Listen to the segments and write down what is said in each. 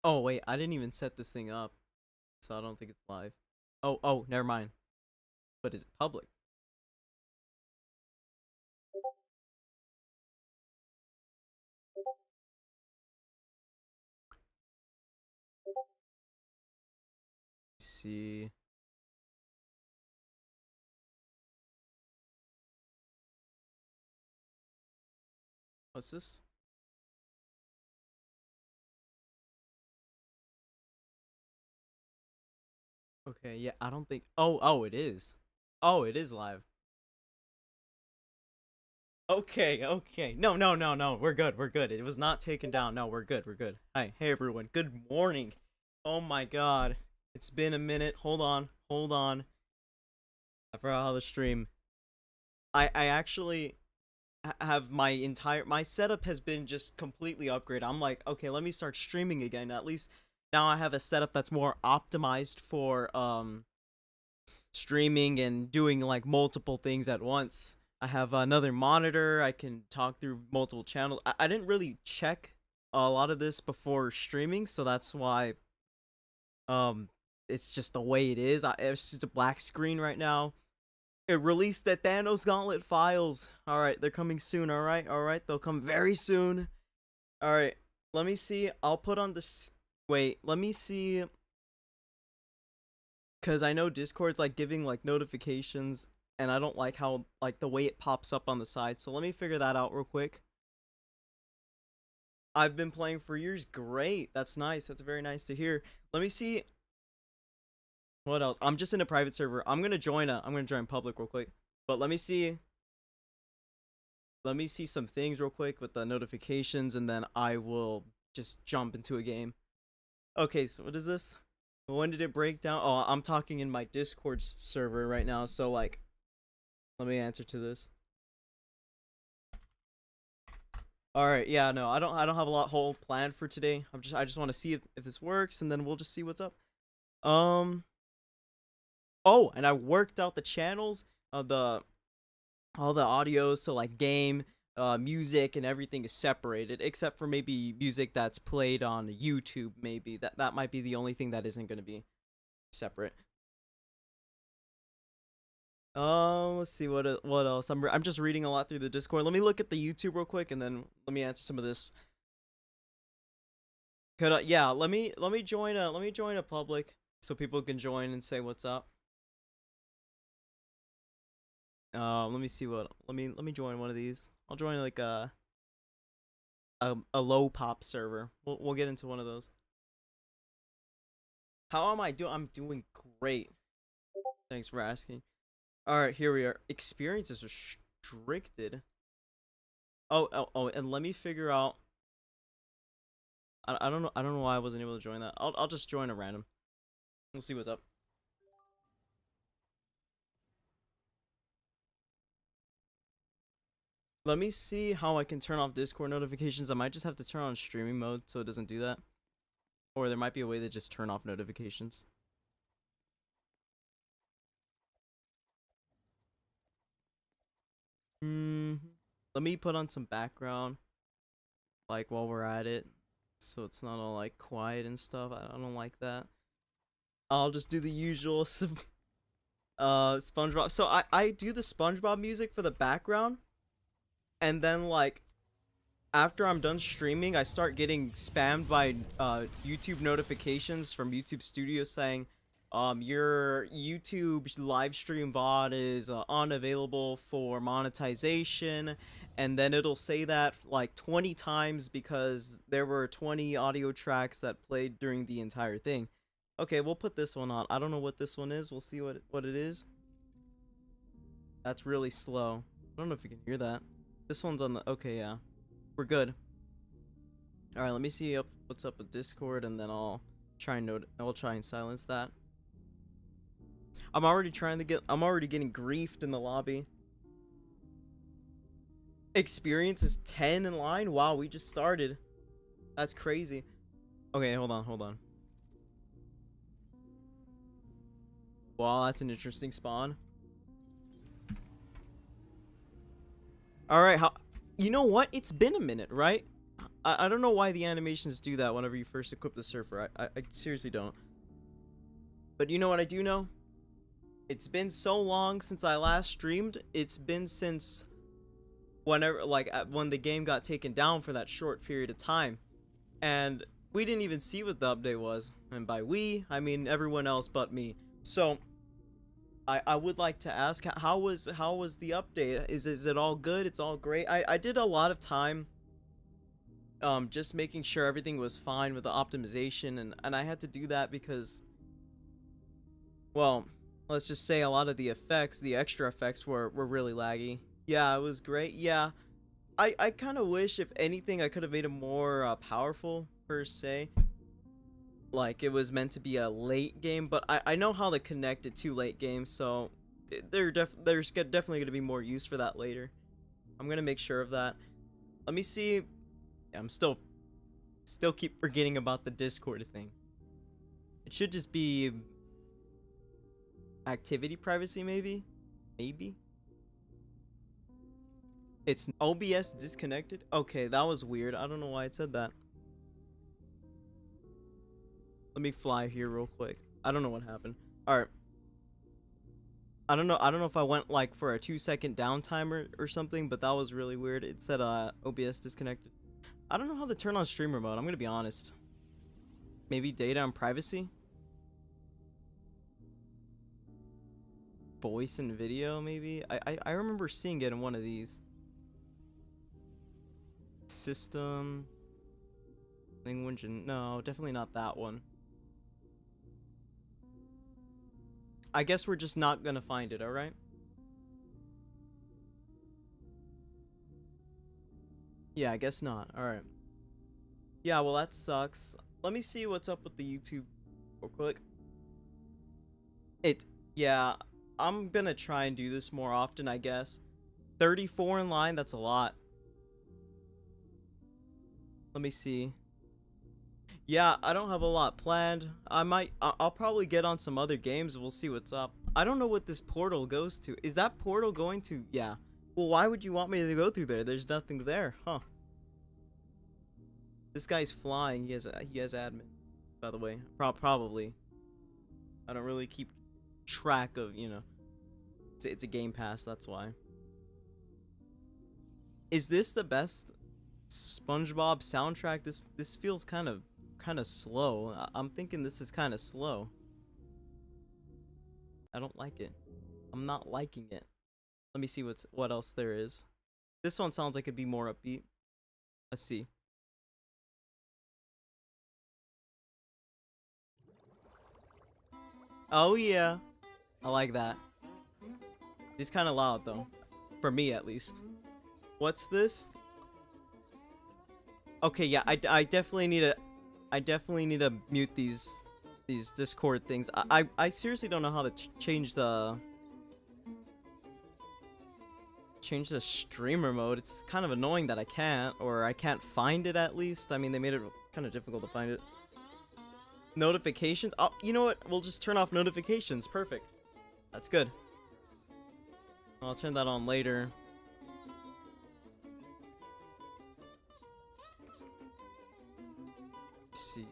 Oh wait, I didn't even set this thing up, so I don't think it's live. Oh, never mind. But is it public? Let's see. What's this? Okay, yeah, I don't think. Oh, it is. Oh, it is live. Okay. No. We're good. We're good. It was not taken down. No, we're good. We're good. Hi, hey everyone. Good morning. Oh my God, it's been a minute. Hold on. I forgot how to stream. I actually have my setup has been just completely upgraded. I'm like, okay, let me start streaming again. At least now I have a setup that's more optimized for streaming and doing like multiple things at once. I have another monitor. I can talk through multiple channels. I didn't really check a lot of this before streaming, so that's why um it's just the way it is. It's just a black screen right now. It released the Thanos Gauntlet files. All right, they're coming soon. All right, they'll come very soon. All right, let me see. I'll put on this. Wait, let me see. Cause I know Discord's like giving like notifications, and I don't like how like the way it pops up on the side. So let me figure that out real quick. I've been playing for years. Great, that's nice. That's very nice to hear. Let me see what else. I'm just in a private server. I'm gonna join public real quick. But let me see some things real quick with the notifications, and then I will just jump into a game. Okay, so what is this? When did it break down? Oh, I'm talking in my Discord server right now, so like, let me answer to this. All right, yeah, no, I don't have a lot whole planned for today. I just want to see if this works, and then we'll just see what's up. Um, oh, and I worked out the channels of the all the audio, so like game, music, and everything is separated, except for maybe music that's played on YouTube. Maybe that might be the only thing that isn't gonna be separate. Let's see what else. I'm just reading a lot through the Discord. Let me look at the YouTube real quick, and then let me answer some of this. Could yeah, let me join a public so people can join and say what's up. Let me see what let me join one of these. I'll join like a low pop server. We'll get into one of those. How am I doing? I'm doing great. Thanks for asking. All right, here we are. Experiences restricted. Oh, and let me figure out. I don't know. I don't know why I wasn't able to join that. I'll just join a random. We'll see what's up. Let me see how I can turn off Discord notifications. I might just have to turn on streaming mode so it doesn't do that. Or there might be a way to just turn off notifications. Hmm. Let me put on some background, like while we're at it, so it's not all like quiet and stuff. I don't like that. I'll just do the usual SpongeBob. So I do the SpongeBob music for the background, and then like after I'm done streaming, I start getting spammed by YouTube notifications from YouTube Studio saying, your YouTube live stream VOD is unavailable for monetization, and then it'll say that like 20 times because there were 20 audio tracks that played during the entire thing. Okay, we'll put this one on. I don't know what this one is. We'll see what it is. That's really slow. I don't know if you can hear that. This one's on the okay, yeah. We're good. All right, let me see what's up with Discord, and then I'll try and silence that. I'm already getting griefed in the lobby. Experience is 10 in line. Wow, we just started. That's crazy. Okay, hold on. Wow, that's an interesting spawn. All right, how? You know what? It's been a minute, right? I don't know why the animations do that whenever you first equip the surfer. I seriously don't. But you know what I do know? It's been so long since I last streamed. It's been since whenever, like, when the game got taken down for that short period of time. And we didn't even see what the update was. And by we, I mean everyone else but me. So I would like to ask, how was the update? Is it all good? It's all great. I did a lot of time just making sure everything was fine with the optimization, and I had to do that because, well, let's just say a lot of the effects, the extra effects were really laggy. Yeah, it was great. Yeah, I kind of wish, if anything, I could have made it more powerful per se. Like, it was meant to be a late game, but I know how to connect it to late games, so there's definitely going to be more use for that later. I'm going to make sure of that. Let me see. Yeah, I'm still keep forgetting about the Discord thing. It should just be activity privacy, maybe? Maybe? It's OBS disconnected? Okay, that was weird. I don't know why it said that. Let me fly here real quick. I don't know what happened. Alright. I don't know if I went like for a 2-second downtime or something, but that was really weird. It said OBS disconnected. I don't know how to turn on streamer mode. I'm gonna be honest. Maybe data and privacy? Voice and video, maybe? I remember seeing it in one of these. System. Language and... No, definitely not that one. I guess we're just not gonna find it, alright? Yeah, I guess not. Alright. Yeah, well, that sucks. Let me see what's up with the YouTube real quick. Yeah, I'm gonna try and do this more often, I guess. 34 in line, that's a lot. Let me see. Yeah, I don't have a lot planned. I'll probably get on some other games. We'll see what's up. I don't know what this portal goes to. Is that portal going to... Yeah. Well, why would you want me to go through there? There's nothing there. Huh. This guy's flying. He has admin, by the way. Probably. I don't really keep track of, you know. It's a Game Pass, that's why. Is this the best SpongeBob soundtrack? This feels kind of slow. I'm thinking this is kind of slow. I don't like it. I'm not liking it. Let me see what else there is. This one sounds like it'd be more upbeat. Let's see. Oh yeah, I like that. It's kind of loud though, for me at least. What's this? Okay, yeah, I definitely need to mute these Discord things. I seriously don't know how to change the streamer mode. It's kind of annoying that I can't, or I can't find it at least. I mean, they made it kind of difficult to find it. Notifications? Oh, you know what? We'll just turn off notifications. Perfect. That's good. I'll turn that on later. Let's see.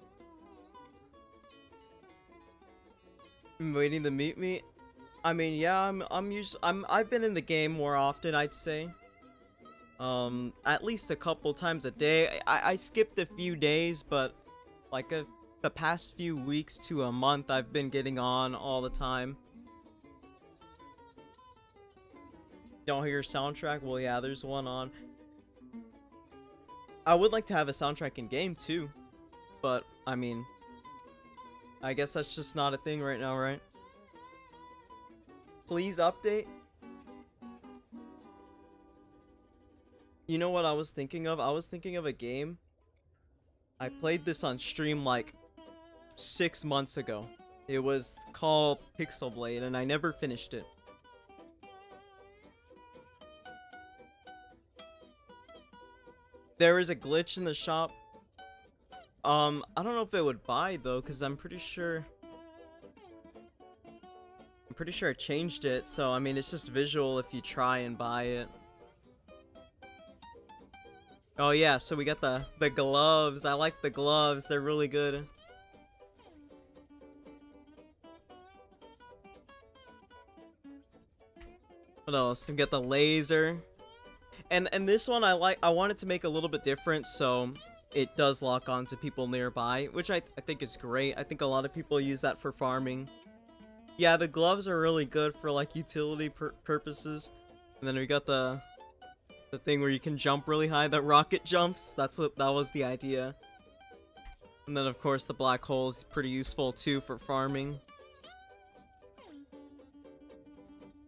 I'm waiting to meet me. I mean, yeah, I've been in the game more often, I'd say. At least a couple times a day. I skipped a few days, but like the past few weeks to a month, I've been getting on all the time. Don't hear your soundtrack? Well, yeah, there's one on. I would like to have a soundtrack in game too, but I mean, I guess that's just not a thing right now, right? Please update. You know what I was thinking of? I was thinking of a game. I played this on stream like 6 months ago. It was called Pixel Blade, and I never finished it. There is a glitch in the shop. I don't know if it would buy though, because I'm pretty sure I changed it. So I mean, it's just visual if you try and buy it. Oh yeah, so we got the gloves. I like the gloves. They're really good. What else? We get the laser. And this one I wanted to make a little bit different, so it does lock on to people nearby, which I think is great. I think a lot of people use that for farming. Yeah, the gloves are really good for like utility purposes. And then we got the thing where you can jump really high, the rocket jumps. That was the idea. And then of course the black hole is pretty useful too for farming.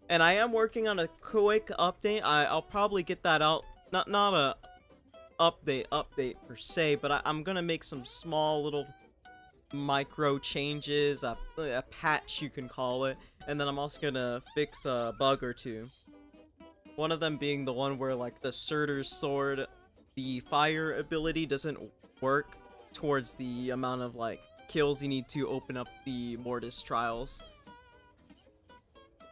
And I am working on a quick update. I'll probably get that out. Not a update per se, but I'm gonna make some small little micro changes, a patch you can call it, and then I'm also gonna fix a bug or two. One of them being the one where like the Surtur's sword, the fire ability doesn't work towards the amount of like kills you need to open up the Mortis trials.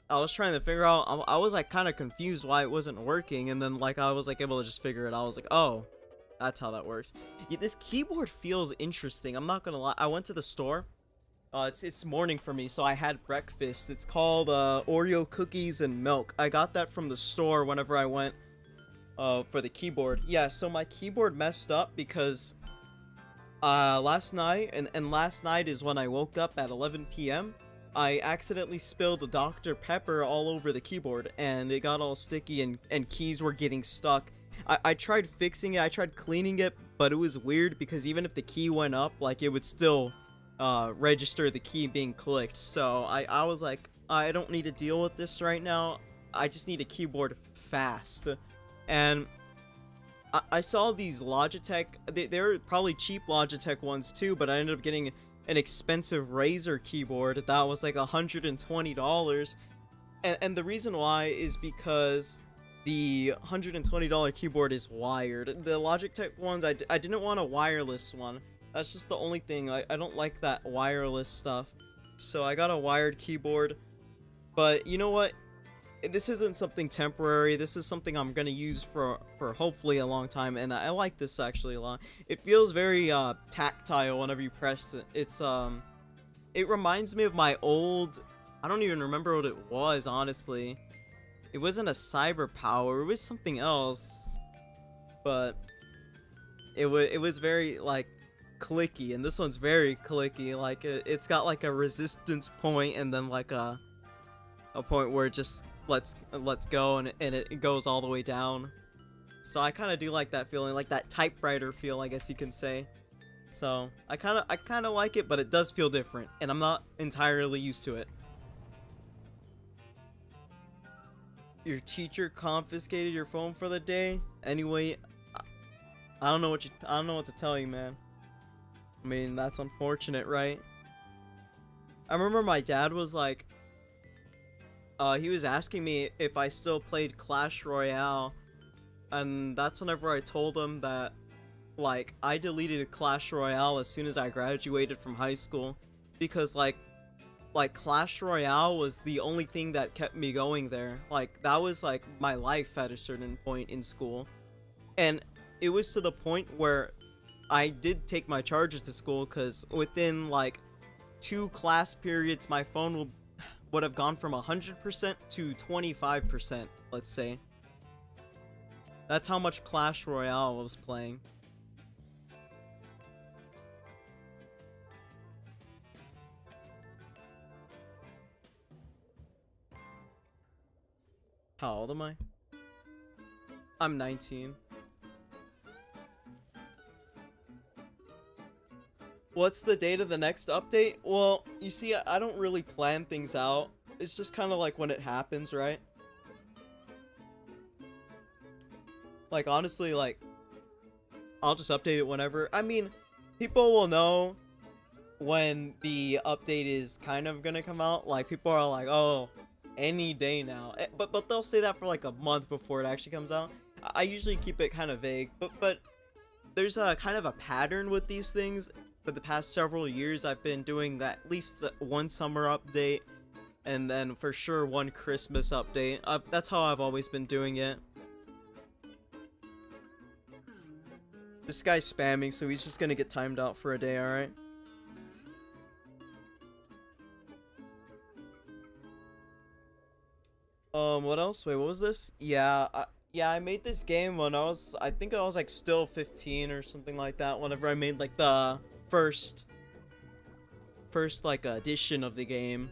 I was trying to figure out, I was like kind of confused why it wasn't working, and then like I was like able to just figure it out. I was like, oh, that's how that works. Yeah, this keyboard feels interesting, I'm not gonna lie. I went to the store. It's morning for me, so I had breakfast. It's called Oreo cookies and milk. I got that from the store whenever I went for the keyboard. Yeah, so my keyboard messed up because last night, and last night is when I woke up at 11 p.m. I accidentally spilled a Dr. Pepper all over the keyboard, and it got all sticky, and keys were getting stuck. I tried fixing it, I tried cleaning it, but it was weird because even if the key went up, like, it would still register the key being clicked. So I was like, I don't need to deal with this right now. I just need a keyboard fast. And I saw these Logitech, they're probably cheap Logitech ones too, but I ended up getting an expensive Razer keyboard that was like $120. And the reason why is because the $120 keyboard is wired. The Logitech ones, I didn't want a wireless one. That's just the only thing. I don't like that wireless stuff. So I got a wired keyboard. But you know what? This isn't something temporary. This is something I'm gonna use for hopefully a long time, and I like this actually a lot. It feels very tactile whenever you press it. It reminds me of my old, I don't even remember what it was, honestly. It wasn't a Cyber Power, it was something else, but it was very like clicky, and this one's very clicky. Like it's got like a resistance point and then like a point where it just let's go, and it goes all the way down. So I kind of do like that feeling, like that typewriter feel, I guess you can say. So I kind of like it, but it does feel different, and I'm not entirely used to it. Your teacher confiscated your phone for the day. Anyway, I don't know what to tell you, man. I mean, that's unfortunate, right? I remember my dad was like, he was asking me if I still played Clash Royale, and that's whenever I told him that, like, I deleted Clash Royale as soon as I graduated from high school, because like Clash Royale was the only thing that kept me going there. Like, that was like my life at a certain point in school, and it was to the point where I did take my charger to school, because within like 2 class periods my phone would have gone from 100% to 25%, let's say. That's how much Clash Royale I was playing. How old am I? I'm 19. What's the date of the next update? Well, you see, I don't really plan things out. It's just kind of like when it happens, right? Like, honestly, like, I'll just update it whenever. I mean, people will know when the update is kind of gonna come out. Like, people are like, oh, any day now. But they'll say that for like a month before it actually comes out. I usually keep it kind of vague, but there's a kind of a pattern with these things. For the past several years, I've been doing that, at least one summer update, and then for sure one Christmas update. That's how I've always been doing it. This guy's spamming, so he's just gonna get timed out for a day, alright? What else? Wait, what was this? Yeah, I made this game when I think I was like still 15 or something like that, whenever I made like the first like edition of the game.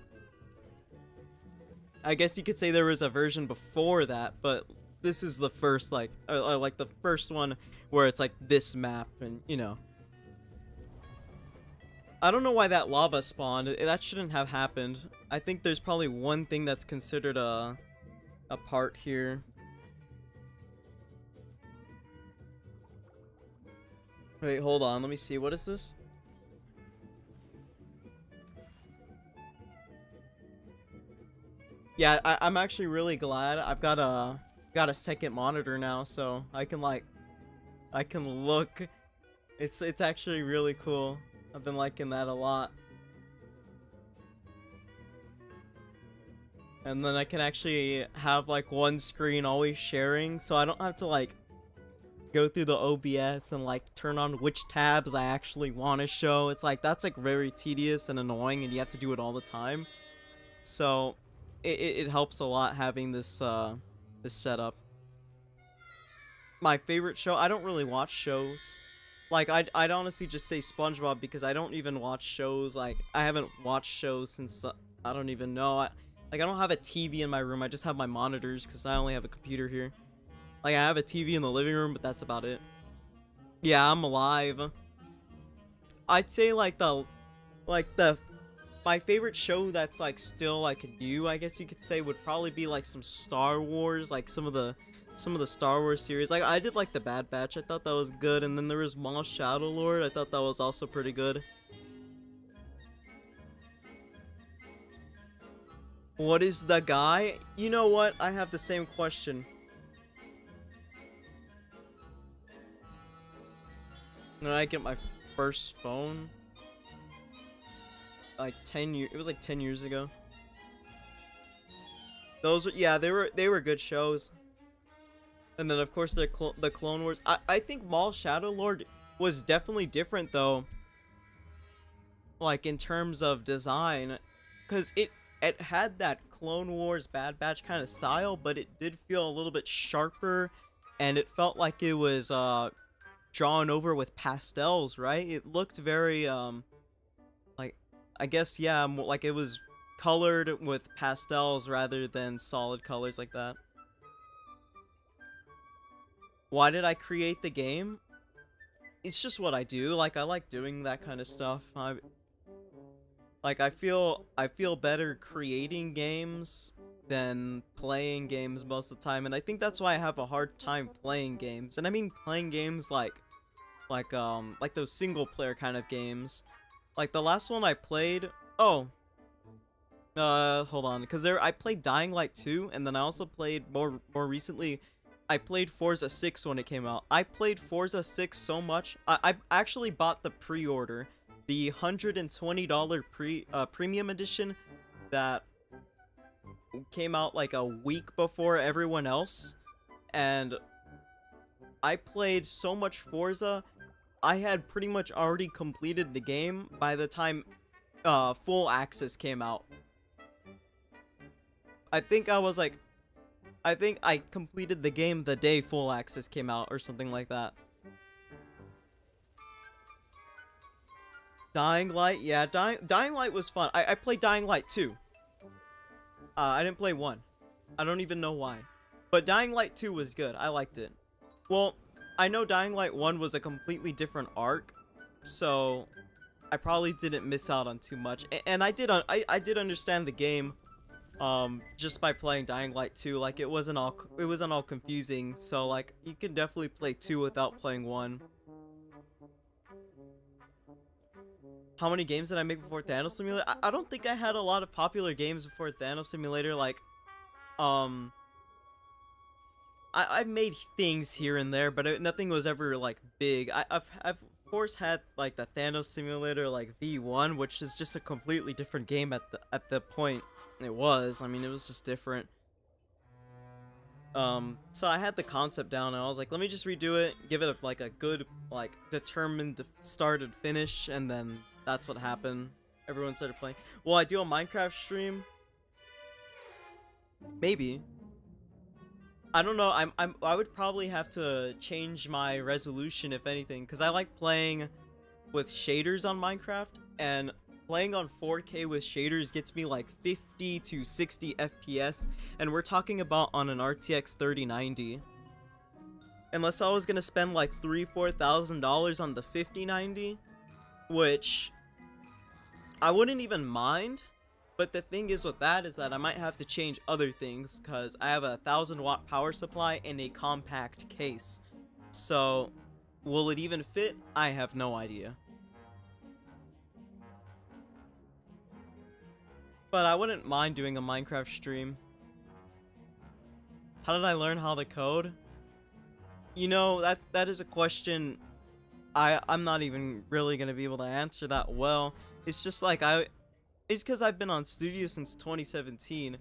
I guess you could say there was a version before that, but this is the first like the first one where it's like this map, and you know. I don't know why that lava spawned. That shouldn't have happened. I think there's probably one thing that's considered a part here. Wait, hold on. Let me see. What is this? Yeah, I'm actually really glad. I've got a second monitor now, so I can look. It's actually really cool. I've been liking that a lot. And then I can actually have like one screen always sharing, so I don't have to like go through the OBS and like turn on which tabs I actually want to show. It's like that's like very tedious and annoying, and you have to do it all the time. So it helps a lot having this setup. My favorite show, I don't really watch shows. Like I'd honestly just say SpongeBob, because I don't even watch shows. Like I haven't watched shows since I don't even know. Like I don't have a TV in my room. I just have my monitors because I only have a computer here. Like I have a TV in the living room, but that's about it. Yeah, I'm alive. I'd say like the my favorite show that's like still like new, I guess you could say, would probably be like some Star Wars, like some of the Star Wars series. Like I did like the Bad Batch. I thought that was good, and then there was Maul Shadow Lord. I thought that was also pretty good. What is the guy? You know what? I have the same question. When I get my first phone, like 10 years, it was like 10 years ago. Those were, yeah, they were good shows. And then of course the Clone Wars. I think Maul Shadow Lord was definitely different though, like in terms of design, because it had that Clone Wars Bad Batch kind of style, but it did feel a little bit sharper, and it felt like it was drawn over with pastels, right? It looked very like, I guess, yeah, like it was colored with pastels rather than solid colors like that. Why did I create the game? It's just what I do. Like I like doing that kind of stuff. I feel better creating games than playing games most of the time, and I think that's why I have a hard time playing games. And I mean playing games like those single player kind of games. Like the last one I played, oh, hold on, because I played Dying Light 2, and then I also played more recently. I played Forza 6 when it came out. I played Forza 6 so much. I actually bought the pre-order, the $120 premium edition that came out like a week before everyone else, and I played so much Forza. I had pretty much already completed the game by the time full access came out. I think I completed the game the day full access came out or something like that. Dying Light, yeah, Dying Light was fun. I played Dying Light 2. I didn't play 1. I don't even know why. But Dying Light 2 was good. I liked it. Well, I know Dying Light 1 was a completely different arc, so I probably didn't miss out on too much. And I did understand the game just by playing Dying Light 2. Like it wasn't all confusing, so like you can definitely play 2 without playing 1. How many games did I make before Thanos Simulator? I don't think I had a lot of popular games before Thanos Simulator. Like I've made things here and there, but nothing was ever like big. I've of course had like the Thanos Simulator like V1, which is just a completely different game at the point it was. I mean, it was just different. So I had the concept down and I was like, let me just redo it, give it like a good, like, determined start and finish, and then that's what happened. Everyone started playing. Will I do a Minecraft stream? Maybe. I don't know. I would probably have to change my resolution if anything, because I like playing with shaders on Minecraft, and playing on 4K with shaders gets me like 50 to 60 FPS, and we're talking about on an RTX 3090. Unless I was gonna spend like $3,000-4,000 on the 5090, which I wouldn't even mind. But the thing is with that is that I might have to change other things, because I have a 1,000-watt power supply in a compact case. So, will it even fit? I have no idea. But I wouldn't mind doing a Minecraft stream. How did I learn how to code? You know, that is a question I'm not even really gonna be able to answer that well. It's just like it's because I've been on Studio since 2017,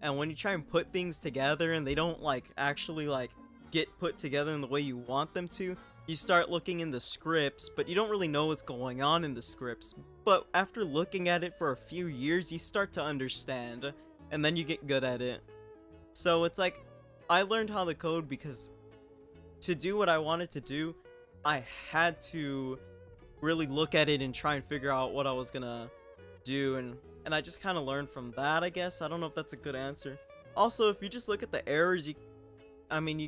and when you try and put things together and they don't like actually like get put together in the way you want them to, you start looking in the scripts, but you don't really know what's going on in the scripts. But after looking at it for a few years, you start to understand, and then you get good at it. So it's like, I learned how to code because to do what I wanted to do, I had to really look at it and try and figure out what I was gonna do, and I just kind of learned from that, I guess. I don't know if that's a good answer. Also, if you just look at the errors, you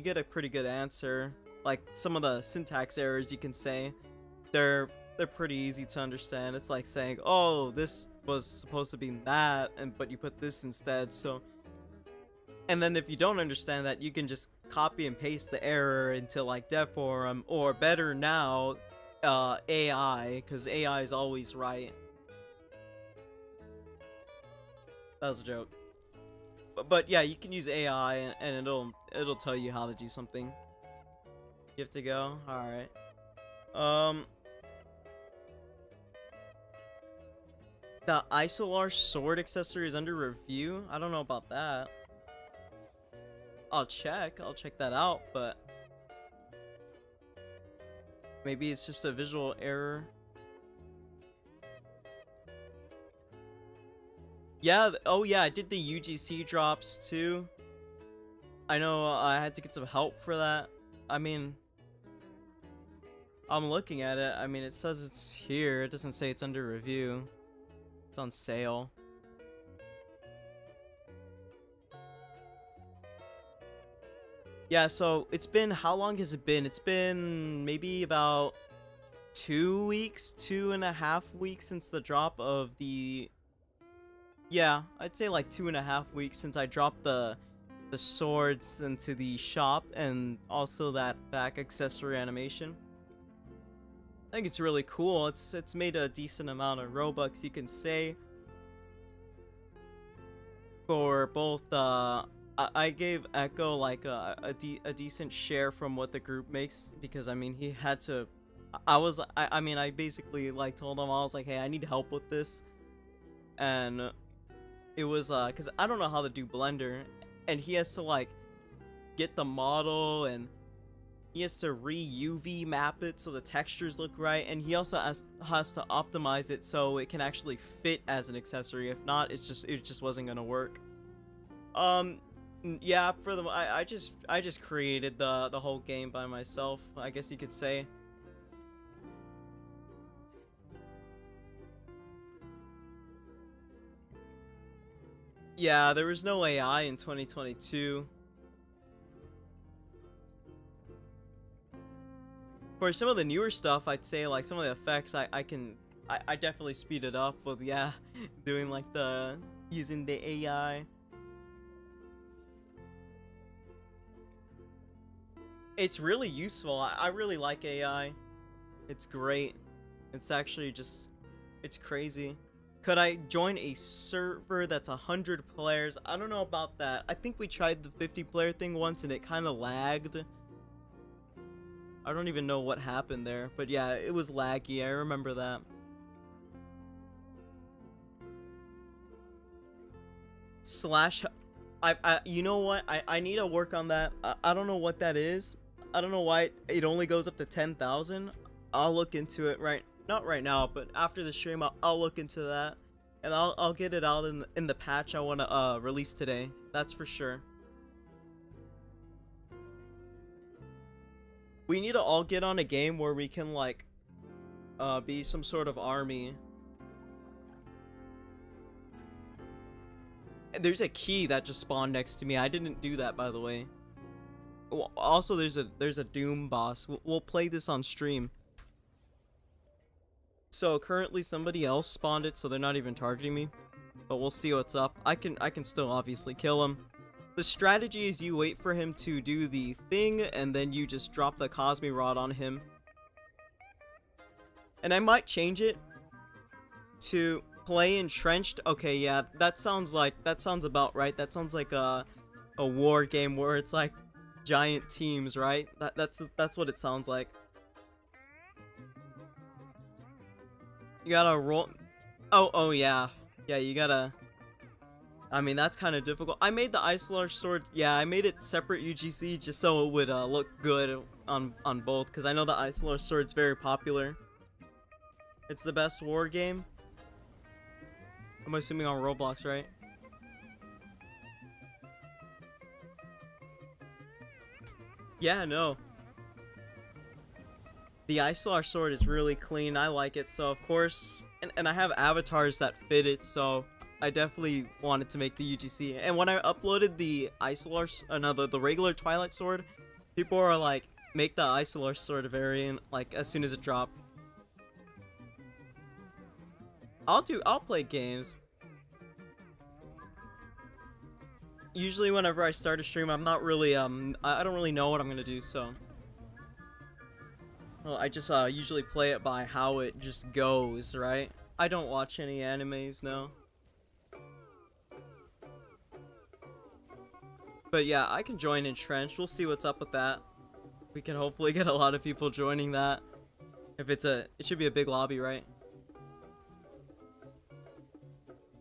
get a pretty good answer. Like some of the syntax errors, you can say they're pretty easy to understand. It's like saying, oh, this was supposed to be that, but you put this instead. So, and then if you don't understand that, you can just copy and paste the error into like DevForum, or better now, AI, because AI is always right. That was a joke. But yeah, you can use AI and it'll tell you how to do something. You have to go? Alright. The Isolar sword accessory is under review? I don't know about that. I'll check that out, but maybe it's just a visual error. Yeah, oh yeah, I did the UGC drops too. I know I had to get some help for that. I mean, I'm looking at it. I mean, it says it's here. It doesn't say it's under review. It's on sale. Yeah, so it's been, how long has it been? It's been maybe about 2 weeks, 2.5 weeks since the drop of the... Yeah, I'd say like 2.5 weeks since I dropped the swords into the shop, and also that back accessory animation. I think it's really cool. It's made a decent amount of Robux, you can say. For both, I gave Echo like a decent share from what the group makes, because I mean he had to. I mean I basically like told him, I was like, hey, I need help with this, and it was because I don't know how to do Blender, and he has to like get the model, and he has to re-UV map it so the textures look right, and he also has to optimize it so it can actually fit as an accessory. If not, it just wasn't gonna work. Yeah, for the I just created the whole game by myself, I guess you could say. Yeah, there was no AI in 2022. For some of the newer stuff, I'd say like some of the effects I definitely speed it up with, yeah, doing like using the AI. It's really useful. I really like AI. It's great. It's actually just, it's crazy. Could I join a server that's 100 players? I don't know about that. I think we tried the 50-player thing once and it kind of lagged. I don't even know what happened there, but yeah, it was laggy. I remember that. Slash, You know what? I need to work on that. I don't know what that is. I don't know why it only goes up to 10,000. I'll look into it not right now, but after the stream, I'll look into that, and I'll get it out in the patch I want to release today. That's for sure. We need to all get on a game where we can like be some sort of army. There's a key that just spawned next to me. I didn't do that, by the way. Also, there's a Doom boss. We'll play this on stream. So currently somebody else spawned it, so they're not even targeting me. But we'll see what's up. I can still obviously kill him. The strategy is you wait for him to do the thing, and then you just drop the Cosmi Rod on him. And I might change it to play entrenched. Okay, yeah, that sounds about right. That sounds like a war game where it's like giant teams, right? That's what it sounds like. You gotta roll. Oh yeah, you gotta. I mean, that's kind of difficult. I made the Ice Lord sword. Yeah, I made it separate UGC just so it would look good on both, because I know the Ice Lord sword's very popular. It's the best war game. I'm assuming on Roblox, right? Yeah, no. The Icelar sword is really clean. I like it, so of course, and I have avatars that fit it, so I definitely wanted to make the UGC. And when I uploaded the Icelar, the regular Twilight sword, people are like, make the Icelar sword variant like as soon as it dropped. I'll play games. Usually whenever I start a stream, I'm not really I don't really know what I'm gonna do, so well, I just usually play it by how it just goes, right? I don't watch any animes, no. But yeah, I can join Entrenched. We'll see what's up with that. We can hopefully get a lot of people joining that. If it should be a big lobby, right?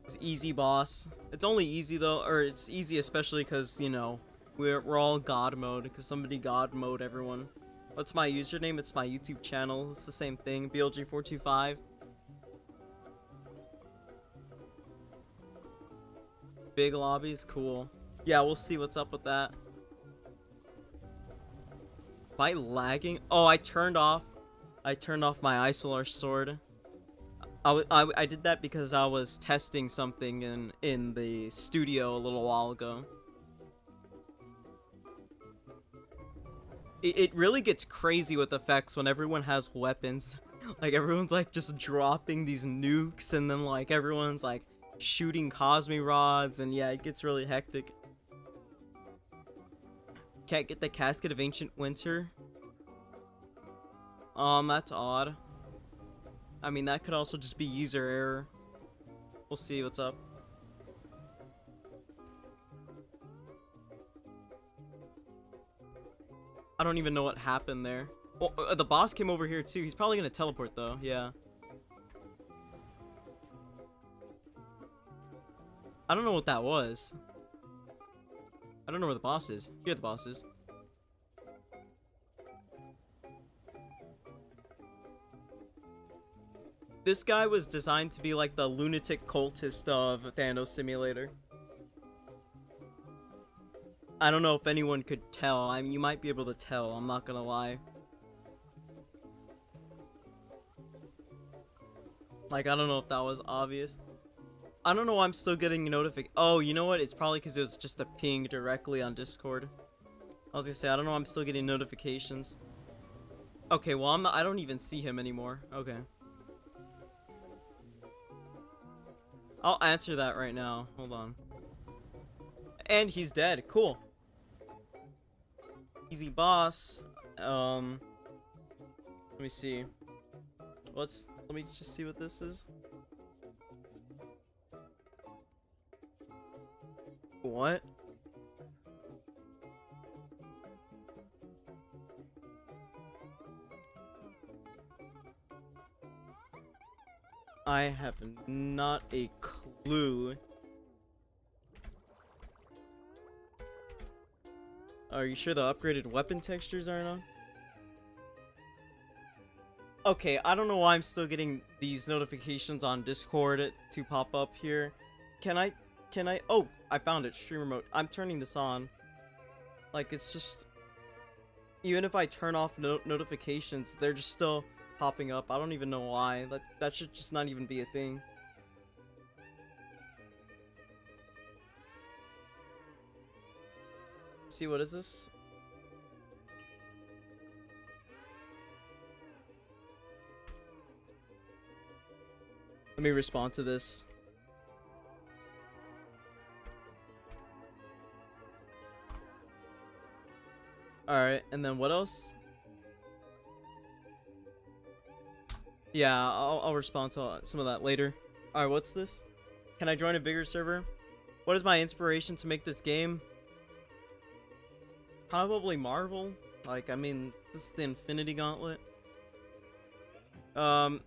It's easy, boss. It's only easy though, or it's easy especially because, you know, we're all God mode, because somebody God mode everyone. What's my username? It's my YouTube channel. It's the same thing, BLG425. Big lobbies, cool. Yeah, we'll see what's up with that. By lagging? Oh, I turned off my Isolar sword. I did that because I was testing something in the studio a little while ago. It really gets crazy with effects when everyone has weapons. Like everyone's like just dropping these nukes, and then like everyone's like shooting Cosmi Rods, and yeah, it gets really hectic. Can't get the Casket of Ancient Winter. That's odd. I mean, that could also just be user error. We'll see what's up. I don't even know what happened there. Well, the boss came over here too. He's probably gonna teleport though, yeah. I don't know what that was. I don't know where the boss is. Here the boss is. This guy was designed to be like the lunatic cultist of Thanos Simulator. I don't know if anyone could tell. I mean, you might be able to tell. I'm not gonna lie. Like, I don't know if that was obvious. I don't know why I'm still getting notification. Oh, you know what? It's probably because it was just a ping directly on Discord. I was gonna say, I don't know why I'm still getting notifications. Okay, well, I don't even see him anymore. Okay. I'll answer that right now. Hold on. And he's dead. Cool. Easy boss. Let me see. Let me just see what this is. What? I have not a clue. Are you sure the upgraded weapon textures aren't on? Okay, I don't know why I'm still getting these notifications on Discord to pop up here. Can I, oh, I found it, streamer mode. I'm turning this on. Like, it's just, even if I turn off notifications, they're just still popping up. I don't even know why. That should just not even be a thing. See, what is this? Let me respond to this. Alright, and then what else? Yeah, I'll respond to some of that later. Alright, what's this? Can I join a bigger server? What is my inspiration to make this game? Probably Marvel. Like, I mean, this is the Infinity Gauntlet. I'll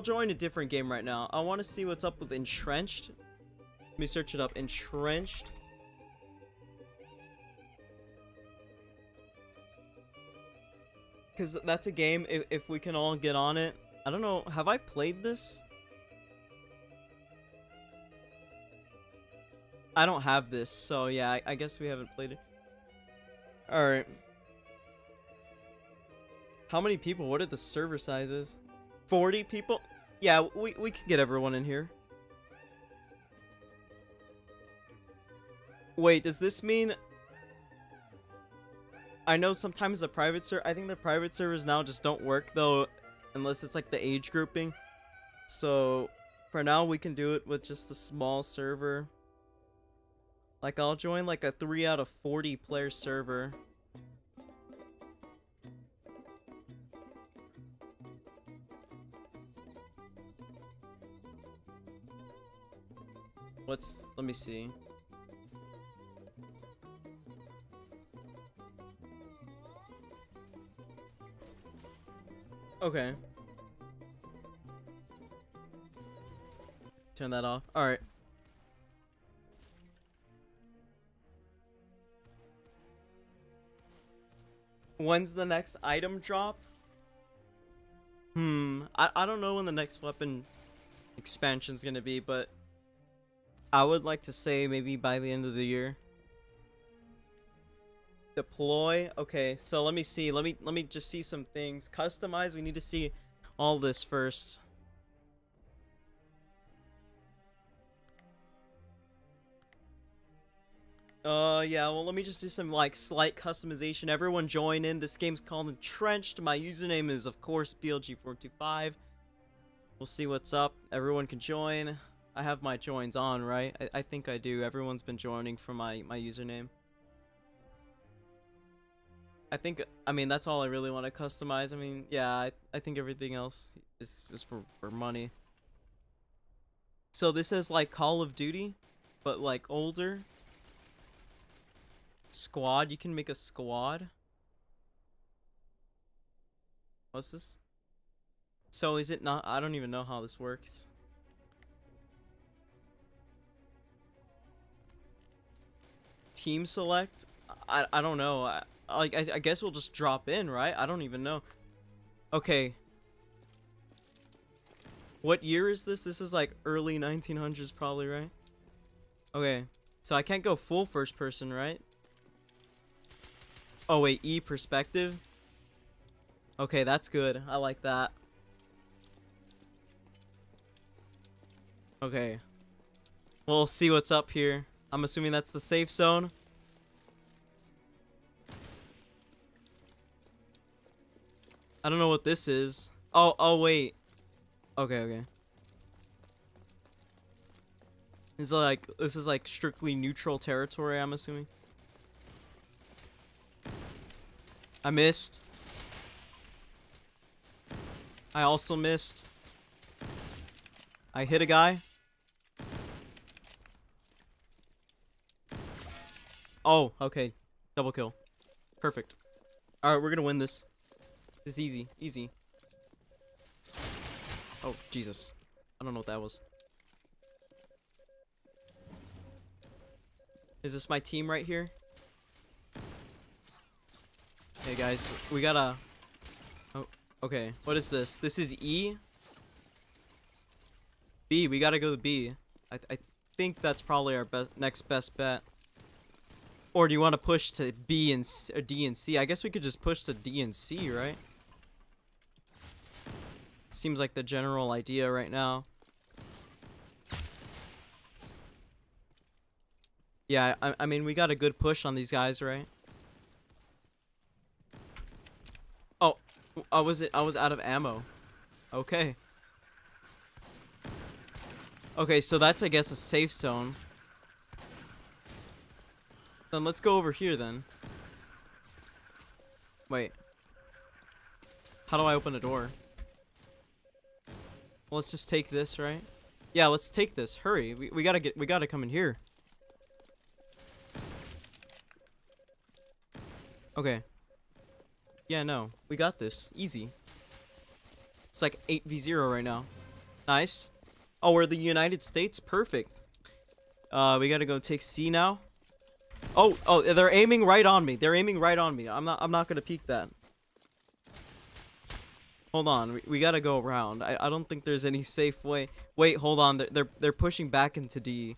join a different game right now. I want to see what's up with Entrenched. Let me search it up. Entrenched. Because that's a game, if we can all get on it. I don't know, have I played this? I don't have this, so yeah, I guess we haven't played it. Alright. How many people? What are the server sizes? 40 people? Yeah, we can get everyone in here. Wait, does this mean... I know sometimes the private server... I think the private servers now just don't work, though, unless it's like the age grouping. So, for now, we can do it with just a small server. Like, I'll join like a 3 out of 40 player server. Let me see. Okay. Turn that off. Alright. When's the next item drop? I don't know when the next weapon expansion's gonna be, but I would like to say maybe by the end of the year. Deploy. Okay, so let me see. Let me just see some things. Customize. We need to see all this first. Yeah, well, let me just do some, like, slight customization. Everyone join in. This game's called Entrenched. My username is, of course, BLG425. We'll see what's up. Everyone can join. I have my joins on, right? I think I do. Everyone's been joining for my username. I mean, that's all I really want to customize. I mean, yeah, I think everything else is just for money. So this is like Call of Duty, but like older. Squad, you can make a squad. What's this? So is it not? I don't even know how this works. Team select? I don't know. I guess we'll just drop in, right? I don't even know. Okay. What year is this? This is like early 1900s probably, right? Okay. So I can't go full first person, right? Oh wait, E perspective? Okay, that's good. I like that. Okay. We'll see what's up here. I'm assuming that's the safe zone. I don't know what this is. Oh wait. Okay. This is like strictly neutral territory, I'm assuming. I missed. I also missed. I hit a guy. Oh, okay. Double kill. Perfect. Alright, we're gonna win this. This is easy. Easy. Oh, Jesus. I don't know what that was. Is this my team right here? Hey guys, we gotta... Oh, okay. What is this? This is E? B, we gotta go to B. I think that's probably our next best bet. Or do you want to push to B and C, or D and C? I guess we could just push to D and C, right? Seems like the general idea right now. Yeah, I mean, we got a good push on these guys, right? Oh, I was out of ammo. Okay. Okay, so that's, I guess, a safe zone. Then let's go over here then. Wait. How do I open a door? Well, let's just take this, right? Yeah, let's take this. Hurry. We gotta come in here. Okay. Yeah, no. We got this. Easy. It's like 8v0 right now. Nice. Oh, we're the United States? Perfect. We gotta go take C now. Oh, they're aiming right on me. They're aiming right on me. I'm not gonna peek that. Hold on. We gotta go around. I don't think there's any safe way. Wait, hold on. They're pushing back into D.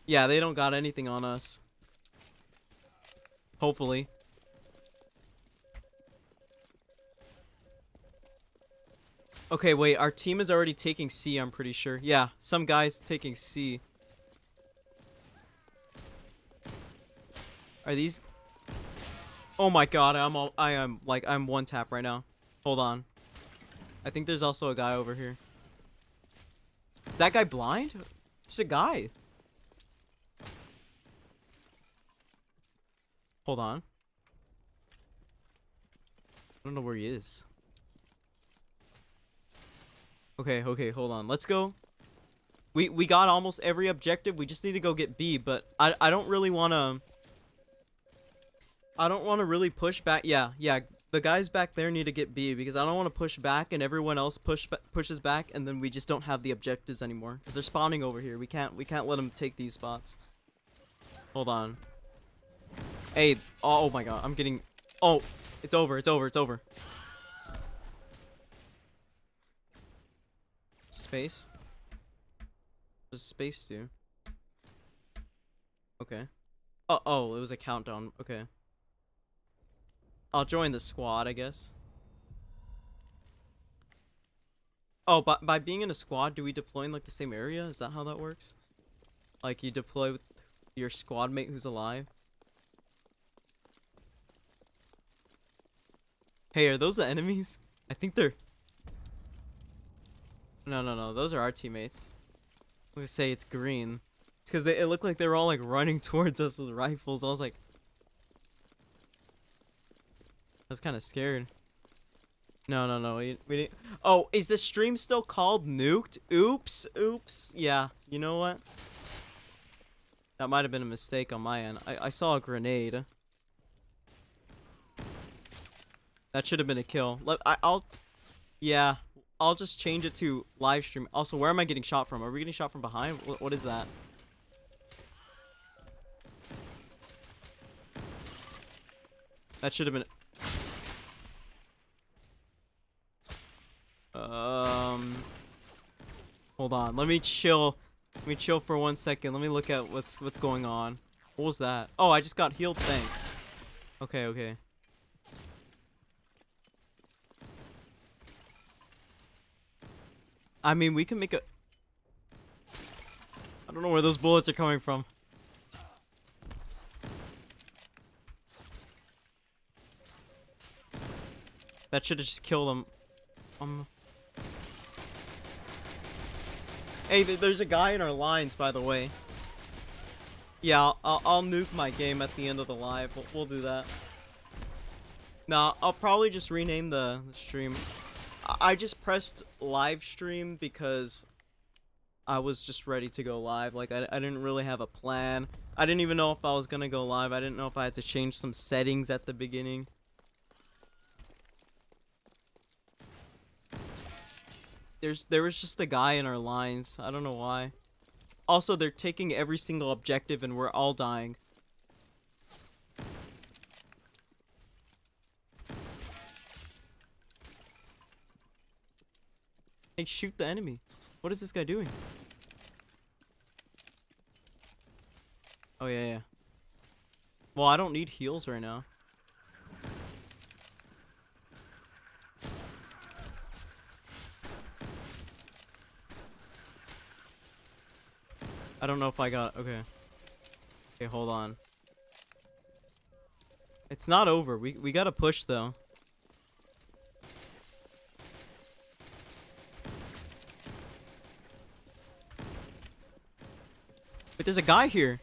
Yeah, they don't got anything on us. Hopefully. Okay, wait. Our team is already taking C, I'm pretty sure. Yeah, some guy's taking C. Are these... Oh my god, I'm one tap right now. Hold on. I think there's also a guy over here. Is that guy blind? It's a guy. Hold on. I don't know where he is. Okay, hold on. Let's go. We got almost every objective. We just need to go get B, but I don't really want to... I don't want to really push back. Yeah. The guys back there need to get B because I don't want to push back and everyone else pushes back and then we just don't have the objectives anymore because they're spawning over here. We can't let them take these spots. Hold on. Hey, oh my god, I'm getting... Oh, it's over. Space? What does space do? Okay. Oh, it was a countdown. Okay. I'll join the squad, I guess. Oh, but by being in a squad, do we deploy in like the same area? Is that how that works? Like you deploy with your squad mate who's alive? Hey, are those the enemies? I think they're... No. Those are our teammates. I was gonna say it's green. It's because it looked like they were all like running towards us with rifles. I was like... I was kind of scared. No. We didn't... Oh, is the stream still called Nuked? Oops. Yeah, you know what? That might have been a mistake on my end. I saw a grenade. That should have been a kill. Yeah, I'll just change it to live stream. Also, where am I getting shot from? Are we getting shot from behind? What is that? That should have been... Hold on. Let me chill. Let me chill for 1 second. Let me look at what's going on. What was that? Oh, I just got healed. Thanks. Okay. I mean, we can make a... I don't know where those bullets are coming from. That should have just killed him. Hey, there's a guy in our lines, by the way. Yeah, I'll nuke my game at the end of the live. We'll do that. Nah, I'll probably just rename the stream. I just pressed live stream because I was just ready to go live. Like, I didn't really have a plan. I didn't even know if I was gonna go live. I didn't know if I had to change some settings at the beginning. There was just a guy in our lines. I don't know why. Also, they're taking every single objective and we're all dying. Hey, shoot the enemy. What is this guy doing? Oh, yeah, yeah. Well, I don't need heals right now. I don't know if I got... Okay. Okay, hold on. It's not over. We gotta push, though. But there's a guy here.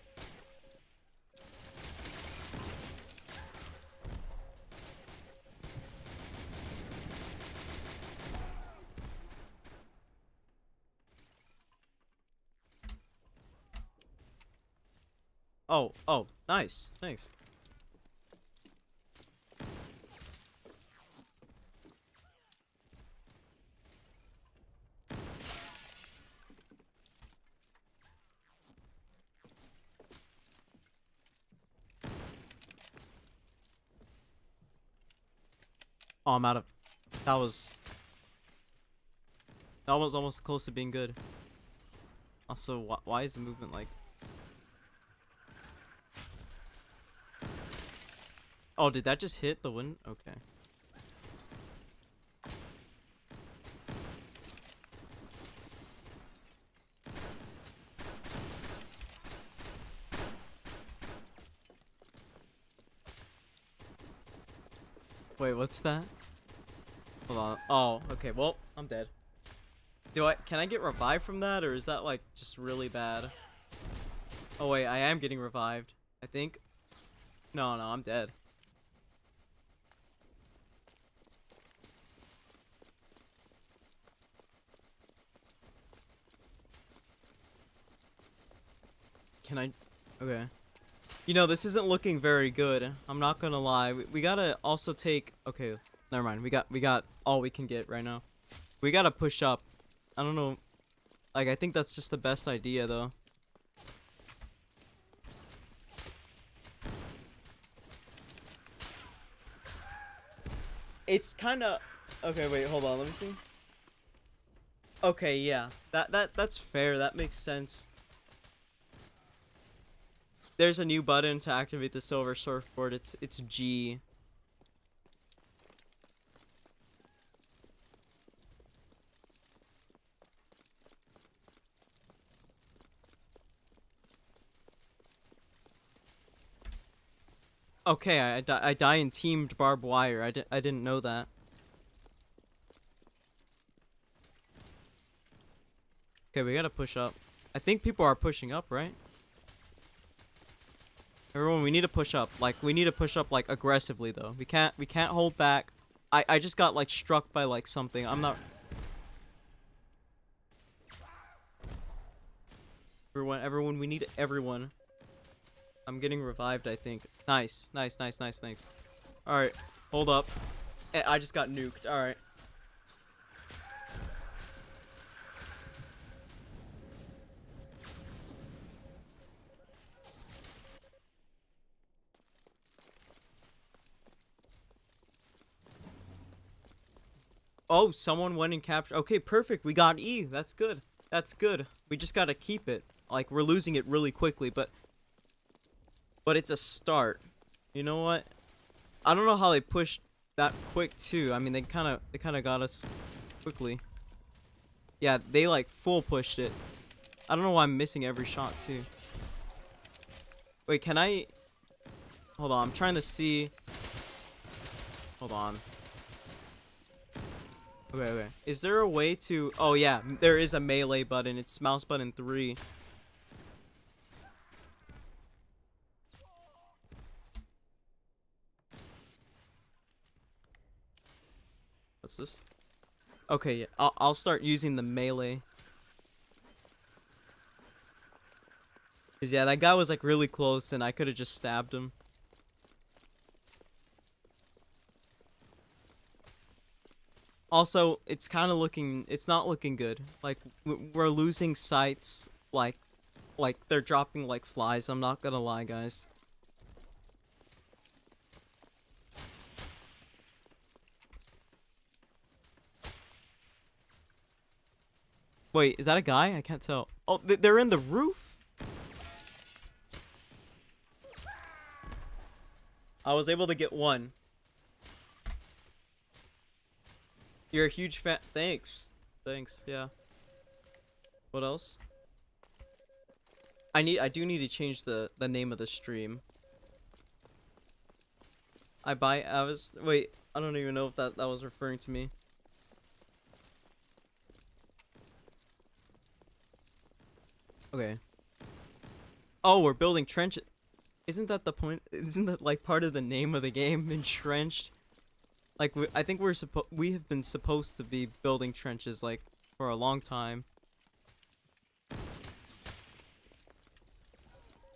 Oh, oh, nice. Thanks. Oh, I'm out of... That was almost close to being good. Also, why is the movement like... Oh, did that just hit the wind? Okay. Wait, what's that? Hold on. Oh, okay. Well, I'm dead. Can I get revived from that, or is that like just really bad? Oh wait, I am getting revived, I think. No, I'm dead. Can I? Okay. You know, this isn't looking very good. I'm not gonna lie. We gotta also take... Okay, never mind. We got all we can get right now. We gotta push up. I don't know. Like, I think that's just the best idea, though. It's kind of... Okay, wait, hold on. Let me see. Okay, yeah. That's fair. That makes sense. There's a new button to activate the silver surfboard. It's G. Okay, I die in teamed barbed wire. I didn't know that. Okay, we gotta push up. I think people are pushing up, right? Everyone, we need to push up. Like, we need to push up like aggressively though. We can't hold back. I just got like struck by like something. I'm not... Everyone, we need everyone. I'm getting revived, I think. Nice. Alright, hold up. I just got nuked. Alright. Oh, someone went and captured... Okay, perfect. We got E. That's good. That's good. We just gotta keep it. Like, we're losing it really quickly, but it's a start. You know what? I don't know how they pushed that quick too. I mean, they kind of got us quickly. Yeah, they like full pushed it. I don't know why I'm missing every shot too. Wait, can I... Hold on, I'm trying to see... Hold on. Okay. Is there a way to... Oh yeah, there is a melee button. It's mouse button 3. What's this? Okay, yeah. I'll start using the melee. Cause yeah, that guy was like really close and I could have just stabbed him. Also, it's not looking good. Like we're losing sites like they're dropping like flies. I'm not gonna lie, guys. Wait, is that a guy? I can't tell. Oh, they're in the roof? I was able to get one. You're a huge fan. Thanks. Thanks, yeah. What else? I do need to change the name of the stream. Wait, I don't even know if that was referring to me. Okay. Oh, we're building trenches. Isn't that the point? Isn't that like part of the name of the game? Entrenched. Like I think we have been supposed to be building trenches like for a long time.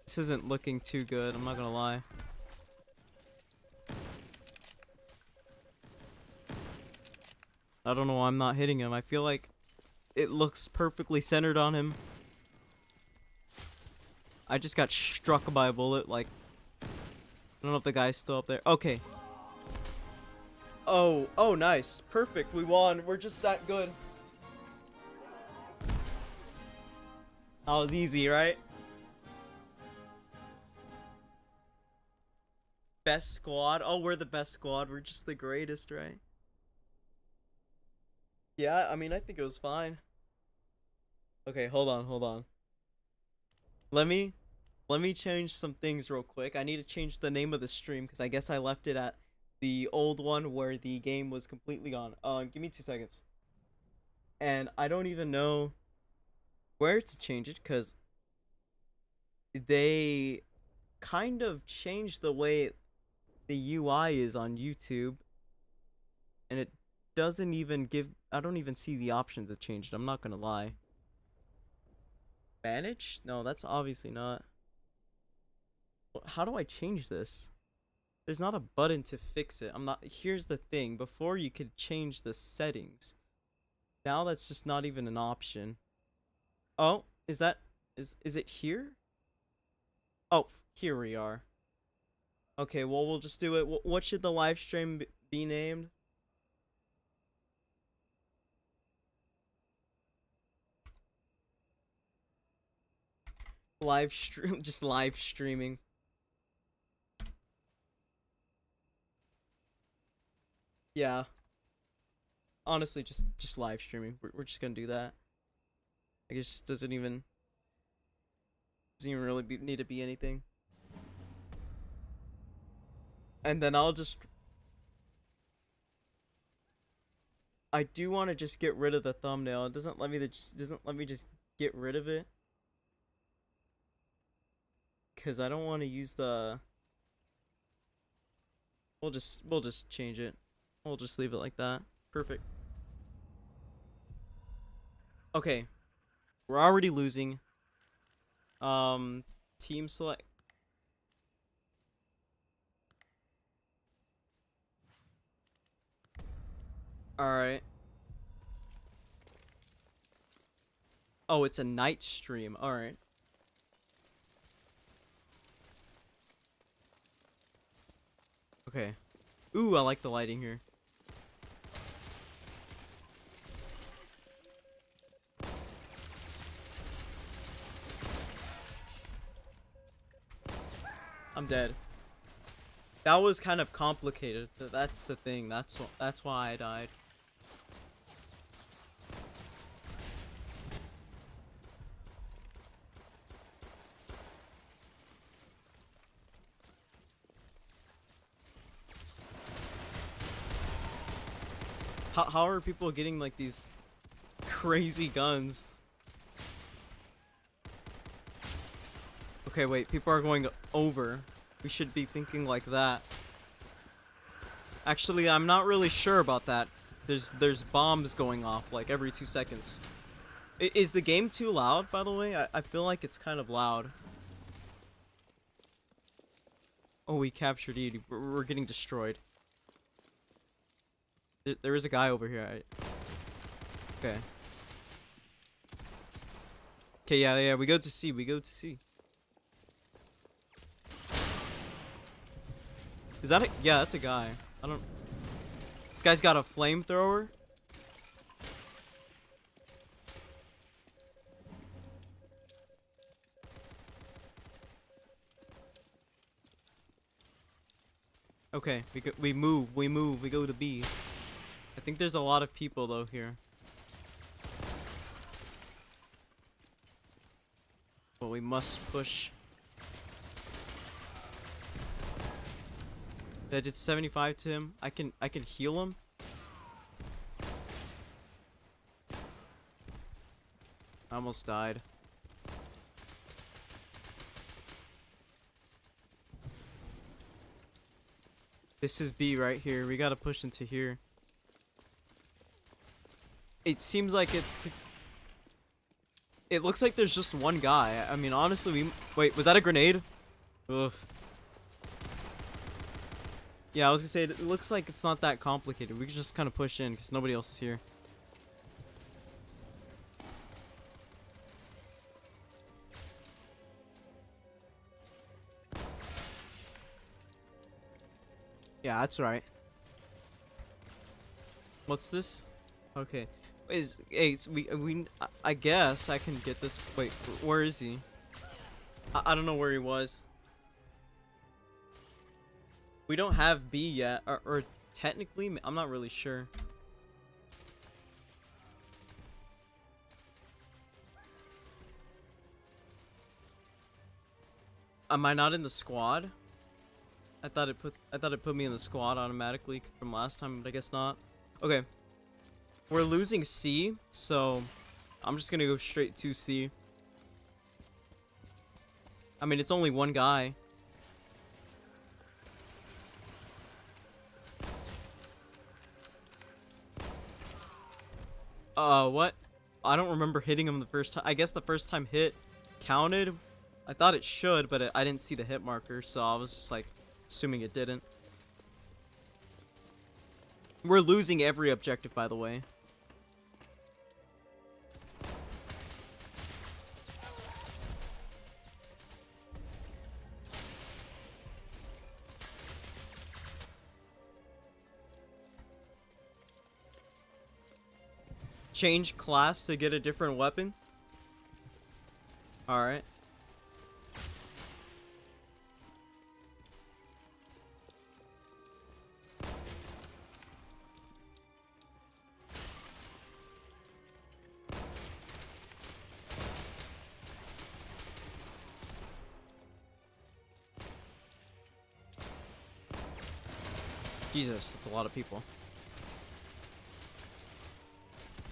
This isn't looking too good. I'm not gonna lie. I don't know why I'm not hitting him. I feel like it looks perfectly centered on him. I just got struck by a bullet. Like I don't know if the guy's still up there. Okay. Oh, nice. Perfect. We won. We're just that good. That was easy, right? Best squad. Oh, we're the best squad. We're just the greatest, right? Yeah, I mean, I think it was fine. Okay, hold on. Let me let me change some things real quick. I need to change the name of the stream because I guess I left it at the old one where the game was completely gone. Give me 2 seconds. And I don't even know where to change it because they kind of changed the way the UI is on YouTube, and it doesn't even give. I don't even see the options to change it. I'm not gonna lie. Manage? No, that's obviously not. How do I change this? There's not a button to fix it. I'm not. Here's the thing. Before you could change the settings. Now that's just not even an option. Oh, is it here? Oh, here we are. Okay, well we'll just do it. What should the live stream be named? Live stream, just live streaming. Yeah. Honestly, just live streaming. We're just gonna do that. I guess doesn't even really need to be anything. And then I do want to just get rid of the thumbnail. It doesn't let me just get rid of it because I don't want to use the. We'll just change it. We'll just leave it like that. Perfect. Okay, we're already losing. Um, team select. All right. Oh, it's a night stream. All right. Okay. Ooh, I like the lighting here. I'm dead. That was kind of complicated. That's the thing. That's why I died. How are people getting like these crazy guns? Okay, wait. People are going over. We should be thinking like that. Actually, I'm not really sure about that. There's bombs going off like every 2 seconds. Is the game too loud, by the way? I feel like it's kind of loud. Oh, we captured E. We're getting destroyed. There is a guy over here. Okay. Okay, yeah. We go to C. We go to C. Is that a... Yeah, that's a guy. I don't... This guy's got a flamethrower. Okay, we move, we go to B. I think there's a lot of people though here. But we must push. I did 75 to him. I can heal him. I almost died. This is B right here. We gotta push into here. It seems like it looks like there's just one guy. I mean, honestly, wait, was that a grenade? Ugh. Yeah, I was gonna say, it looks like it's not that complicated. We can just kind of push in because nobody else is here. Yeah, that's right. What's this? Okay. I guess I can get this. Wait, where is he? I don't know where he was. We don't have B yet, or technically, I'm not really sure. Am I not in the squad? I thought it put me in the squad automatically from last time, but I guess not. Okay. We're losing C, so I'm just gonna go straight to C. I mean, it's only one guy. What? I don't remember hitting him the first time. I guess the first time hit counted. I thought it should, but I didn't see the hit marker, so I was just like assuming it didn't. We're losing every objective, by the way. Change class to get a different weapon. All right. Jesus, that's a lot of people.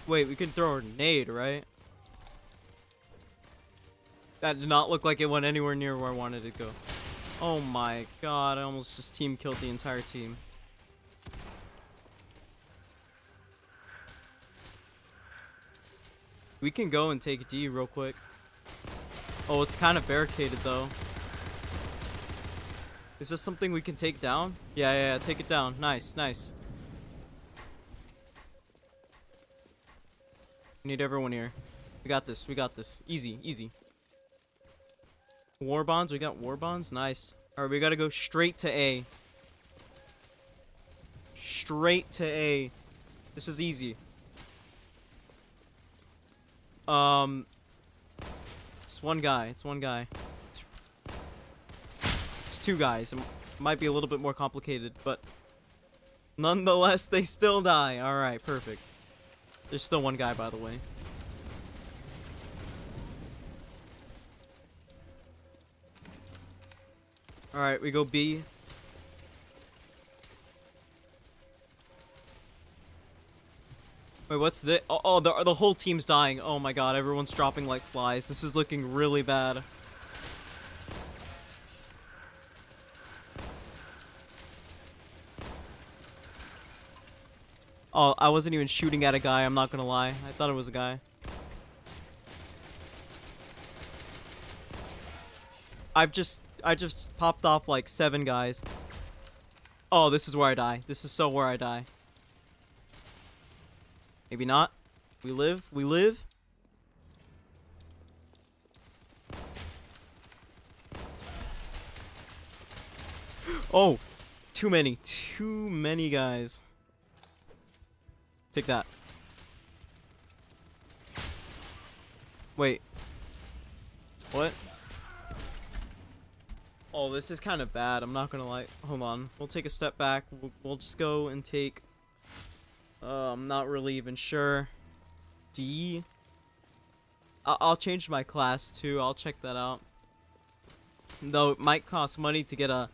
Wait, we can throw a nade, right? That did not look like it went anywhere near where I wanted it to go. Oh my god, I almost just team killed the entire team. We can go and take D real quick. Oh, it's kind of barricaded though. Is this something we can take down? Yeah, take it down. Nice. We need everyone here. We got this. Easy. War bonds. We got war bonds. Nice. All right, we got to go straight to A. This is easy. It's one guy. It's two guys. It might be a little bit more complicated, but nonetheless, they still die. All right, perfect. There's still one guy, by the way. All right, we go B. Wait, what's this? Oh, the whole team's dying. Oh my god, everyone's dropping like flies. This is looking really bad. Oh, I wasn't even shooting at a guy, I'm not gonna lie. I thought it was a guy. I just popped off like 7 guys. Oh, this is where I die. This is so where I die. Maybe not. We live. We live. Oh, too many. Too many guys. Take that. Wait. What? Oh, this is kind of bad. I'm not gonna lie. Hold on. We'll take a step back. We'll just go and take... I'm not really even sure. D? I'll change my class too. I'll check that out. Though it might cost money to get a...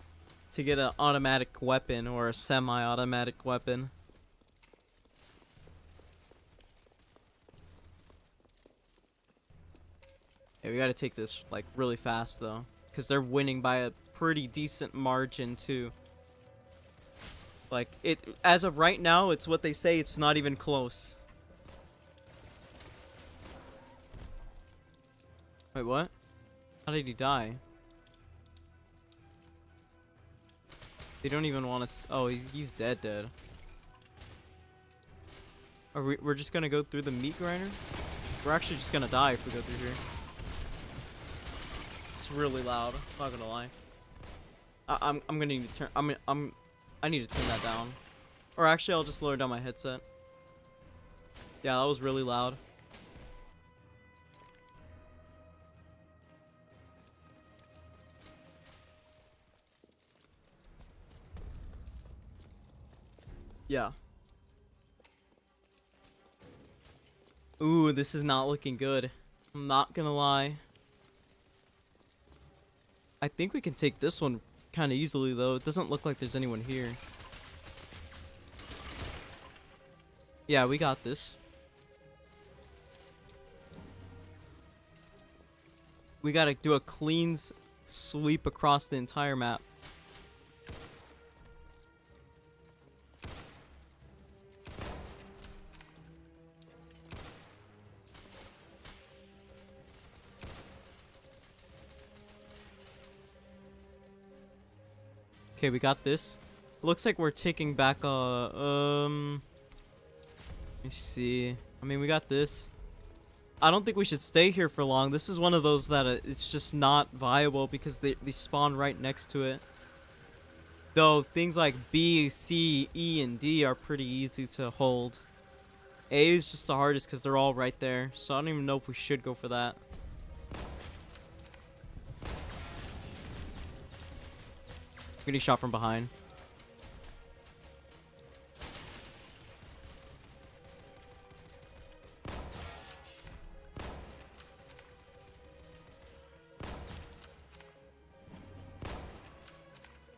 automatic weapon or a semi-automatic weapon. Yeah, we gotta take this like really fast though, because they're winning by a pretty decent margin too. Like it, as of right now, it's what they say. It's not even close. Wait, what? How did he die? They don't even want to. Oh, he's dead. We're just gonna go through the meat grinder? We're actually just gonna die if we go through here. It's really loud. Not gonna lie. I'm gonna need to turn. I need to turn that down. Or actually, I'll just lower down my headset. Yeah, that was really loud. Yeah. Ooh, this is not looking good. I'm not gonna lie. I think we can take this one kind of easily, though. It doesn't look like there's anyone here. Yeah, we got this. We gotta do a clean sweep across the entire map. Okay, we got this. Looks like we're taking back let me see. I mean, we got this. I don't think we should stay here for long. This is one of those that it's just not viable because they spawn right next to it. Though things like B, C, E, and D are pretty easy to hold. A is just the hardest because they're all right there. So I don't even know if we should go for that. Getting shot from behind.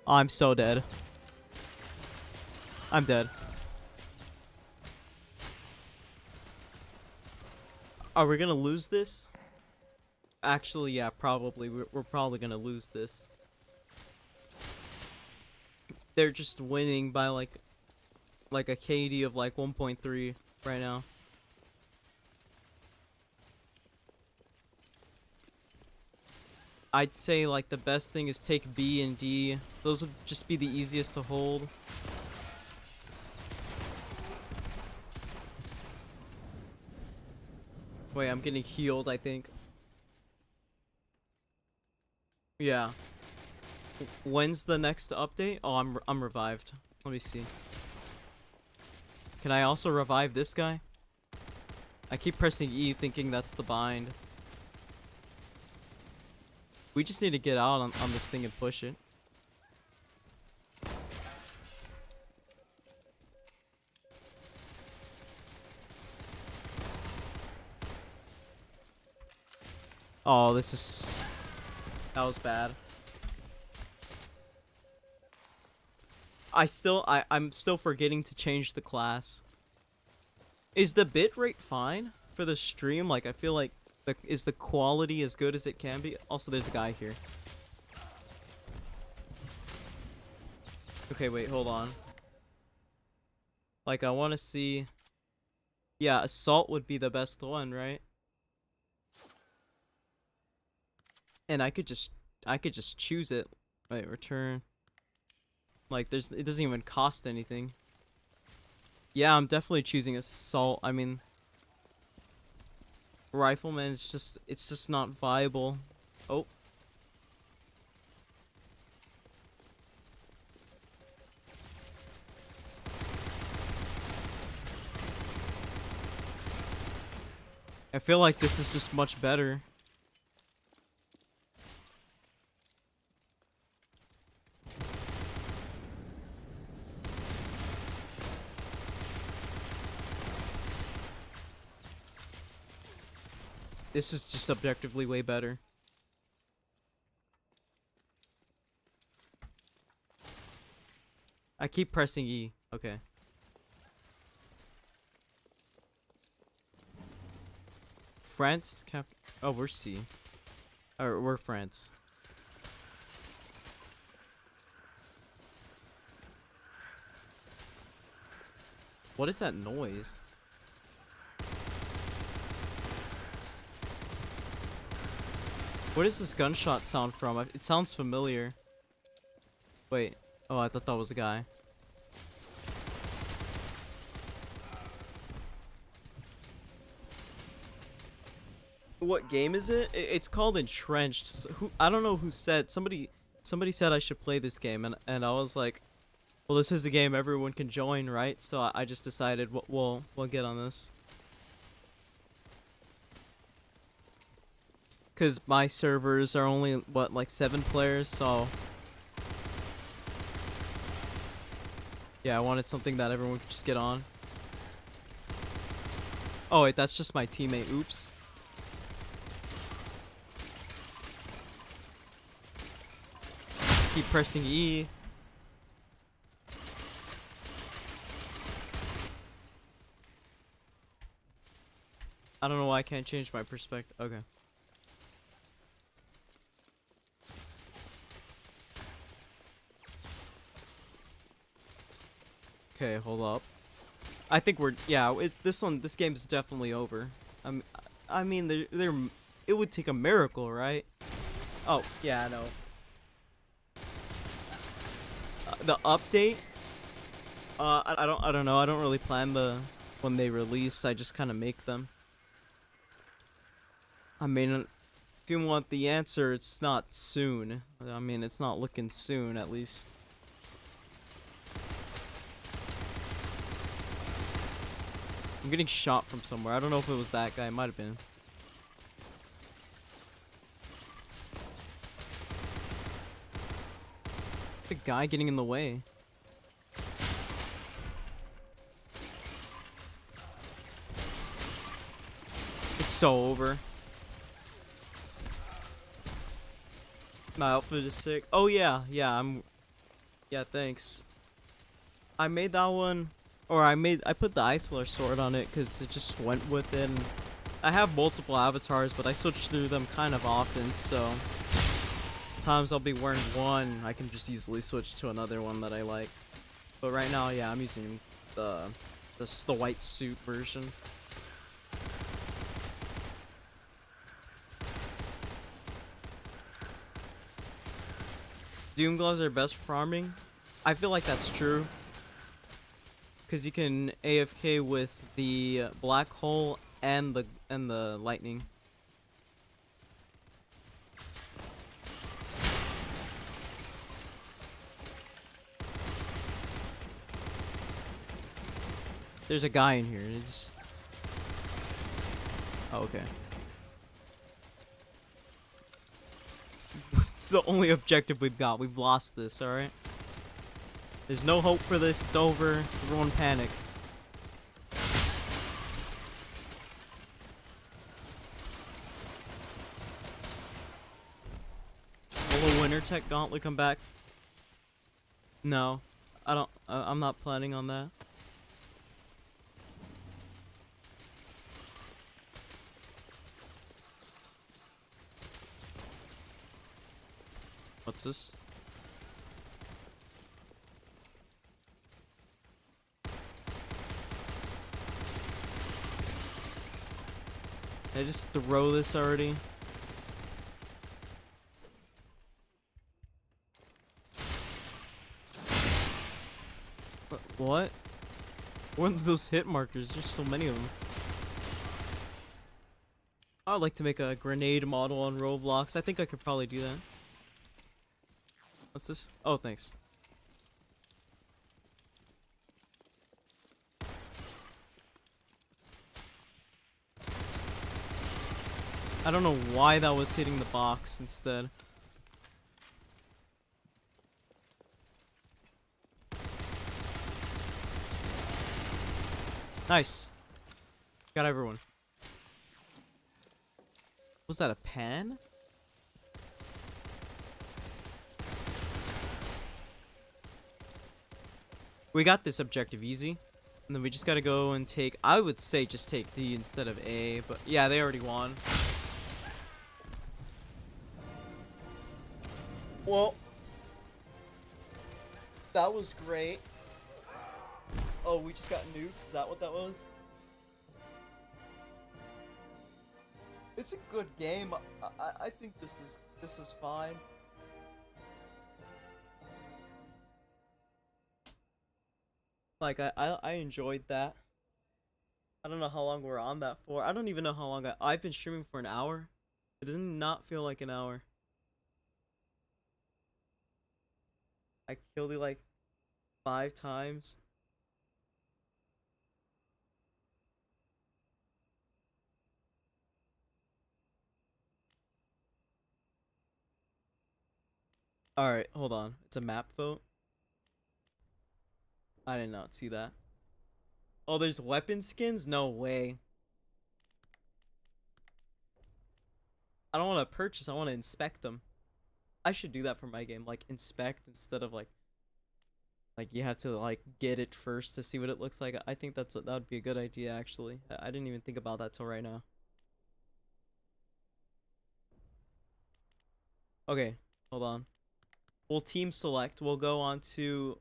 Oh, I'm so dead. I'm dead. Are we gonna lose this? Actually, yeah, probably. We're probably gonna lose this. They're just winning by like a KD of like 1.3 right now. I'd say like the best thing is take B and D. Those would just be the easiest to hold. Wait, I'm getting healed, I think. Yeah. When's the next update? Oh, I'm revived. Let me see. Can I also revive this guy? I keep pressing E thinking that's the bind. We just need to get out on this thing and push it. Oh, this is... That was bad. I'm still forgetting to change the class. Is the bitrate fine for the stream? Like, I feel like is the quality as good as it can be? Also, there's a guy here. Okay, wait, hold on. Like, I want to see... Yeah, assault would be the best one, right? And I could just choose it. Wait, return. Like, it doesn't even cost anything. Yeah, I'm definitely choosing assault. I mean, rifleman, it's just not viable. Oh, I feel like this is just much better. This is just objectively way better. I keep pressing E. Okay. France is cap. Oh, we're C. Or we're France. What is that noise? Where does this gunshot sound from? It sounds familiar. Wait. Oh, I thought that was a guy. What game is it? It's called Entrenched. Who, I don't know who said. Somebody said I should play this game, and I was like, well, this is a game everyone can join, right? So I just decided we'll get on this. Cause my servers are only what, like 7 players, so yeah, I wanted something that everyone could just get on. Oh wait, that's just my teammate. Oops. Keep pressing E. I don't know why I can't change my perspective. Okay. Okay, hold up. I think we're, yeah, this game is definitely over. I mean, it would take a miracle, right? Oh, yeah, I know. The update? I don't know. I don't really plan when they release. I just kind of make them. I mean, if you want the answer, it's not soon. I mean, it's not looking soon, at least. I'm getting shot from somewhere. I don't know if it was that guy. It might have been. The guy getting in the way. It's so over. My outfit is sick. Oh yeah, yeah, yeah, thanks. I made that one, or I put the Isolar sword on it because it just went with it. And I have multiple avatars, but I switch through them kind of often, so sometimes I'll be wearing one, I can just easily switch to another one that I like. But right now, yeah, I'm using the white suit version. Doom gloves are best for farming. I feel like that's true. Because you can AFK with the black hole and the lightning. There's a guy in here. It's... Oh, okay. It's the only objective we've got. We've lost this, alright? There's no hope for this. It's over. Everyone panic. Will the Winter Tech Gauntlet come back? No. I don't. I'm not planning on that. What's this? Did I just throw this already? What? One of those hit markers. There's so many of them. I'd like to make a grenade model on Roblox. I think I could probably do that. What's this? Oh, thanks. I don't know why that was hitting the box instead. Nice. Got everyone. Was that a pan? We got this objective easy. And then we just gotta go and take... I would say just take D instead of A. But yeah, they already won. Well, that was great. Oh, we just got nuked? Is that what that was? It's a good game. I think this is fine. Like I enjoyed that. I don't know how long we're on that for. I don't even know how long I've been streaming for an hour. It does not feel like an hour. I killed it like 5 times. Alright, hold on. It's a map vote. I did not see that. Oh, there's weapon skins? No way. I don't want to purchase, I want to inspect them. I should do that for my game, like inspect instead of like you have to like get it first to see what it looks like. I think that would be a good idea actually. I didn't even think about that till right now. Okay, hold on. We'll team select. We'll go on to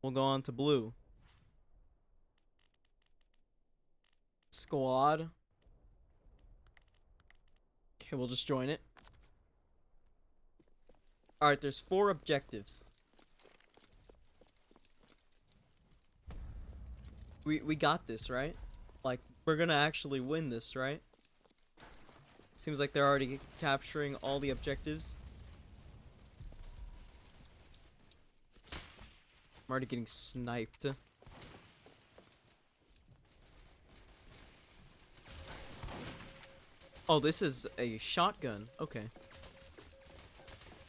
blue. Squad. Okay, we'll just join it. Alright, there's 4 objectives. We got this, right? Like, we're gonna actually win this, right? Seems like they're already capturing all the objectives. I'm already getting sniped. Oh, this is a shotgun. Okay.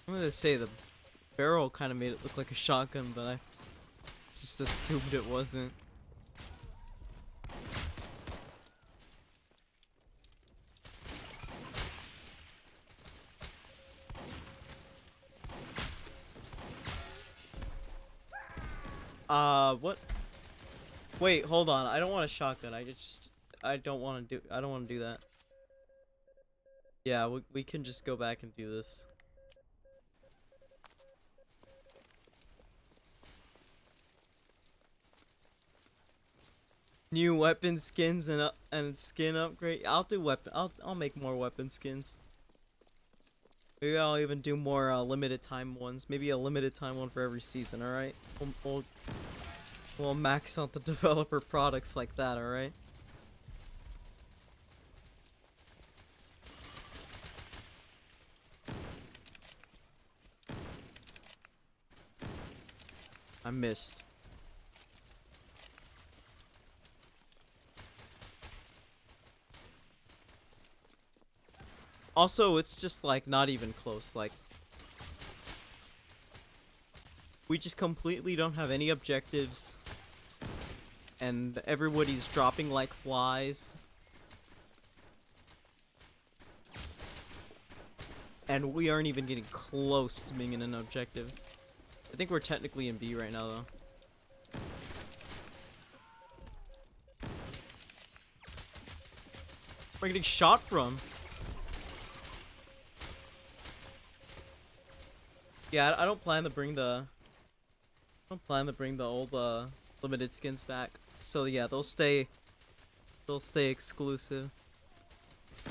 I'm gonna say the barrel kind of made it look like a shotgun, but I just assumed it wasn't. What? Wait, hold on. I don't want a shotgun. I don't want to do that. Yeah, we can just go back and do this. New weapon skins and skin upgrade. I'll do weapon. I'll make more weapon skins. Maybe I'll even do more limited time ones. Maybe a limited time one for every season. All right. We'll max out the developer products like that. All right. I missed. Also, it's just like not even close. Like, we just completely don't have any objectives, and everybody's dropping like flies. And we aren't even getting close to being in an objective. I think we're technically in B right now, though. Where am I getting shot from? Yeah, I don't plan to bring the... old limited skins back. So yeah, they'll stay exclusive. I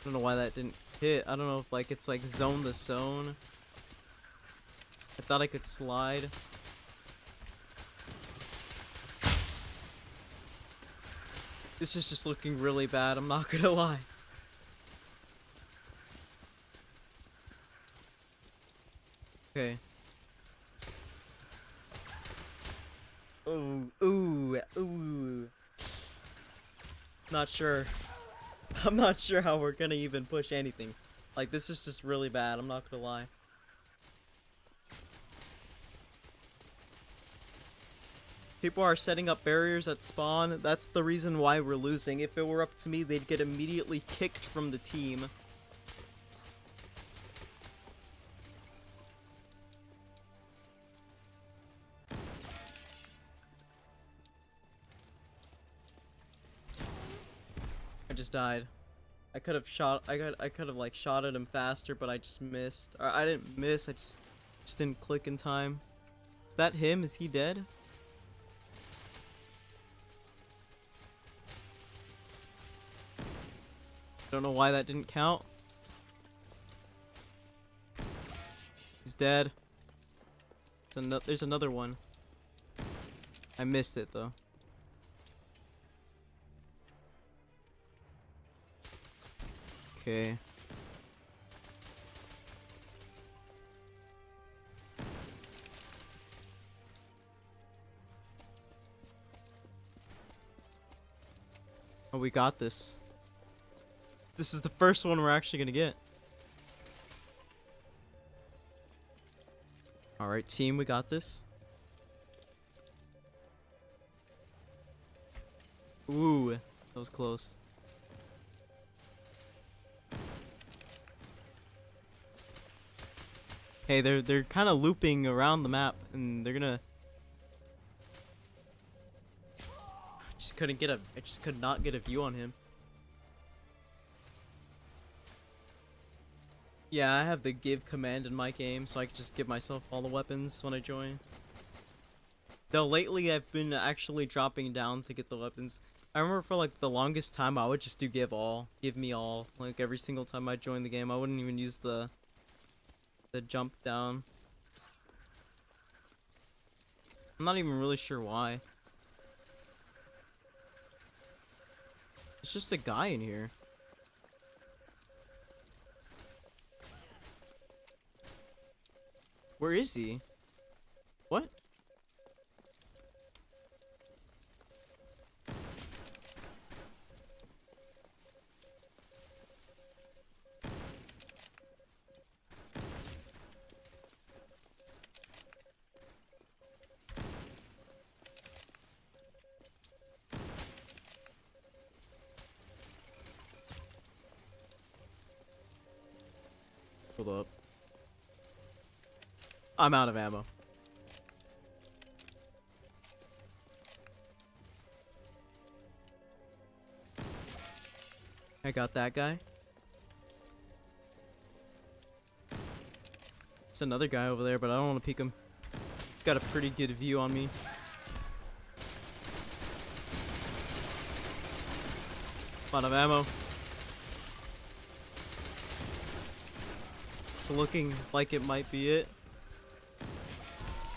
don't know why that didn't hit. I don't know if like it's like zone to zone. I thought I could slide. This is just looking really bad, I'm not gonna lie. Okay. Ooh, ooh, ooh. Not sure. I'm not sure how we're gonna even push anything. Like, this is just really bad, I'm not gonna lie. People are setting up barriers at spawn. That's the reason why we're losing. If it were up to me, they'd get immediately kicked from the team. I just died. I could have shot. I could have like shot at him faster, but I just missed. Or I didn't miss. I just didn't click in time. Is that him? Is he dead? Don't know why that didn't count. He's dead. There's another one. I missed it though. Okay. Oh, we got this. This is the first one we're actually gonna get. Alright, team, we got this. Ooh, that was close. Hey, they're kind of looping around the map, and they're gonna. I just could not get a view on him. Yeah, I have the give command in my game, so I can just give myself all the weapons when I join. Though lately I've been actually dropping down to get the weapons. I remember for like the longest time I would just do give all, give me all, like every single time I joined the game. I wouldn't even use the jump down. I'm not even really sure why. It's just a guy in here. Where is he? What? Hold up. I'm out of ammo. I got that guy. There's another guy over there, but I don't want to peek him. He's got a pretty good view on me. I'm out of ammo. It's looking like it might be it.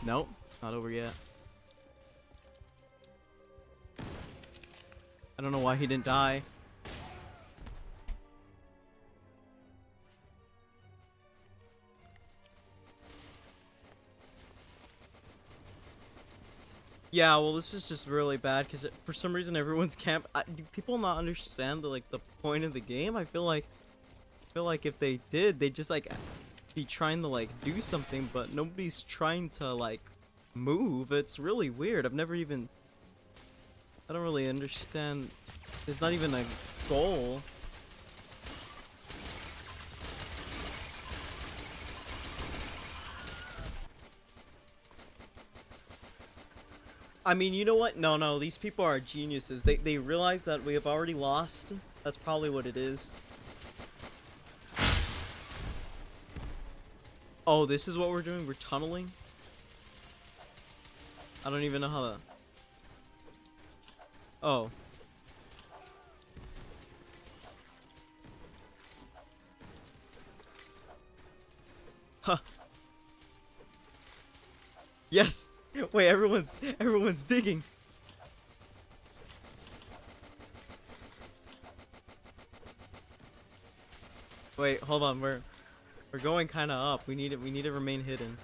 Nope, not over yet. I don't know why he didn't die. Yeah, well, this is just really bad because for some reason everyone's do people not understand the point of the game? I feel like if they did, they'd just like be trying to like do something, but nobody's trying to like move. It's really weird. I don't really understand. There's not even a goal. I mean, you know what? No, these people are geniuses. They realize that we have already lost. That's probably what it is. Oh, this is what we're doing? We're tunneling? I don't even know how to... Oh. Huh. Yes! Wait, everyone's digging. Wait, hold on. We're going kind of up. We need it. We need to remain hidden.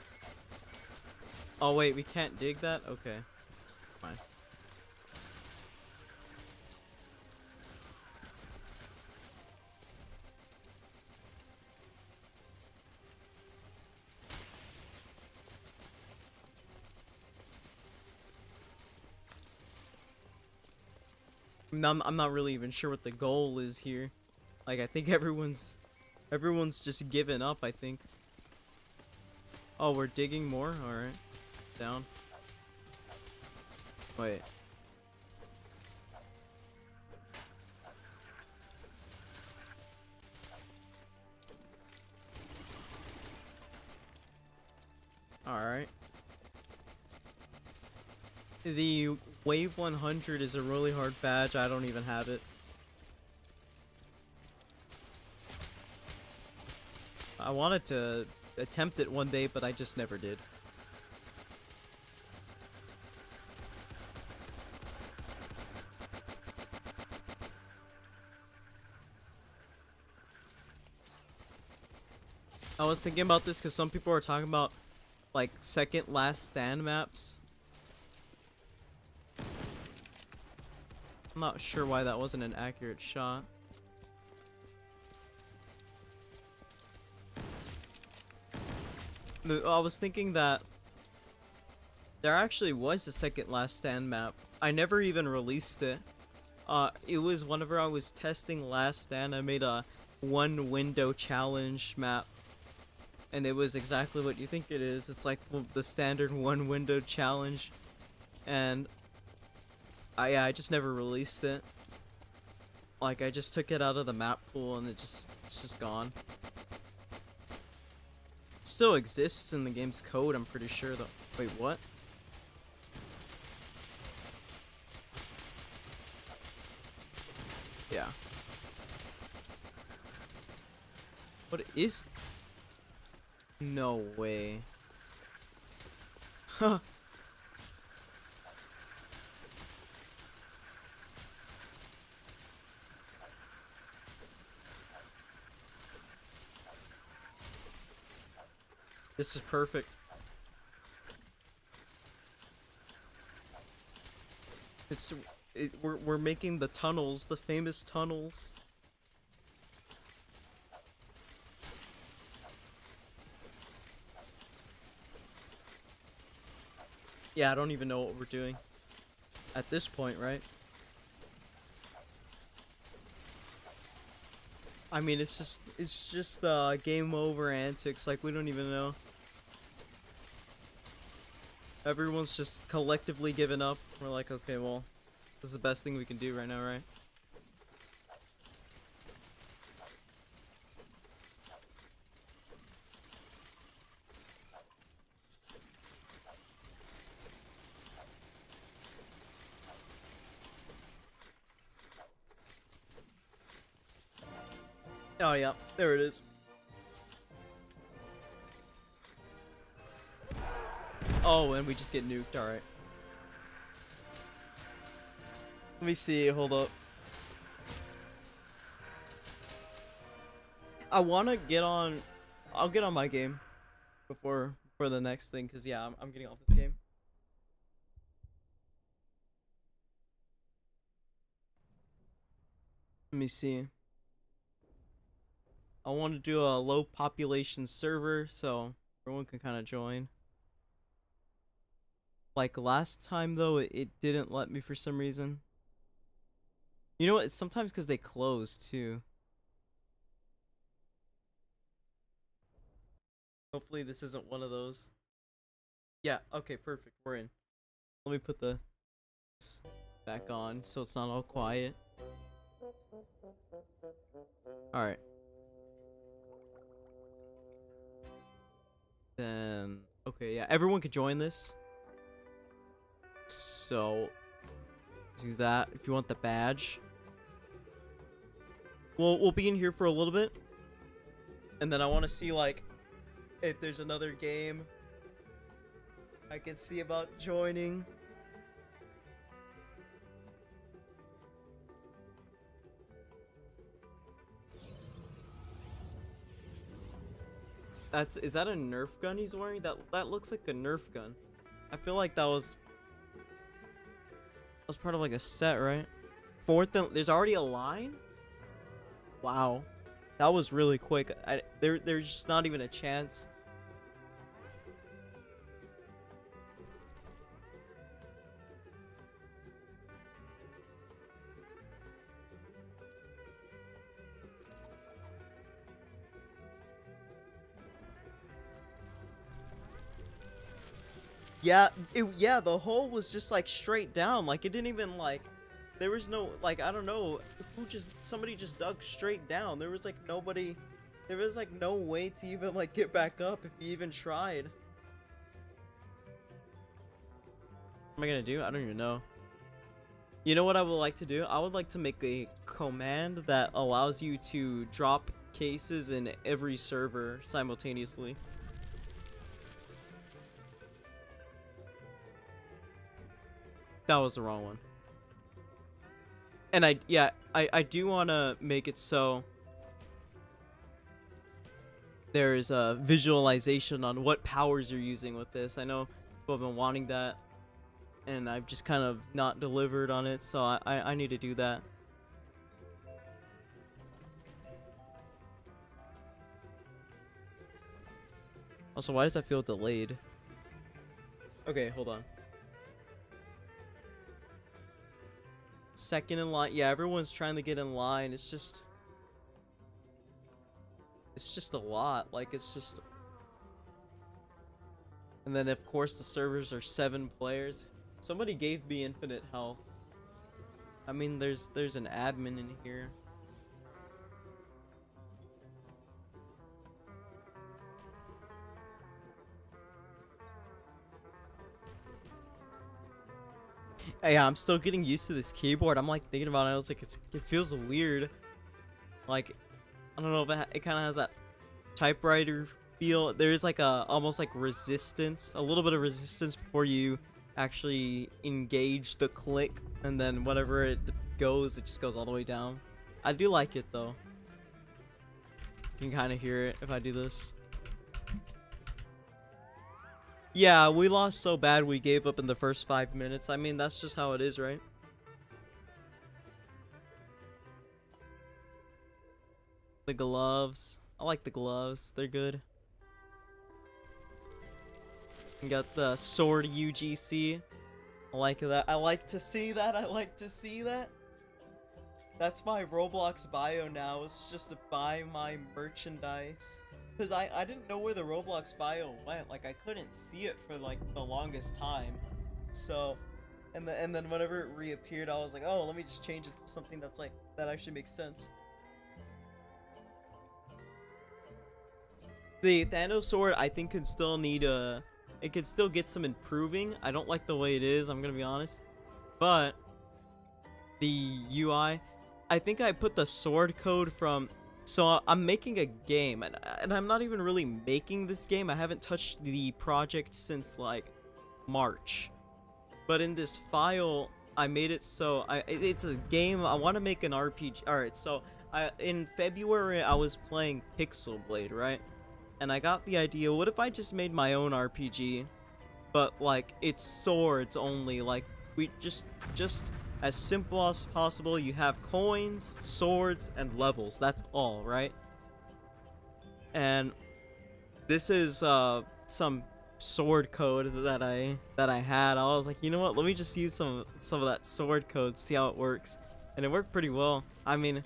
Oh wait, we can't dig that. Okay, fine. I'm not really even sure what the goal is here. Like, I think everyone's just given up, I think. Oh, we're digging more? Alright. Down. Wait. Alright. The Wave 100 is a really hard badge. I don't even have it. I wanted to attempt it one day, but I just never did. I was thinking about this because some people are talking about, like, second last stand maps. I'm not sure why that wasn't an accurate shot. I was thinking that there actually was a second last stand map. I never even released it. It was whenever I was testing Last Stand, I made a one window challenge map. And it was exactly what you think it is. It's like the standard one window challenge. And I just never released it. Like, I just took it out of the map pool and it's just gone. It still exists in the game's code, I'm pretty sure though. Wait, what? Yeah. What is... No way. Huh. This is perfect. We're making the tunnels, the famous tunnels. Yeah, I don't even know what we're doing at this point, right? I mean, it's just game over antics. Like, we don't even know. Everyone's just collectively given up. We're like, okay, well, this is the best thing we can do right now, right? Oh yeah, there it is. Oh, and we just get nuked, alright. Let me see, hold up. I wanna get on... I'll get on my game before the next thing, because yeah, I'm getting off this game. Let me see. I want to do a low population server, so everyone can kind of join. Like last time though, it didn't let me for some reason. You know what? It's sometimes because they close too. Hopefully this isn't one of those. Yeah, okay, perfect. We're in. Let me put the back on so it's not all quiet. Alright. Then, okay, yeah, everyone could join this. So, do that if you want the badge. We'll be in here for a little bit. And then I want to see, like, if there's another game I can see about joining. Is that a Nerf gun he's wearing? That looks like a Nerf gun. I feel like that was part of like a set, right? Fourth and there's already a line? Wow. That was really quick. There's just not even a chance. Yeah, yeah, the hole was just like straight down. Like it didn't even like there was no like I don't know somebody just dug straight down. There was like nobody there was like no way to even like get back up if you even tried. What am I gonna do? I don't even know. You know what I would like to do? I would like to make a command that allows you to drop cases in every server simultaneously. That was the wrong one. And I do want to make it so there's a visualization on what powers you're using with this. I know people have been wanting that, and I've just kind of not delivered on it, so I need to do that. Also, why does that feel delayed? Okay, hold on. Second in line. Yeah, everyone's trying to get in line. It's just a lot. Like, it's just... And then, of course, the servers are 7 players. Somebody gave me infinite health. I mean, there's an admin in here. Yeah, I'm still getting used to this keyboard. I'm like thinking about it. I was like, it feels weird. Like, I don't know if it kind of has that typewriter feel. There's like almost like resistance, a little bit of resistance before you actually engage the click, and then whatever it goes, it just goes all the way down. I do like it though. You can kind of hear it if I do this. Yeah, we lost so bad we gave up in the first 5 minutes. I mean, that's just how it is, right? The gloves. I like the gloves. They're good. We got the sword UGC. I like that. I like to see that. I like to see that. That's my Roblox bio now. It's just to buy my merchandise. Because I didn't know where the Roblox bio went. Like, I couldn't see it for, like, the longest time. So, and then whenever it reappeared, I was like, oh, let me just change it to something that's, like, that actually makes sense. The Thanos sword, I think, could still need a... It could still get some improving. I don't like the way it is, I'm gonna be honest. But, the UI... I think I put the sword code from... So I'm making a game, and I'm not even really making this game. I haven't touched the project since like March. But in this file, I made it so it's a game. I want to make an RPG. All right, so in February I was playing Pixel Blade, right? And I got the idea, what if I just made my own RPG, but like it's swords only, like we just as simple as possible. You have coins, swords, and levels. That's all, right? And this is some sword code that I had. I was like, you know what? Let me just use some of that sword code, see how it works. And it worked pretty well. I mean,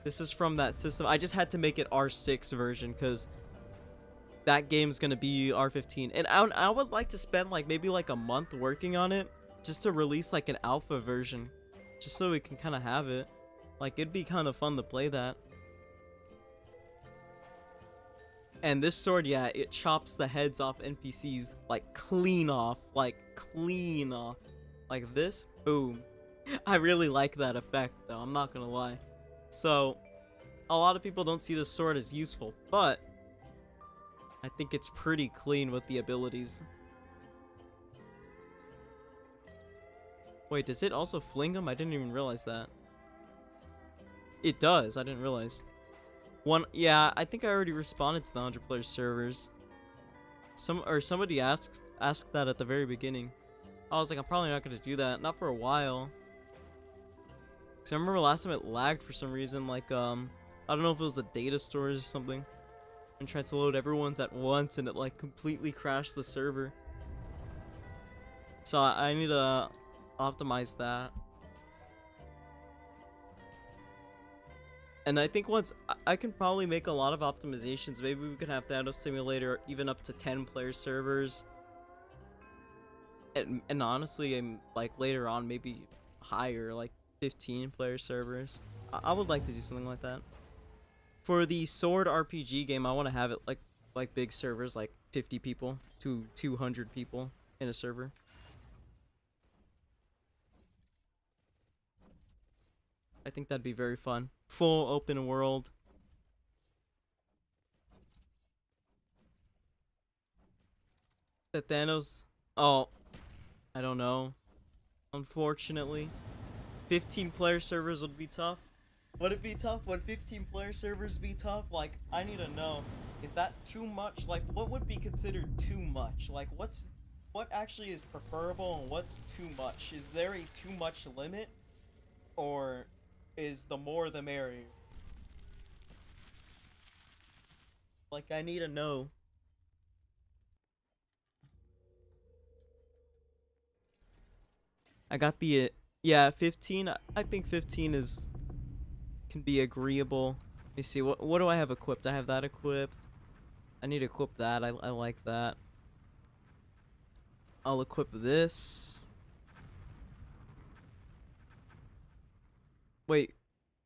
this is from that system. I just had to make it R6 version because that game's gonna be R15. And I would like to spend like maybe like a month working on it, just to release like an alpha version, just so we can kind of have it. Like, it'd be kind of fun to play that. And this sword, yeah, it chops the heads off NPCs like clean off, like this. Boom. I really like that effect though, I'm not gonna lie. So a lot of people don't see this sword as useful, but I think it's pretty clean with the abilities. Wait, does it also fling them? I didn't even realize that. It does. I didn't realize. Yeah, I think I already responded to the 100 player servers. Somebody asked that at the very beginning. I was like, I'm probably not gonna do that, not for a while. Cause I remember last time it lagged for some reason, like I don't know if it was the data stores or something. And tried to load everyone's at once, and it like completely crashed the server. So I need to optimize that. And I think once I can probably make a lot of optimizations. Maybe we could have Thanos Simulator even up to 10 player servers. And honestly, I'm like later on maybe higher, like 15 player servers. I would like to do something like that. For the Sword RPG game, I want to have it like big servers, like 50 people to 200 people in a server. I think that'd be very fun. Full open world. The Thanos. Oh, I don't know. Unfortunately, 15 player servers would be tough. Would it be tough? Would 15 player servers be tough? Like, I need to know. Is that too much? Like, what would be considered too much? Like, what actually is preferable and what's too much? Is there a too much limit, or is the more the merrier? Like, I need to know. I got the yeah, 15. I think 15 is can be agreeable. Let me see, what do I have equipped? I have that equipped. I need to equip that. I like that. I'll equip this. Wait,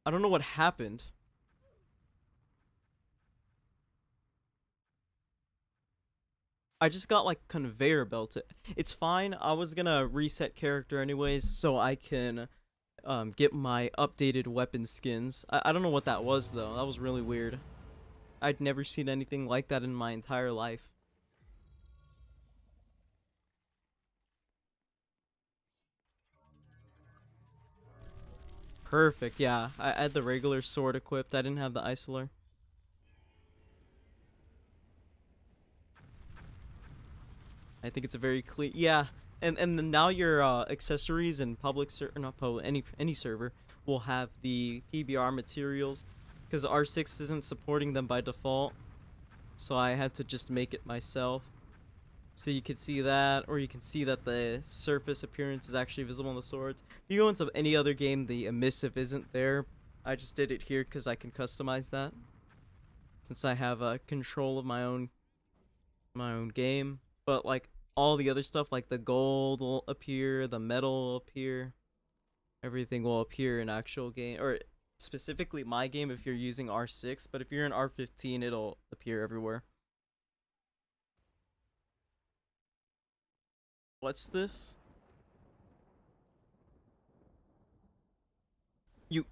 I don't know what happened. I just got like conveyor belted. It's fine. I was gonna reset character anyways, so I can get my updated weapon skins. I don't know what that was though. That was really weird. I'd never seen anything like that in my entire life. Perfect. Yeah, I had the regular sword equipped. I didn't have the Isolar. I think it's a very clean. Yeah, and then now your accessories and public not public, any server will have the PBR materials, because R6 isn't supporting them by default. So I had to just make it myself. So you can see that, or you can see that the surface appearance is actually visible on the swords. If you go into any other game, the emissive isn't there. I just did it here because I can customize that, since I have control of my own game. But like all the other stuff, like the gold will appear, the metal will appear, everything will appear in actual game, or specifically my game if you're using R6. But if you're in R15, it'll appear everywhere. What's this? You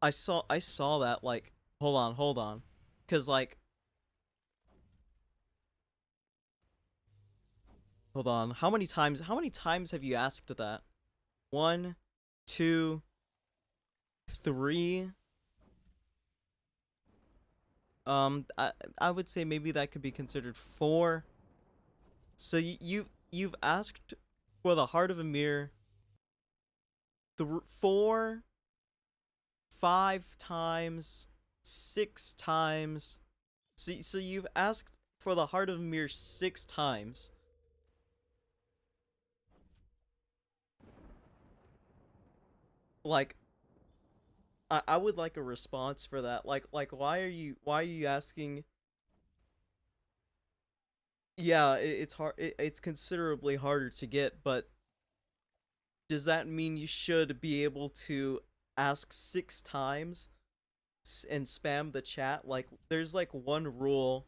I saw that, like, hold on. Cause like hold on. How many times have you asked that? One, two, three. I would say maybe that could be considered four. So you've asked for the Heart of Amir four, 5 times, 6 times. So you've asked for the Heart of Amir 6 times. Like, I would like a response for that. Like why are you asking? Yeah, it's hard. It's considerably harder to get, but does that mean you should be able to ask 6 times and spam the chat? Like, there's like one rule.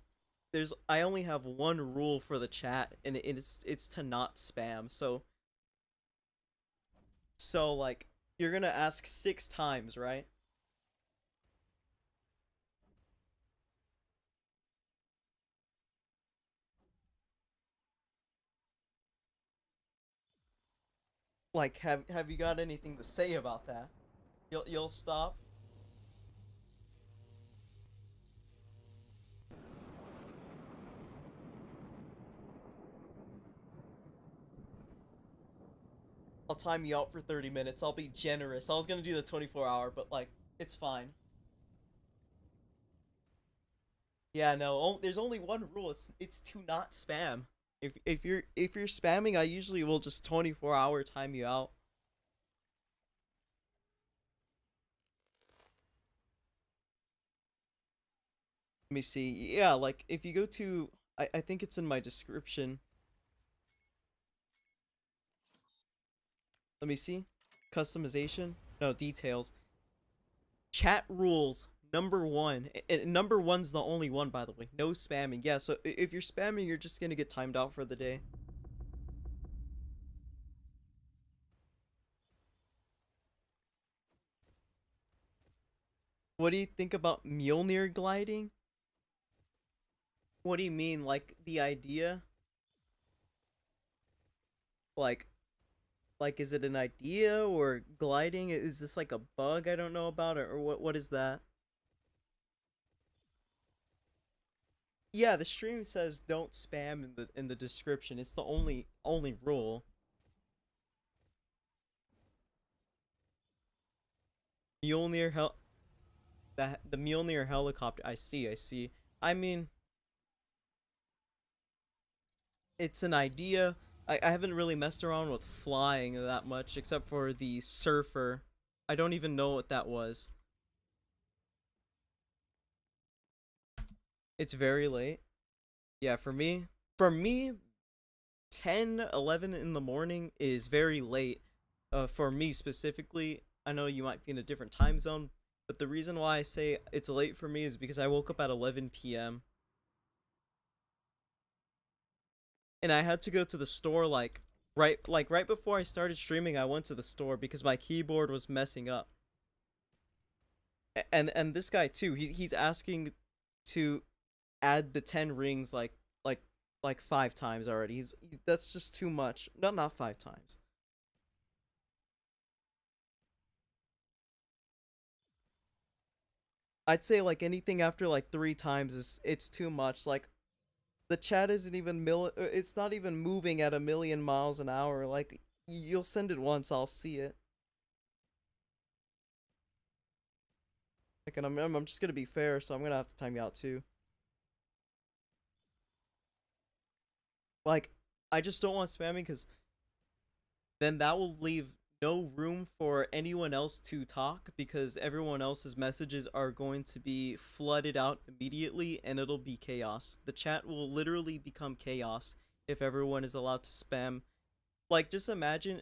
I only have one rule for the chat, and it's to not spam. So like, you're gonna ask 6 times, right? Like, have you got anything to say about that? You'll stop. I'll time you out for 30 minutes. I'll be generous. I was gonna do the 24-hour, but like, it's fine. Yeah, no. There's only one rule. It's to not spam. If you're spamming, I usually will just 24-hour time you out. Let me see. Yeah, like if you go to, I think it's in my description. Let me see. Customization. No, details. Chat rules. Number one. And number one's the only one, by the way. No spamming. Yeah, so if you're spamming, you're just gonna get timed out for the day. What do you think about Mjolnir gliding? What do you mean? Like the idea? Like like is it an idea or gliding? Is this like a bug I don't know about, or what is that? Yeah, the stream says don't spam in the description. It's the only rule. Mjolnir hel the Mjolnir helicopter. I see. I mean, it's an idea. I haven't really messed around with flying that much except for the surfer. I don't even know what that was. It's very late. Yeah, for me 10, 11 in the morning is very late. For me specifically, I know you might be in a different time zone, but the reason why I say it's late for me is because I woke up at 11 p.m. and I had to go to the store right before I started streaming. I went to the store because my keyboard was messing up. And this guy too, he's asking to add the 10 rings like like 5 times already. That's just too much. No, not 5 times. I'd say like anything after like 3 times is it's too much. Like the chat isn't even it's not even moving at a million miles an hour. Like you'll send it once, I'll see it. Like, and I'm just gonna be fair, so I'm gonna have to time you out too. Like, I just don't want spamming because then that will leave no room for anyone else to talk because everyone else's messages are going to be flooded out immediately and it'll be chaos. The chat will literally become chaos if everyone is allowed to spam. Like, just imagine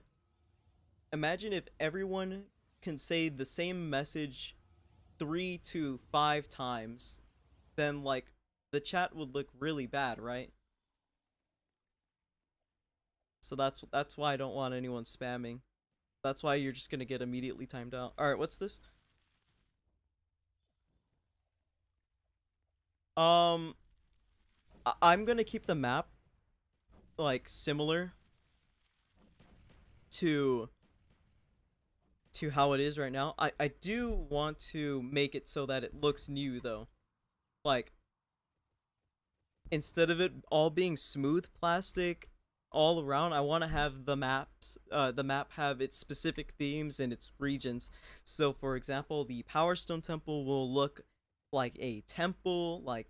if everyone can say the same message 3 to 5 times, then like the chat would look really bad, right? So that's why I don't want anyone spamming. That's why you're just gonna get immediately timed out. All right, what's this? Um, I'm gonna keep the map like similar to how it is right now. I do want to make it so that it looks new though. Like instead of it all being smooth plastic all around, I want to have the map have its specific themes and its regions. So for example, the Power Stone Temple will look like a temple, like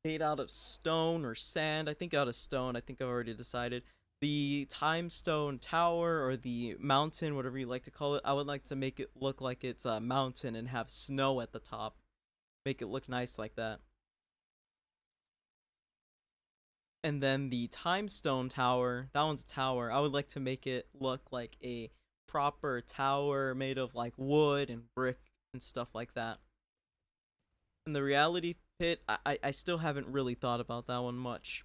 made out of stone or sand. I think out of stone. I think I've already decided. The Time Stone Tower or the mountain, whatever you like to call it, I would like to make it look like it's a mountain and have snow at the top. Make it look nice like that. And then the Time Stone Tower, that one's a tower. I would like to make it look like a proper tower made of like wood and brick and stuff like that. And the Reality Pit, I still haven't really thought about that one much.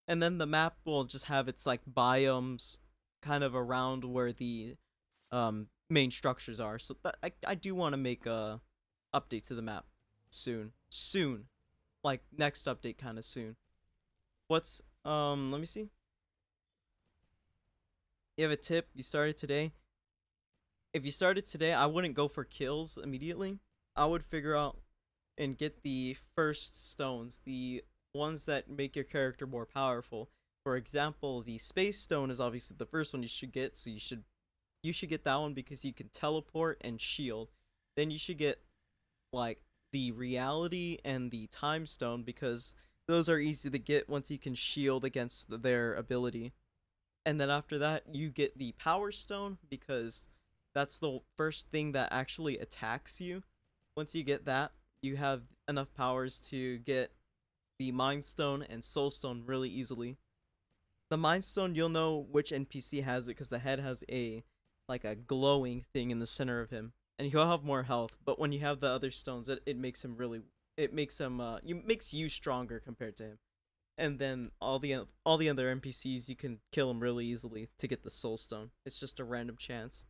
And then the map will just have its like biomes kind of around where the main structures are. So that I do want to make a update to the map soon, like next update kind of soon. What's let me see. You have a tip? You started today? If you started today, I wouldn't go for kills immediately. I would figure out and get the first stones, the ones that make your character more powerful. For example, the space stone is obviously the first one you should get, so you should get that one because you can teleport and shield. Then you should get like the reality and the time stone because those are easy to get once you can shield against their ability. And then after that, you get the power stone because that's the first thing that actually attacks you. Once you get that, you have enough powers to get the mind stone and soul stone really easily. The mind stone, you'll know which NPC has it because the head has a like a glowing thing in the center of him, and he'll have more health. But when you have the other stones, it makes him really, it makes him you makes you stronger compared to him. And then all the other NPCs you can kill them really easily to get the soul stone. It's just a random chance.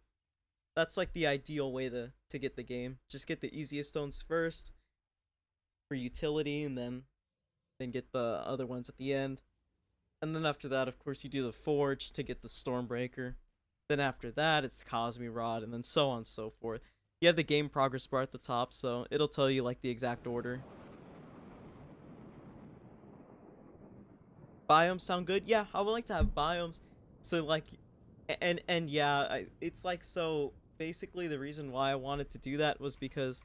That's like the ideal way to get the game. Just get the easiest stones first for utility, and then get the other ones at the end. And then after that, of course, you do the forge to get the Stormbreaker. Then after that, it's Cosmi Rod, and then so on and so forth. You have the game progress bar at the top, so it'll tell you like the exact order. Biomes sound good? Yeah, I would like to have biomes. So like, and yeah, it's like so. Basically, the reason why I wanted to do that was because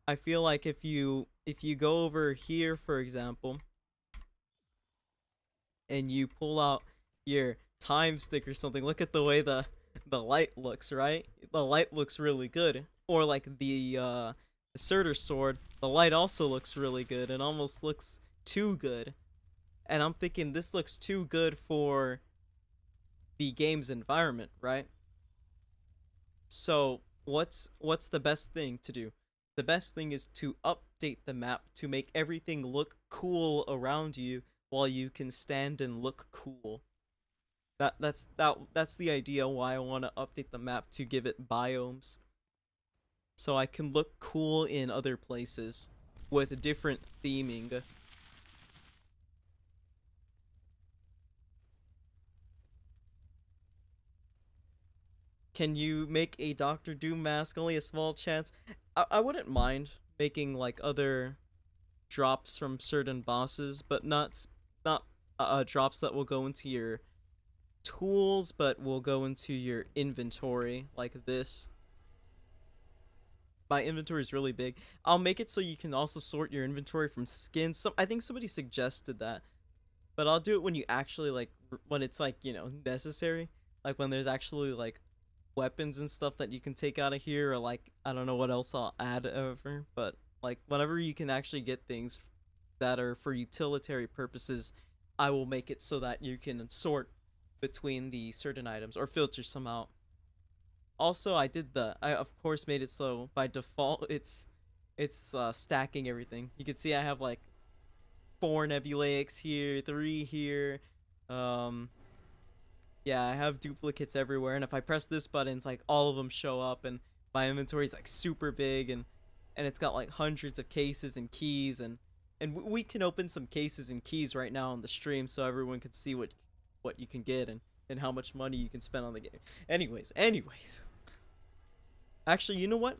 I feel like if you go over here, for example, and you pull out your time stick or something, look at the way the light looks, right? The light looks really good. Or like the Surtur sword, the light also looks really good. It almost looks too good. And I'm thinking this looks too good for the game's environment, right? So what's the best thing to do? The best thing is to update the map to make everything look cool around you while you can stand and look cool. That's the idea why I want to update the map to give it biomes so I can look cool in other places with different theming. Can you make a Doctor Doom mask? Only a small chance. I wouldn't mind making like other drops from certain bosses, but not drops that will go into your tools, but will go into your inventory like this. My inventory is really big. I'll make it so you can also sort your inventory from skins. I think somebody suggested that, but I'll do it when you actually like when it's like necessary, like when there's actually like weapons and stuff that you can take out of here, or like I don't know what else I'll add over, but like whenever you can actually get things that are for utilitarian purposes, I will make it so that you can sort between the certain items or filter some out. Also, I of course made it so by default it's stacking everything. You can see I have like 4 nebulaics here, 3 here. Um, yeah, I have duplicates everywhere, and if I press this button, it's like all of them show up, and my inventory is like super big, and it's got like hundreds of cases and keys, and we can open some cases and keys right now on the stream, so everyone can see what you can get and how much money you can spend on the game. Anyways, actually, you know what?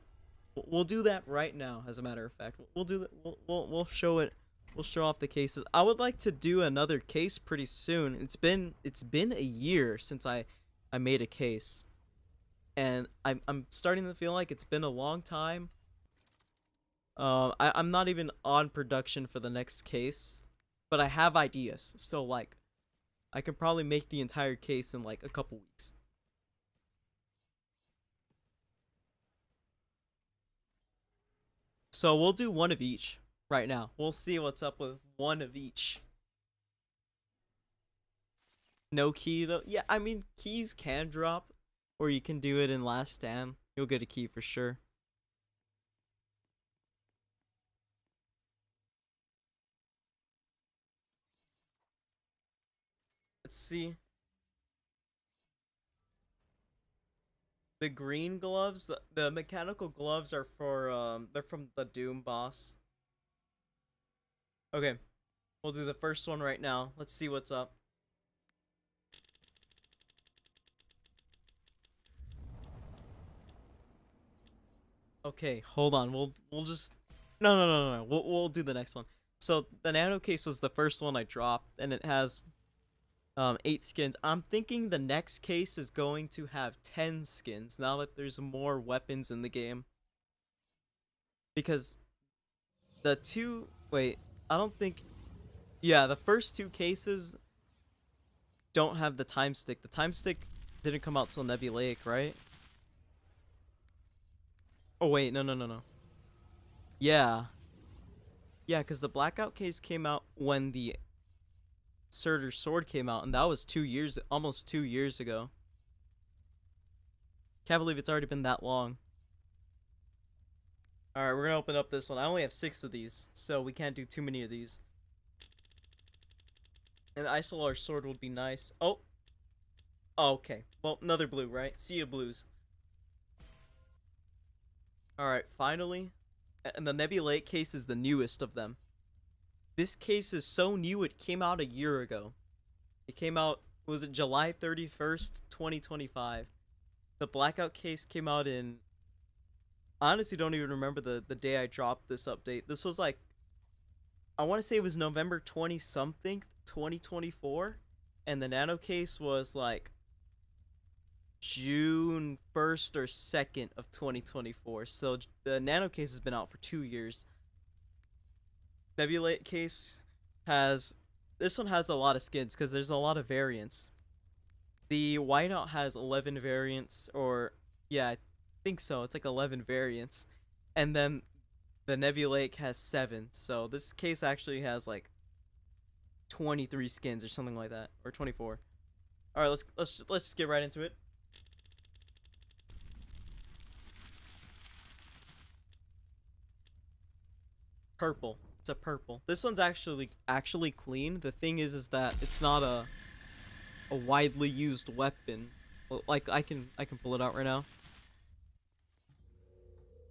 We'll do that right now. As a matter of fact, we'll do that. We'll show it. We'll show off the cases. I would like to do another case pretty soon. It's been a year since I made a case, and I'm starting to feel like it's been a long time. I'm not even on production for the next case, but I have ideas. So like, I can probably make the entire case in like a couple weeks. So we'll do one of each right now. We'll see what's up with one of each. No key though. Yeah, I mean keys can drop, or you can do it in last stand. You'll get a key for sure. Let's see. The green gloves, the mechanical gloves are for they're from the Doom boss. Okay, we'll do the first one right now. Let's see what's up. Okay, hold on. We'll just no. We'll do the next one. So the nano case was the first one I dropped, and it has 8 skins. I'm thinking the next case is going to have 10 skins now that there's more weapons in the game. Because the two, wait, I don't think, yeah, the first two cases don't have the time stick. The time stick didn't come out till Nebulaic, right? Oh wait, no, no, no, no. Yeah. Yeah, because the Blackout case came out when the Surtur Sword came out, and that was 2 years, almost 2 years ago. Can't believe it's already been that long. Alright, we're gonna open up this one. I only have 6 of these, so we can't do too many of these. An Isolar Sword would be nice. Oh! Oh, okay. Well, another blue, right? Sea of Blues. Alright, finally. And the Nebulaic case is the newest of them. This case is so new, it came out a year ago. It came out, was it July 31st, 2025? The Blackout case came out in... I honestly don't even remember the day I dropped this update. This was like... I want to say it was November 20-something, 2024. And the Nano case was like... June 1st or 2nd of 2024. So the Nano case has been out for 2 years. Nebulaic case has... This one has a lot of skins because there's a lot of variants. The Whiteout has 11 variants, or... Yeah, I think so. It's like 11 variants. And then the Nebulaic has 7. So this case actually has like 23 skins or something like that. Or 24. Alright, let's just get right into it. Purple. It's a purple. This one's actually clean. The thing is that it's not a widely used weapon. Like I can pull it out right now.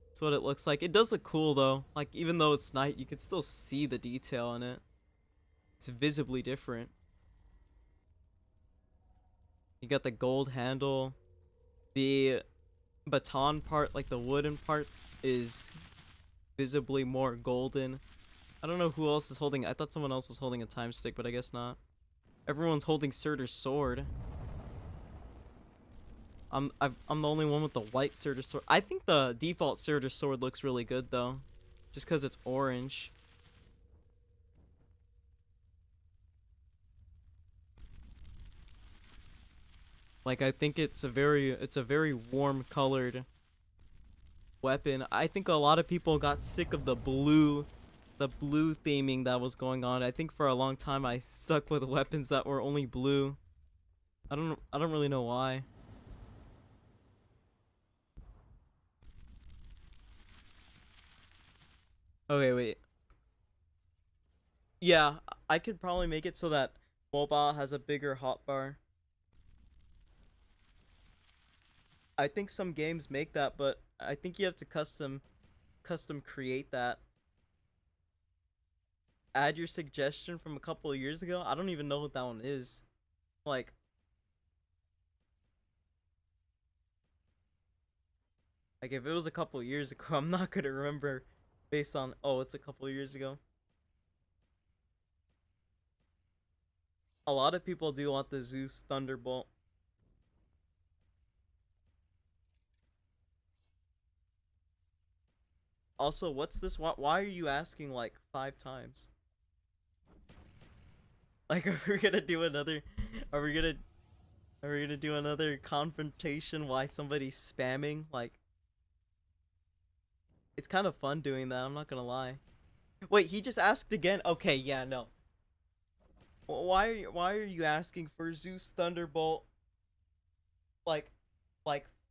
That's what it looks like. It does look cool though. Like even though it's night, you can still see the detail in it. It's visibly different. You got the gold handle. The baton part, like the wooden part, is visibly more golden. I don't know who else is holding. I thought someone else was holding a time stick, but I guess not. Everyone's holding Surtur's Sword. I'm the only one with the white Surtur Sword. I think the default Surtur Sword looks really good though, just because it's orange. Like I think it's a very warm colored weapon. I think a lot of people got sick of the blue theming that was going on. I think for a long time I stuck with weapons that were only blue. I don't really know why. Okay, wait. Yeah, I could probably make it so that mobile has a bigger hotbar. I think some games make that, but I think you have to custom create that. Add your suggestion from a couple of years ago. I don't even know what that one is. Like if it was a couple of years ago, I'm not gonna remember based on, oh, it's a couple of years ago. A lot of people do want the Zeus Thunderbolt. Also, what's this? Why are you asking like 5 times? Like, are we gonna do another? Are we gonna do another confrontation? Why somebody's spamming? Like, it's kind of fun doing that. I'm not gonna lie. Wait, he just asked again. Okay, yeah, no. Why are you asking for Zeus Thunderbolt? Like,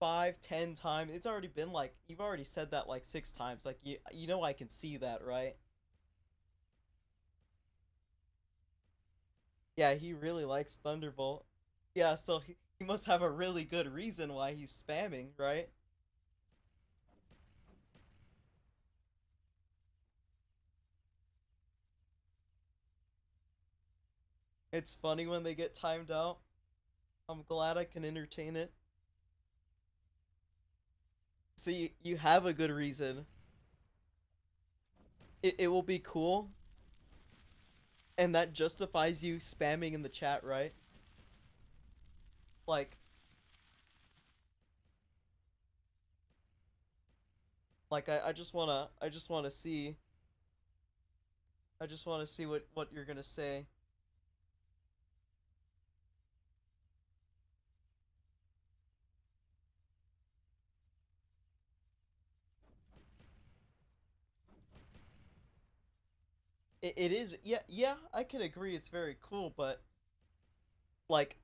5, 10 times. It's already been like, you've already said that like 6 times. Like you know I can see that, right? Yeah, he really likes Thunderbolt. Yeah, so he must have a really good reason why he's spamming, right? It's funny when they get timed out. I'm glad I can entertain it. So you have a good reason. It will be cool. And that justifies you spamming in the chat, right? Like I just wanna see what you're gonna say. It is, yeah, I can agree it's very cool, but like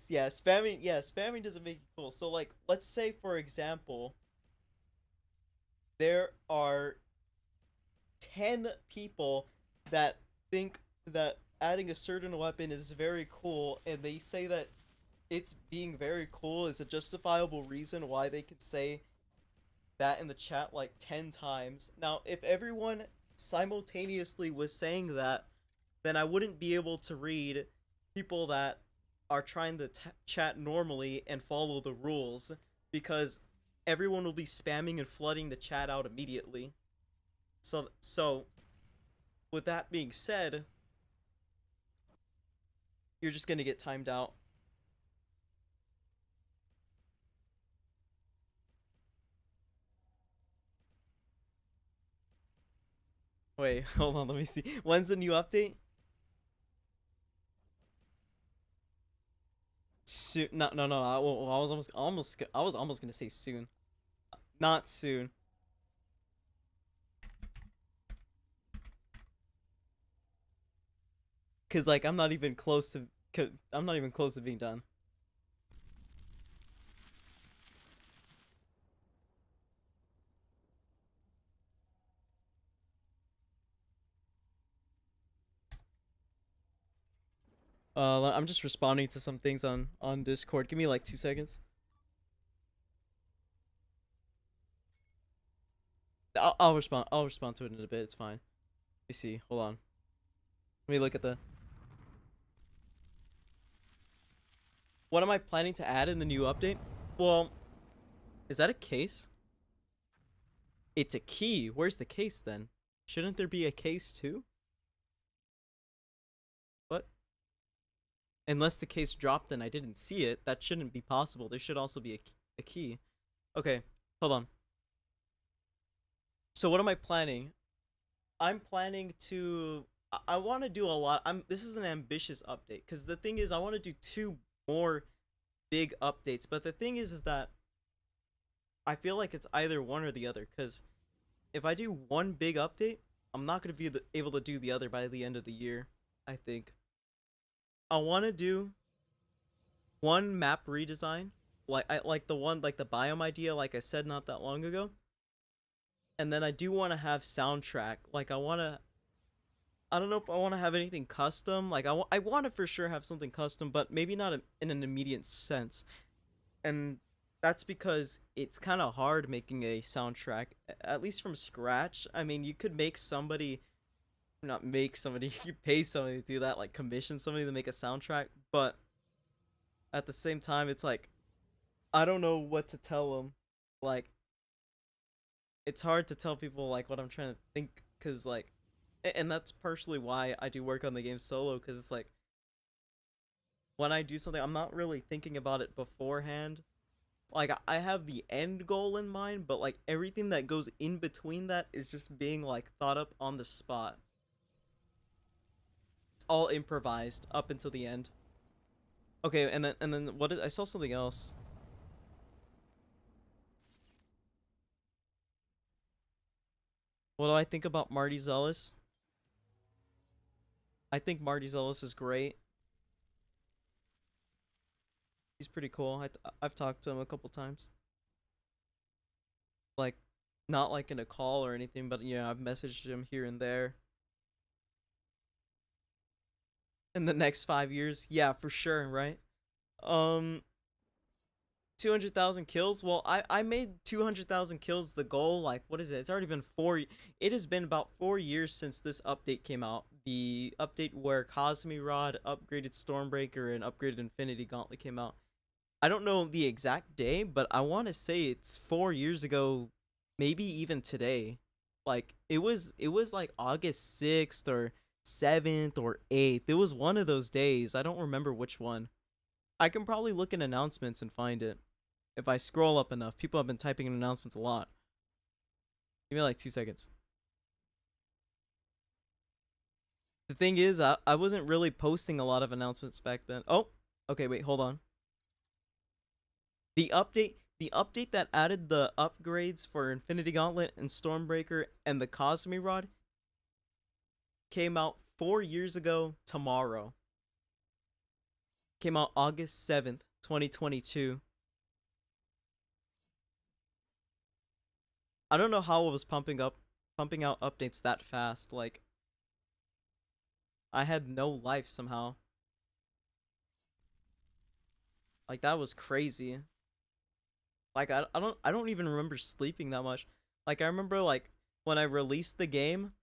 spamming doesn't make it cool. So like let's say for example there are 10 people that think that adding a certain weapon is very cool, and they say that it's being very cool is a justifiable reason why they could say that in the chat like 10 times. Now, if everyone simultaneously was saying that, then I wouldn't be able to read people that are trying to chat normally and follow the rules, because everyone will be spamming and flooding the chat out immediately. So with that being said, you're just gonna get timed out. Wait, hold on, let me see. When's the new update? Soon? No, no, no. I was almost gonna say soon. Not soon. Cause like I'm not even close to. I'm not even close to being done. I'm just responding to some things on Discord. Give me like 2 seconds. I'll respond. I'll respond to it in a bit. It's fine. Let me see. Hold on. Let me look at the. What am I planning to add in the new update? Well, is that a case? It's a key. Where's the case then? Shouldn't there be a case too? What? Unless the case dropped and I didn't see it, that shouldn't be possible. There should also be a key. Okay, hold on. So what am I planning? I'm planning to. I want to do a lot. This is an ambitious update because the thing is, I want to do 2 more big updates. But the thing is that I feel like it's either one or the other. Because if I do one big update, I'm not gonna be able to do the other by the end of the year. I think I want to do one map redesign, like I like the one like the biome idea, like I said not that long ago. And then I do want to have soundtrack. Like I don't know if I want to have anything custom. Like I want to for sure have something custom, but maybe not in an immediate sense. And that's because it's kind of hard making a soundtrack, at least from scratch. I mean, you could make somebody, not make somebody, you pay somebody to do that, like commission somebody to make a soundtrack. But at the same time, it's like I don't know what to tell them. Like it's hard to tell people like what I'm trying to think, because like, and that's partially why I do work on the game solo, because it's like when I do something, I'm not really thinking about it beforehand. Like I have the end goal in mind, but like everything that goes in between that is just being like thought up on the spot. It's all improvised up until the end. Okay, and then what is, I saw something else. What do I think about Marty Zealous? I think Marty Zealous is great. He's pretty cool. I've talked to him a couple times. Like, not like in a call or anything, but yeah, I've messaged him here and there. In the next 5 years, yeah, for sure, right? Um, 200,000 kills. Well, I made 200,000 kills the goal. Like, what is it? It's already been 4. It has been about 4 years since this update came out. The update where Cosmi Rod, upgraded Stormbreaker, and upgraded Infinity Gauntlet came out. I don't know the exact day, but I want to say it's 4 years ago, maybe even today. Like it was like August 6th or 7th or 8th. It was one of those days. I don't remember which one. I can probably look in announcements and find it if I scroll up enough. People have been typing in announcements a lot. Give me like 2 seconds. The thing is, I wasn't really posting a lot of announcements back then. Oh, okay, wait, hold on. The update that added the upgrades for Infinity Gauntlet and Stormbreaker and the Cosmi Rod came out 4 years ago tomorrow. Came out August 7th, 2022. I don't know how it was pumping out updates that fast. Like, I had no life somehow. Like, that was crazy. Like, I don't even remember sleeping that much. Like, I remember like when I released the game,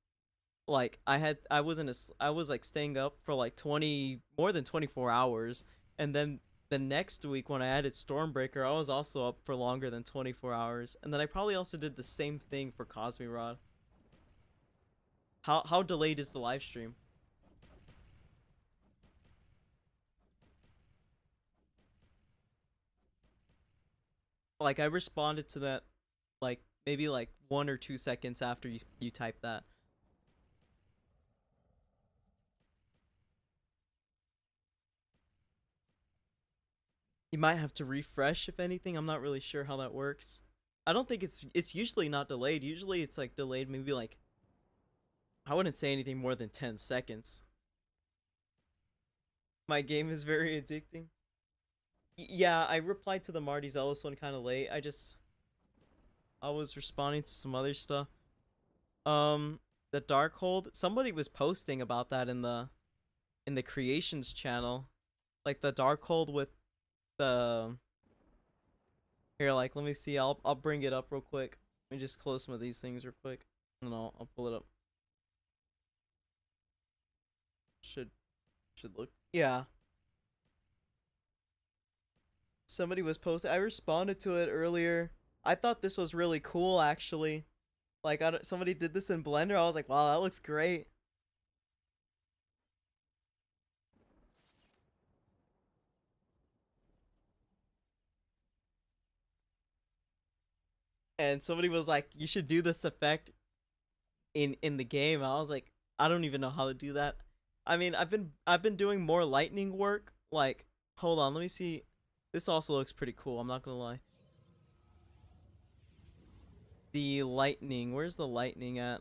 like I was like staying up for like 20 more than 24 hours, and then the next week when I added Stormbreaker, I was also up for longer than 24 hours, and then I probably also did the same thing for Cosmi Rod. How delayed is the live stream? Like, I responded to that like maybe like 1 or 2 seconds after you type that. You might have to refresh if anything. I'm not really sure how that works. I don't think it's usually not delayed. Usually it's like delayed maybe like, I wouldn't say anything more than 10 seconds. My game is very addicting. Yeah, I replied to the Marty Zealous one kind of late. I was responding to some other stuff. The Darkhold, somebody was posting about that in the creations channel. Like the Darkhold with the, here, like, let me see. I'll bring it up real quick. Let me just close some of these things real quick. And I'll pull it up. Should look. Yeah. Somebody was posting. I responded to it earlier. I thought this was really cool actually. Like, somebody did this in Blender. I was like, wow, that looks great. And somebody was like, you should do this effect in the game. I was like, I don't even know how to do that. I mean, I've been doing more lightning work. Like, hold on, let me see. This also looks pretty cool, I'm not gonna lie. The lightning, where's the lightning at?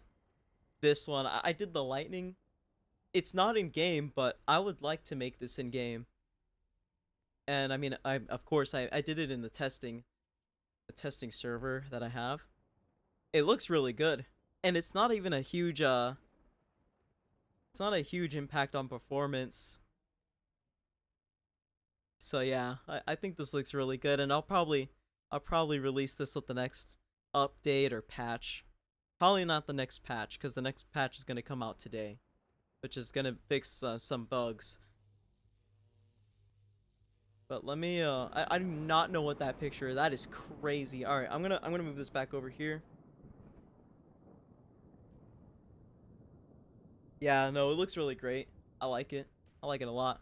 This one. I did the lightning. It's not in game, but I would like to make this in game. And I mean, I of course I did it in the testing server that I have. It looks really good. And it's not even a huge it's not a huge impact on performance. So yeah, I think this looks really good, and I'll probably release this with the next update or patch. Probably not the next patch, because the next patch is gonna come out today, which is gonna fix some bugs. But let me I do not know what that picture is. That is crazy. All right, I'm gonna move this back over here. Yeah, no, it looks really great. I like it. I like it a lot.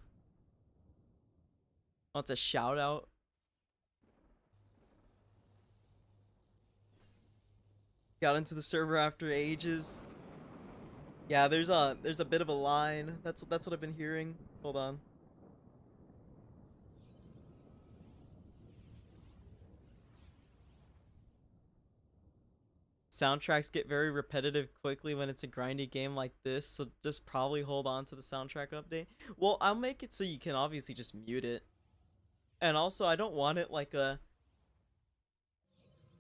Wants a shout out. Got into the server after ages. Yeah, there's a bit of a line. That's what I've been hearing. Hold on. Soundtracks get very repetitive quickly when it's a grindy game like this, so just probably hold on to the soundtrack update. Well, I'll make it so you can obviously just mute it. And also, I don't want it like a,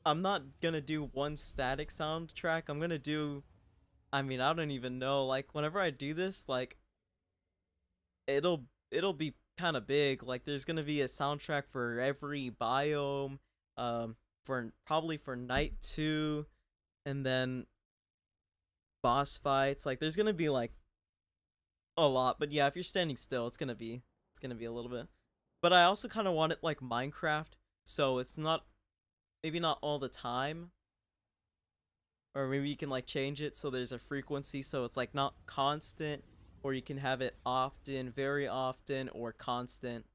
I'm not gonna do one static soundtrack. I'm gonna do, I mean, I don't even know. Like, whenever I do this, like, it'll be kind of big. Like, there's gonna be a soundtrack for every biome, for probably for night 2, and then boss fights. Like, there's gonna be like a lot. But yeah, if you're standing still, it's gonna be a little bit. But I also kind of want it like Minecraft, so it's not, maybe not all the time, or maybe you can like change it so there's a frequency, so it's like not constant, or you can have it often, very often, or constant.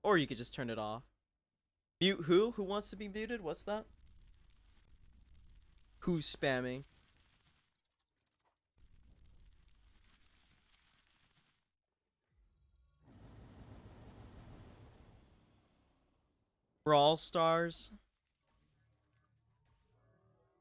Or you could just turn it off. Mute who? Who wants to be muted? What's that? Who's spamming? Brawl Stars.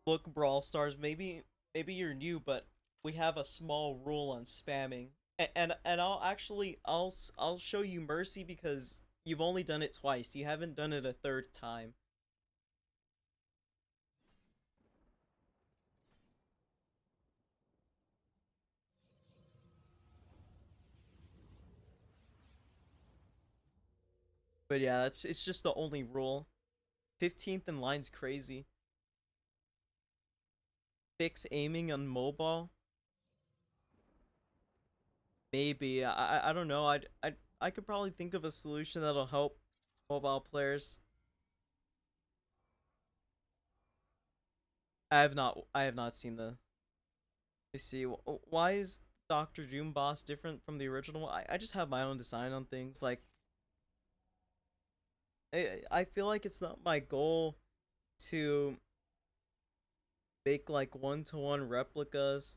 Look, Brawl Stars. Maybe you're new, but we have a small rule on spamming. And I'll show you mercy because you've only done it twice. You haven't done it a third time. But yeah, it's just the only rule. 15th in line's crazy. Fix aiming on mobile. Maybe I don't know. I could probably think of a solution that'll help mobile players. I have not seen the. Let's see. Why is Doctor Doom boss different from the original? I just have my own design on things. Like I feel like it's not my goal to make like one-to-one replicas.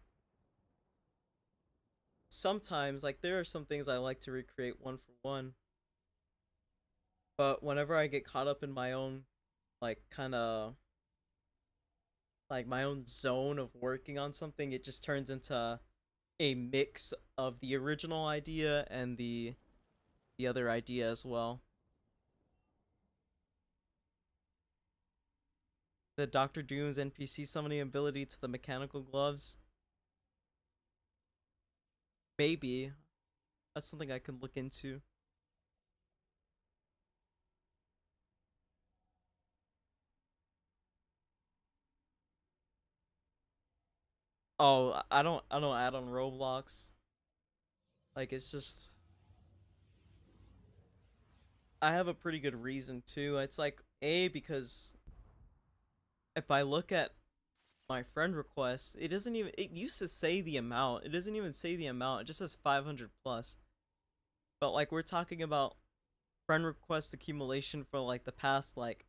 Sometimes like there are some things I like to recreate one for one, but whenever I get caught up in my own like kind of like my own zone of working on something, it just turns into a mix of the original idea and the other idea as well. The Doctor Doom's NPC summoning ability to the mechanical gloves. Maybe that's something I can look into. Oh, I don't add on Roblox. Like it's just I have a pretty good reason too. It's like A because if I look at my friend request, it doesn't even it used to say the amount. It doesn't even say the amount. It just says 500 plus. But like we're talking about friend request accumulation for like the past like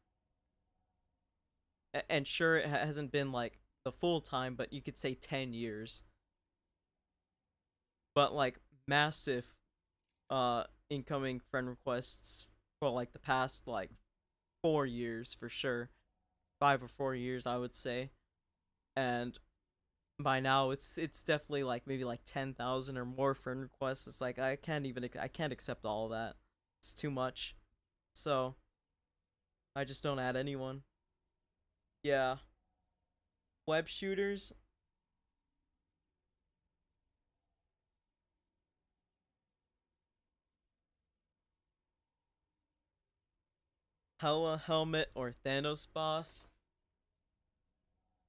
and sure it hasn't been like the full time, but you could say 10 years. But like massive incoming friend requests for like the past like 4 years for sure. 5 or 4 years I would say. And by now it's definitely like maybe like 10,000 or more friend requests. It's like I can't accept all of that. It's too much. So, I just don't add anyone. Yeah. Web shooters. Hella helmet or Thanos boss.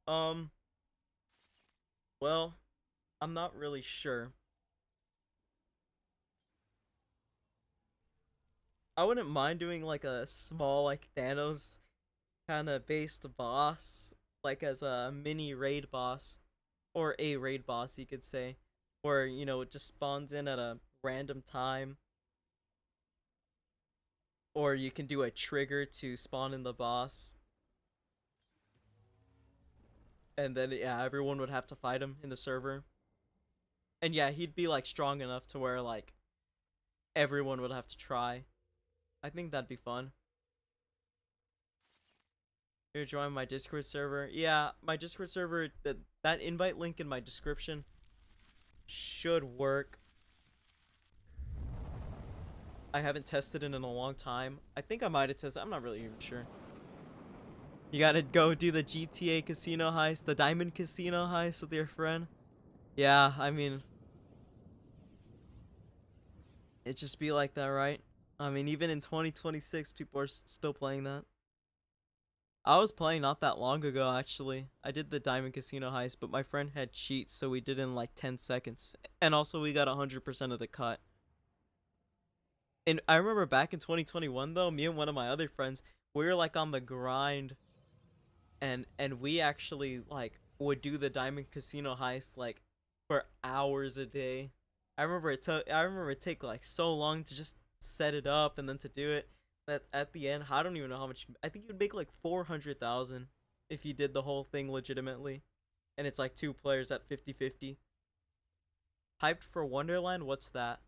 Um, well, I'm not really sure. I wouldn't mind doing like a small like Thanos kind of based boss, like as a mini raid boss or a raid boss you could say, where it just spawns in at a random time, or you can do a trigger to spawn in the boss, and then yeah, everyone would have to fight him in the server. And yeah, he'd be like strong enough to where like everyone would have to try. I think that'd be fun. Here, join my Discord server. Yeah, my Discord server, that invite link in my description should work. I haven't tested it in a long time. I think I might have tested. I'm not really even sure. You gotta go do the GTA casino heist, the Diamond Casino heist with your friend. Yeah, I mean, it just be like that, right? I mean, even in 2026, people are still playing that. I was playing not that long ago, actually. I did the Diamond Casino heist, but my friend had cheats, so we did it in like 10 seconds. And also, we got 100% of the cut. And I remember back in 2021, though, me and one of my other friends, we were like on the grind, and we actually like would do the Diamond Casino heist like for hours a day. I remember it take like so long to just set it up and then to do it. at the end, I don't even know how much. I think you'd make like 400,000 if you did the whole thing legitimately, and it's like two players at 50-50. Hyped for Wonderland? What's that?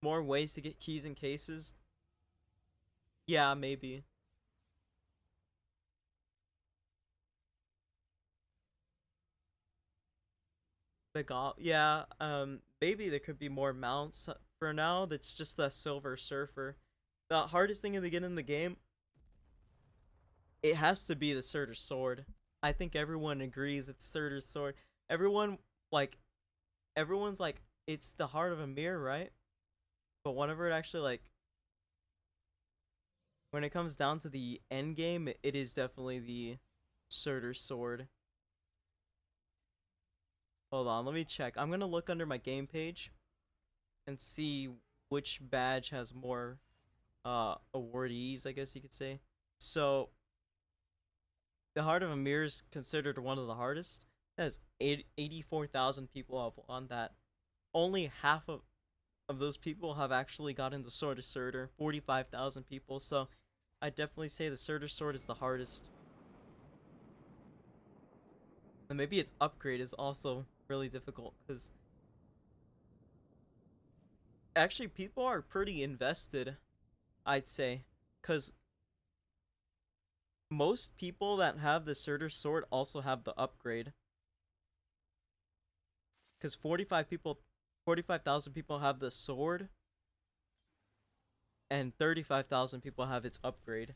More ways to get keys and cases? Yeah, maybe. Yeah, maybe there could be more mounts for now. That's just the Silver Surfer. The hardest thing to get in the game, it has to be the Surtur Sword. I think everyone agrees it's Surtur's Sword. Everyone, like, everyone's like, it's the heart of a mirror, right? But whenever it actually, like, when it comes down to the end game, it is definitely the Surtur Sword. Hold on, let me check. I'm gonna look under my game page and see which badge has more awardees, I guess you could say. So the Heart of Amir is considered one of the hardest. It has 84,000 people have on that. Only half of those people have actually gotten the Sword of Surtur. 45,000 people. So I definitely say the Surtur Sword is the hardest. And maybe its upgrade is also really difficult because actually people are pretty invested, I'd say, because most people that have the Surtur Sword also have the upgrade. Because 45,000 people have the sword, and 35,000 people have its upgrade.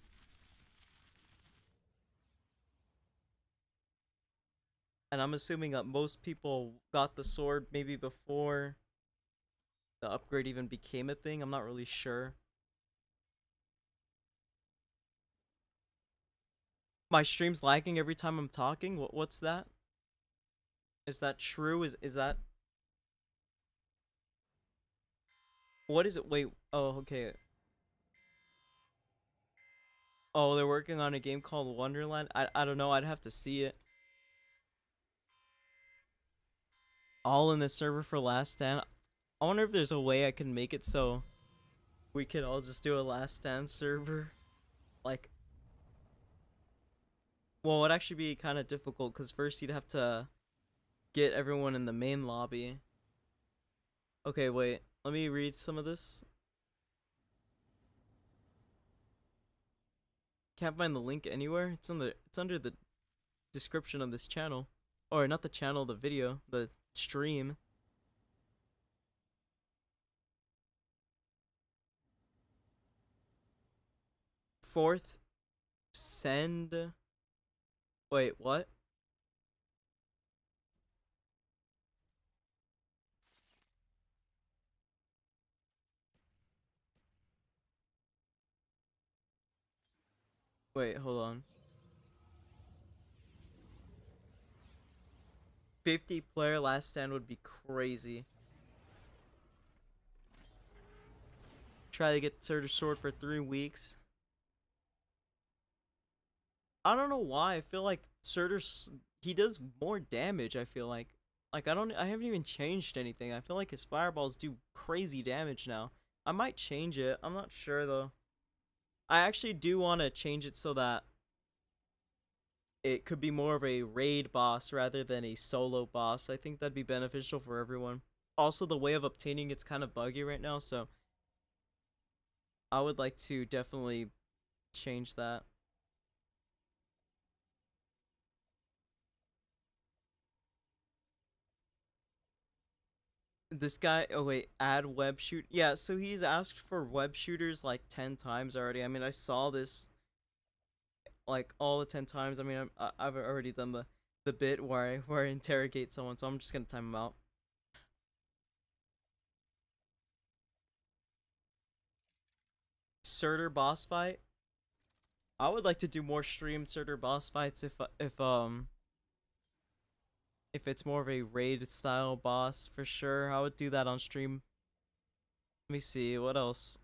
And I'm assuming that most people got the sword maybe before the upgrade even became a thing. I'm not really sure. My stream's lagging every time I'm talking. What's that? Is that true? Is that what is it? Wait. Oh, okay. Oh, they're working on a game called Wonderland. I don't know. I'd have to see it. All in the server for Last Stand. I wonder if there's a way I can make it so we could all just do a Last Stand server. Like, well, it'd actually be kind of difficult because first you'd have to get everyone in the main lobby. Okay, wait. Let me read some of this. Can't find the link anywhere. It's under the description of this channel. Or not the channel, the video, the stream. Fourth send. Wait, what? Wait, hold on. 50 player Last Stand would be crazy. Try to get Surtur Sword for 3 weeks. I don't know why. I feel like Surtur, he does more damage. I feel like I haven't even changed anything. I feel like his fireballs do crazy damage now. I might change it. I'm not sure though. I actually do want to change it so that it could be more of a raid boss rather than a solo boss. I think that'd be beneficial for everyone. Also, the way of obtaining it's kind of buggy right now, so I would like to definitely change that. This guy, oh wait, add web shoot. Yeah, so he's asked for web shooters like 10 times already. I mean, I saw this like all the 10 times. I mean, I've already done the bit where I interrogate someone, so I'm just gonna time him out. Surtur boss fight. I would like to do more streamed Surtur boss fights if it's more of a raid style boss for sure. I would do that on stream. Let me see what else.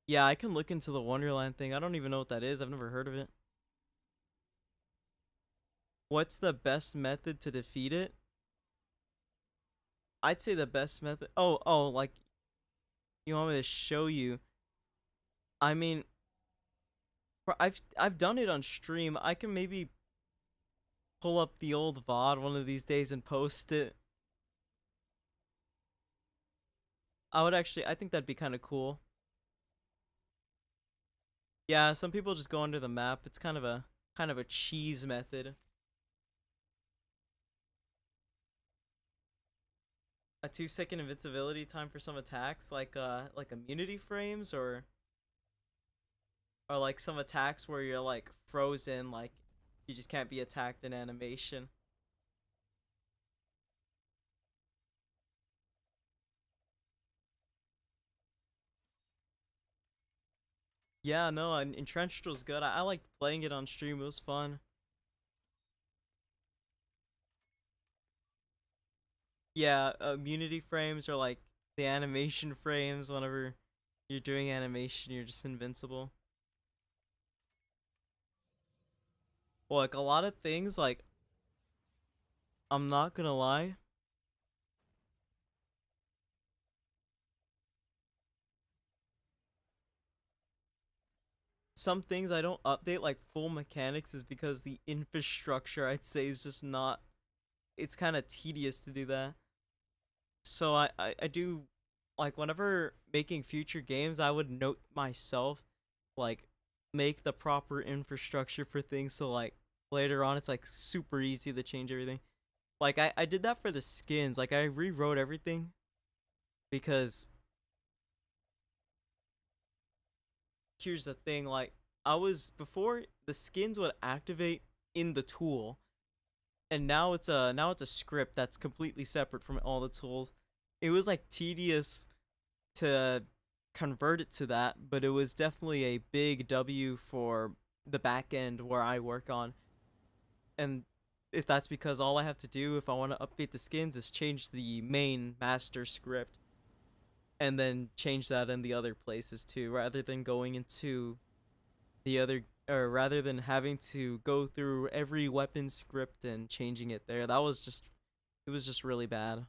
Yeah, I can look into the Wonderland thing. I don't even know what that is. I've never heard of it. What's the best method to defeat it? I'd say the best method. Oh, like you want me to show you? I mean, I've done it on stream. I can maybe pull up the old VOD one of these days and post it. I think that'd be kind of cool. Yeah, some people just go under the map. It's kind of a cheese method. A 2 second invincibility time for some attacks, like immunity frames, or like some attacks where you're like frozen, like you just can't be attacked in animation. Yeah, no, and Entrenched was good. I liked playing it on stream. It was fun. Yeah, immunity frames are like the animation frames. Whenever you're doing animation, you're just invincible. Well, like a lot of things, like I'm not gonna lie, some things I don't update like full mechanics is because the infrastructure I'd say is just not. It's kind of tedious to do that. So I do like whenever making future games, I would note myself like make the proper infrastructure for things so like later on it's like super easy to change everything. Like I did that for the skins. Like I rewrote everything because here's the thing, like I was before the skins would activate in the tool, and now it's a script that's completely separate from all the tools. It was like tedious to convert it to that, but it was definitely a big W for the back end where I work on. And if that's because all I have to do if I want to update the skins is change the main master script and then change that in the other places too, rather than going into the other, or rather than having to go through every weapon script and changing it there. It was just really bad.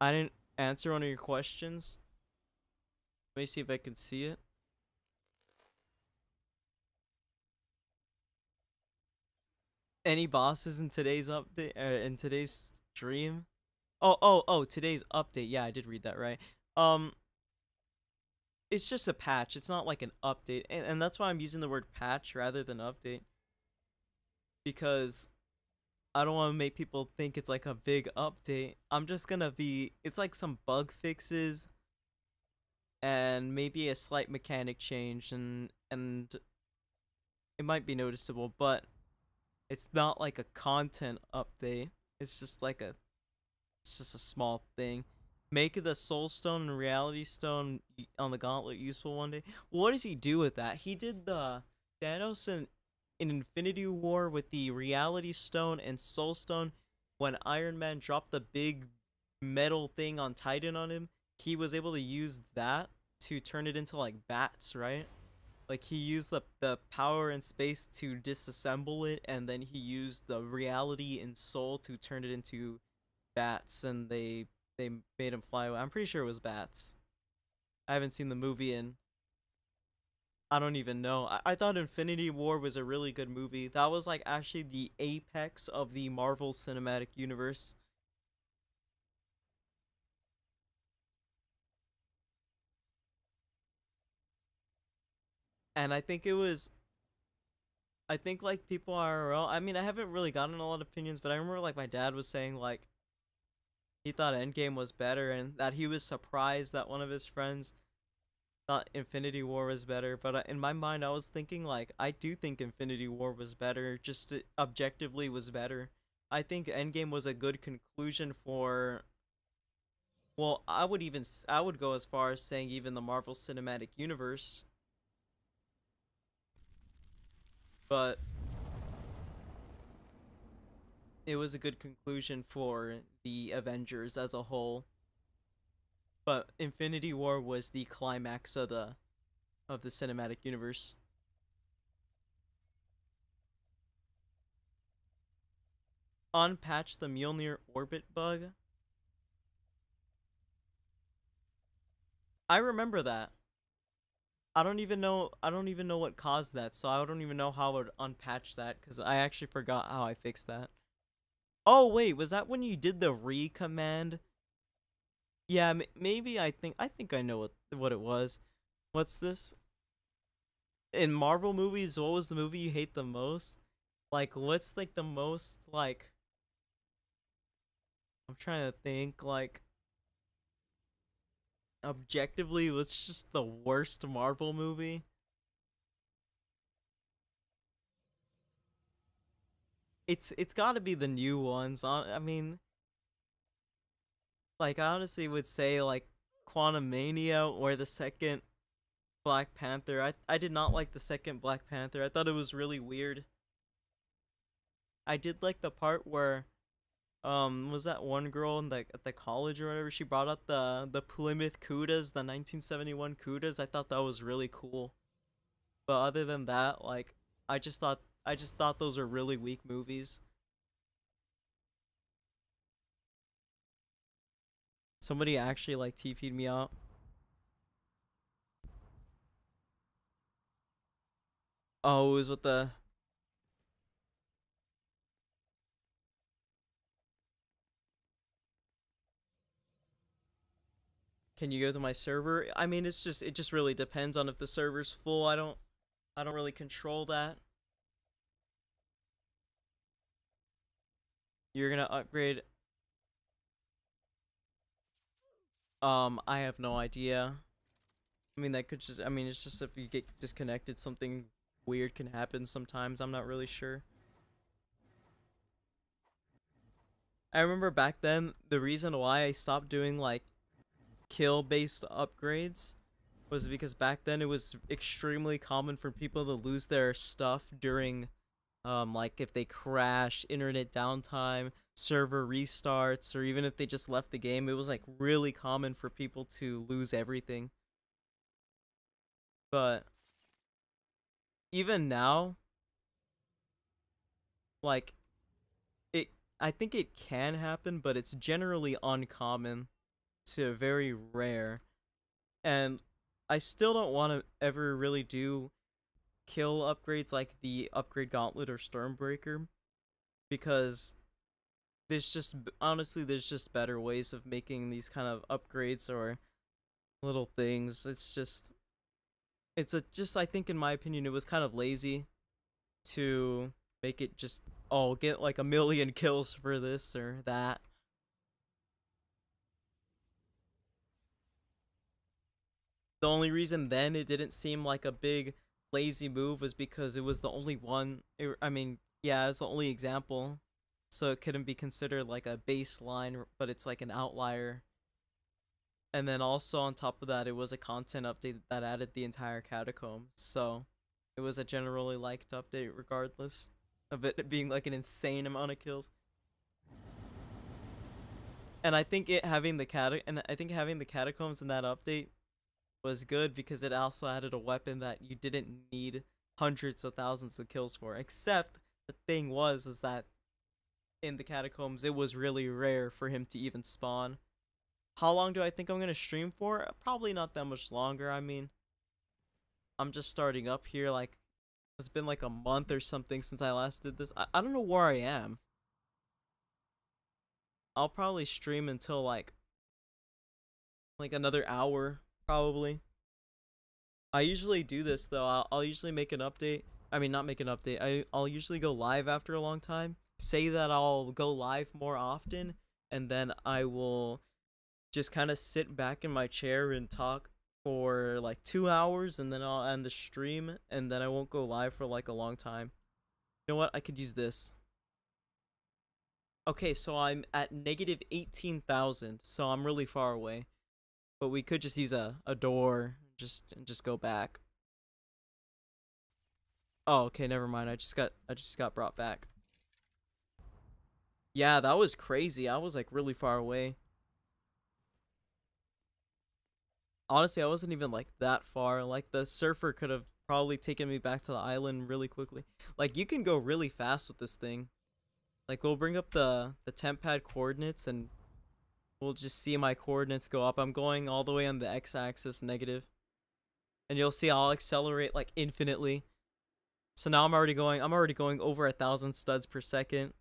I didn't answer one of your questions. Let me see if I can see it. Any bosses in today's update, in today's stream? Oh, today's update. Yeah, I did read that right. Um, it's just a patch. It's not like an update, and that's why I'm using the word patch rather than update, because I don't want to make people think it's like a big update. I'm just gonna be. It's like some bug fixes and maybe a slight mechanic change, and it might be noticeable, but it's not like a content update. It's just like a it's just a small thing. Make the Soul Stone and Reality Stone on the Gauntlet useful one day. What does he do with that? He did the Thanos in Infinity War with the Reality Stone and Soul Stone. When Iron Man dropped the big metal thing on Titan on him, he was able to use that to turn it into like bats, right? Like he used the power and space to disassemble it, and then he used the reality and soul to turn it into bats, and they made him fly away. I'm pretty sure it was bats. I haven't seen the movie, and I don't even know. I thought Infinity War was a really good movie. That was like actually the apex of the Marvel Cinematic Universe. And I think like people are, well, I mean, I haven't really gotten a lot of opinions, but I remember like my dad was saying like he thought Endgame was better, and that he was surprised that one of his friends thought Infinity War was better. But in my mind, I was thinking like I do think Infinity War was better, just objectively was better. I think Endgame was a good conclusion for. Well, I would go as far as saying even the Marvel Cinematic Universe, but it was a good conclusion for the Avengers as a whole. But Infinity War was the climax of the cinematic universe. unpatch the Mjolnir orbit bug. I remember that. I don't even know what caused that, so I don't even know how I would unpatch that cuz I actually forgot how I fixed that. Oh wait, was that when you did the re command? Yeah, maybe I think I know what it was. What's this? In Marvel movies, what was the movie you hate the most? Like what's like the most like I'm trying to think like objectively what's just the worst Marvel movie? It's got to be the new ones. I mean, like I honestly would say like Quantum Mania or the second Black Panther. I did not like the second Black Panther. I thought it was really weird. I did like the part where was that one girl in the at the college or whatever, she brought out the Plymouth Cudas, the 1971 Cudas. I thought that was really cool. But other than that, like I just thought those were really weak movies. Somebody actually like TP'd me out. Oh, it was with the can you go to my server? I mean, it just really depends on if the server's full. I don't really control that. You're gonna upgrade. I have no idea. I mean, that could just. I mean, it's just if you get disconnected, something weird can happen sometimes. I'm not really sure. I remember back then the reason why I stopped doing like kill based upgrades was because back then it was extremely common for people to lose their stuff during like if they crash, internet downtime, server restarts, or even if they just left the game. It was like really common for people to lose everything. But even now, like it I think it can happen, but it's generally uncommon to very rare. And I still don't want to ever really do kill upgrades like the upgrade gauntlet or stormbreaker because there's just honestly there's just better ways of making these kind of upgrades or little things. It's a just I think in my opinion it was kind of lazy to make it just oh get like a million kills for this or that. The only reason then it didn't seem like a big lazy move was because it was the only one. I mean, yeah, it's the only example, so it couldn't be considered like a baseline, but it's like an outlier. And then also on top of that, it was a content update that added the entire catacomb, so it was a generally liked update regardless of it being like an insane amount of kills. And I think it having the and I think having the catacombs in that update was good because it also added a weapon that you didn't need hundreds of thousands of kills for. Except the thing was is that in the catacombs it was really rare for him to even spawn. How long do I think I'm gonna stream for? Probably not that much longer. I mean, I'm just starting up here. Like it's been like a month or something since I last did this. I don't know where I am. I'll probably stream until like another hour probably. I usually do this though. I'll usually make an update. I mean, not make an update. I'll usually go live after a long time. Say that I'll go live more often, and then I will just kind of sit back in my chair and talk for like 2 hours, and then I'll end the stream, and then I won't go live for like a long time. You know what? I could use this. Okay, so I'm at negative 18,000, so I'm really far away. But we could just use a door, and just go back. Oh, okay, never mind. I just got brought back. Yeah, that was crazy. I was like really far away. Honestly, I wasn't even like that far. Like the surfer could have probably taken me back to the island really quickly. Like you can go really fast with this thing. Like we'll bring up the temp pad coordinates and we'll just see my coordinates go up. I'm going all the way on the x-axis negative. And you'll see I'll accelerate like infinitely. So now I'm already going over 1,000 studs per second.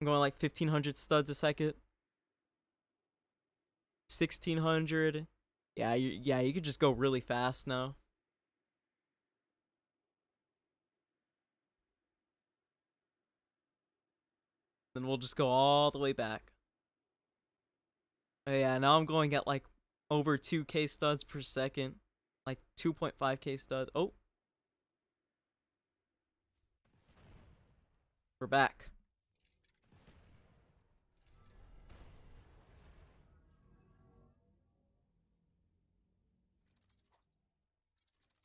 I'm going like 1,500 studs a second. 1,600. Yeah, you could just go really fast now. Then we'll just go all the way back. Oh, yeah, now I'm going at like over 2k studs per second. Like 2.5k studs. Oh. We're back.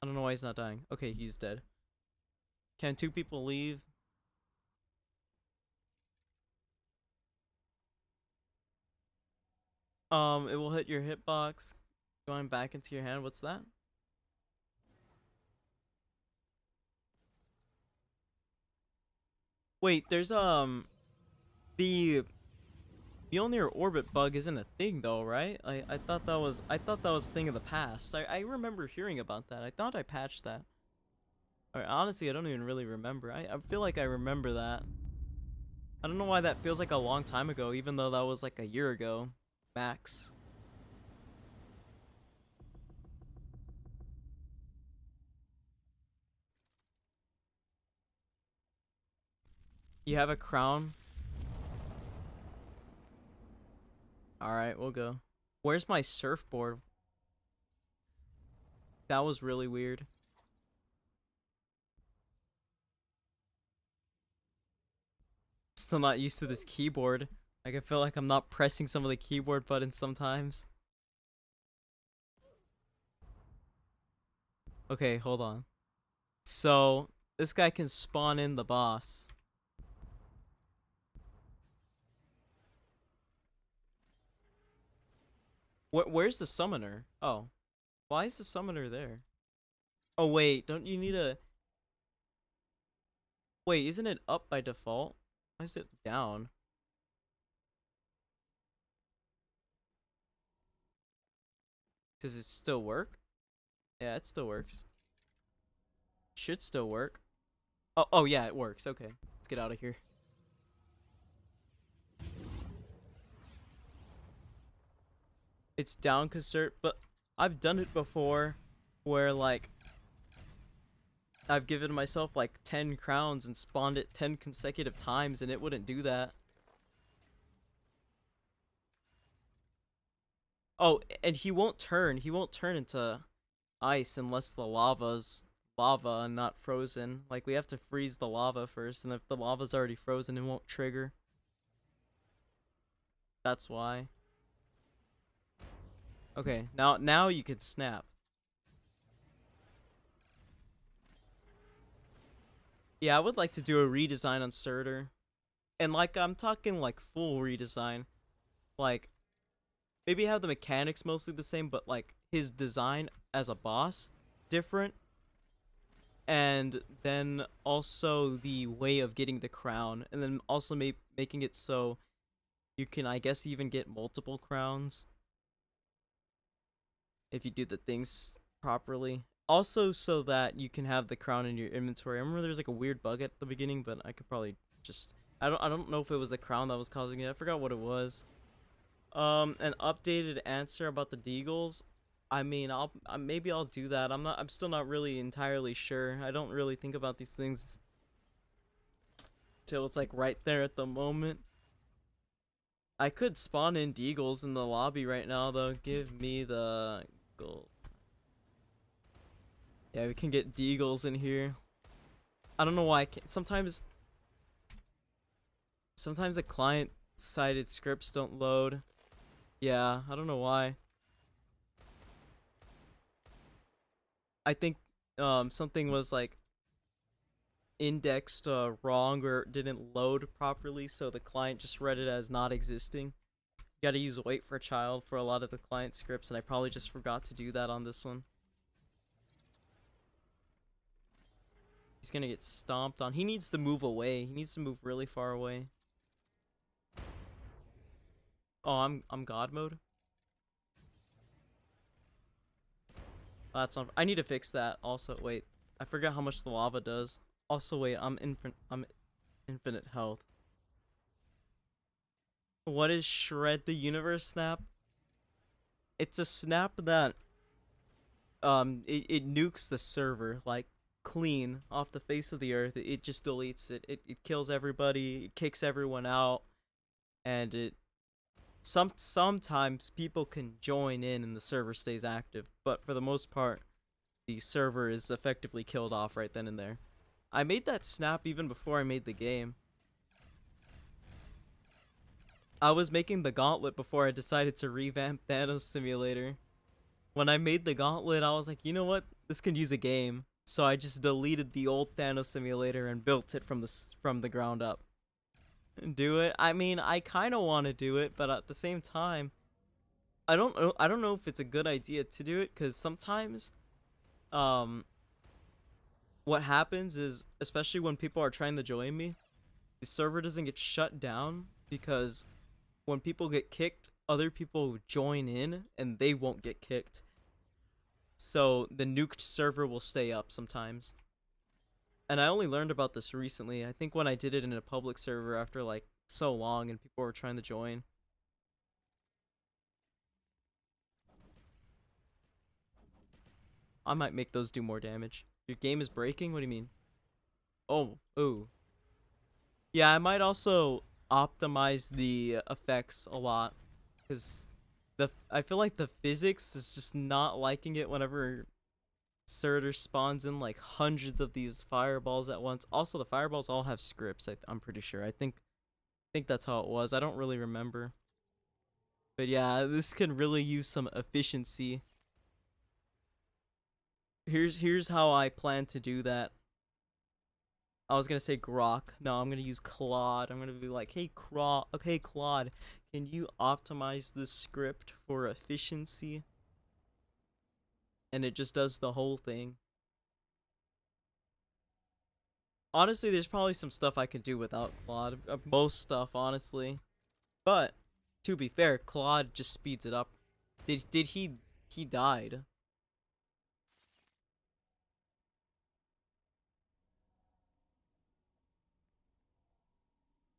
I don't know why he's not dying. Okay, he's dead. Can 2 people leave? It will hit your hitbox. Going back into your hand. What's that? Wait, there's the Mjolnir orbit bug isn't a thing though, right? I thought that was a thing of the past. I remember hearing about that. I thought I patched that. Or honestly, I don't even really remember. I feel like I remember that. I don't know why that feels like a long time ago, even though that was like a year ago, max. You have a crown? Alright, we'll go. Where's my surfboard? That was really weird. Still not used to this keyboard. Like I feel like I'm not pressing some of the keyboard buttons sometimes. Okay, hold on. So, this guy can spawn in the boss. Where's the summoner? Oh. Why is the summoner there? Oh wait, don't you need a... Wait, isn't it up by default? Why is it down? Does it still work? Yeah, it still works. Should still work. Oh yeah, it works. Okay, let's get out of here. It's down but I've done it before where like I've given myself like 10 crowns and spawned it 10 consecutive times and it wouldn't do that. Oh, and he won't turn. He won't turn into ice unless the lava's lava and not frozen. Like we have to freeze the lava first, and if the lava's already frozen, it won't trigger. That's why. Okay, now you can snap. Yeah, I would like to do a redesign on Surtur. And like I'm talking like full redesign. Like maybe have the mechanics mostly the same, but like his design as a boss different. And then also the way of getting the crown, and then also making it so you can, I guess, even get multiple crowns if you do the things properly. Also, so that you can have the crown in your inventory. I remember there was like a weird bug at the beginning, but I could probably just I don't know if it was the crown that was causing it. I forgot what it was. An updated answer about the deagles. I mean, maybe I'll do that. I'm still not really entirely sure. I don't really think about these things till it's like right there at the moment. I could spawn in deagles in the lobby right now though. Give me the gold. Yeah, we can get deagles in here. I don't know why I can't. Sometimes the client-sided scripts don't load. Yeah, I don't know why. I think something was like indexed wrong or didn't load properly, so the client just read it as not existing. You gotta use wait for child for a lot of the client scripts, and I probably just forgot to do that on this one. He's gonna get stomped on. He needs to move away. He needs to move really far away. Oh, I'm God mode. Oh, that's not. I need to fix that. Also, wait. I forgot how much the lava does. Also, wait. I'm infinite health. What is Shred the Universe snap? It's a snap that it nukes the server like clean off the face of the earth. It just deletes it. It kills everybody. It kicks everyone out, and it sometimes people can join in and the server stays active, but for the most part, the server is effectively killed off right then and there. I made that snap even before I made the game. I was making the gauntlet before I decided to revamp Thanos Simulator. When I made the gauntlet, I was like, you know what? This can use a game. So I just deleted the old Thanos Simulator and built it from the ground up. And do it. I mean, I kind of want to do it, but at the same time, I don't know if it's a good idea to do it, cuz sometimes what happens is, especially when people are trying to join me, the server doesn't get shut down because when people get kicked, other people join in and they won't get kicked. So the nuked server will stay up sometimes. And I only learned about this recently. I think when I did it in a public server after like so long and people were trying to join. I might make those do more damage. Your game is breaking? What do you mean? Oh, ooh. Yeah, I might also optimize the effects a lot, because I feel like the physics is just not liking it whenever Surtur spawns in like hundreds of these fireballs at once. Also, the fireballs all have scripts. I'm pretty sure. I think that's how it was. I don't really remember. But yeah, this can really use some efficiency. Here's how I plan to do that. I was gonna say Grok. No, I'm gonna use Claude. I'm gonna be like, hey Claude, can you optimize this script for efficiency? And it just does the whole thing. Honestly, there's probably some stuff I could do without Claude. Most stuff, honestly. But to be fair, Claude just speeds it up. Did he died?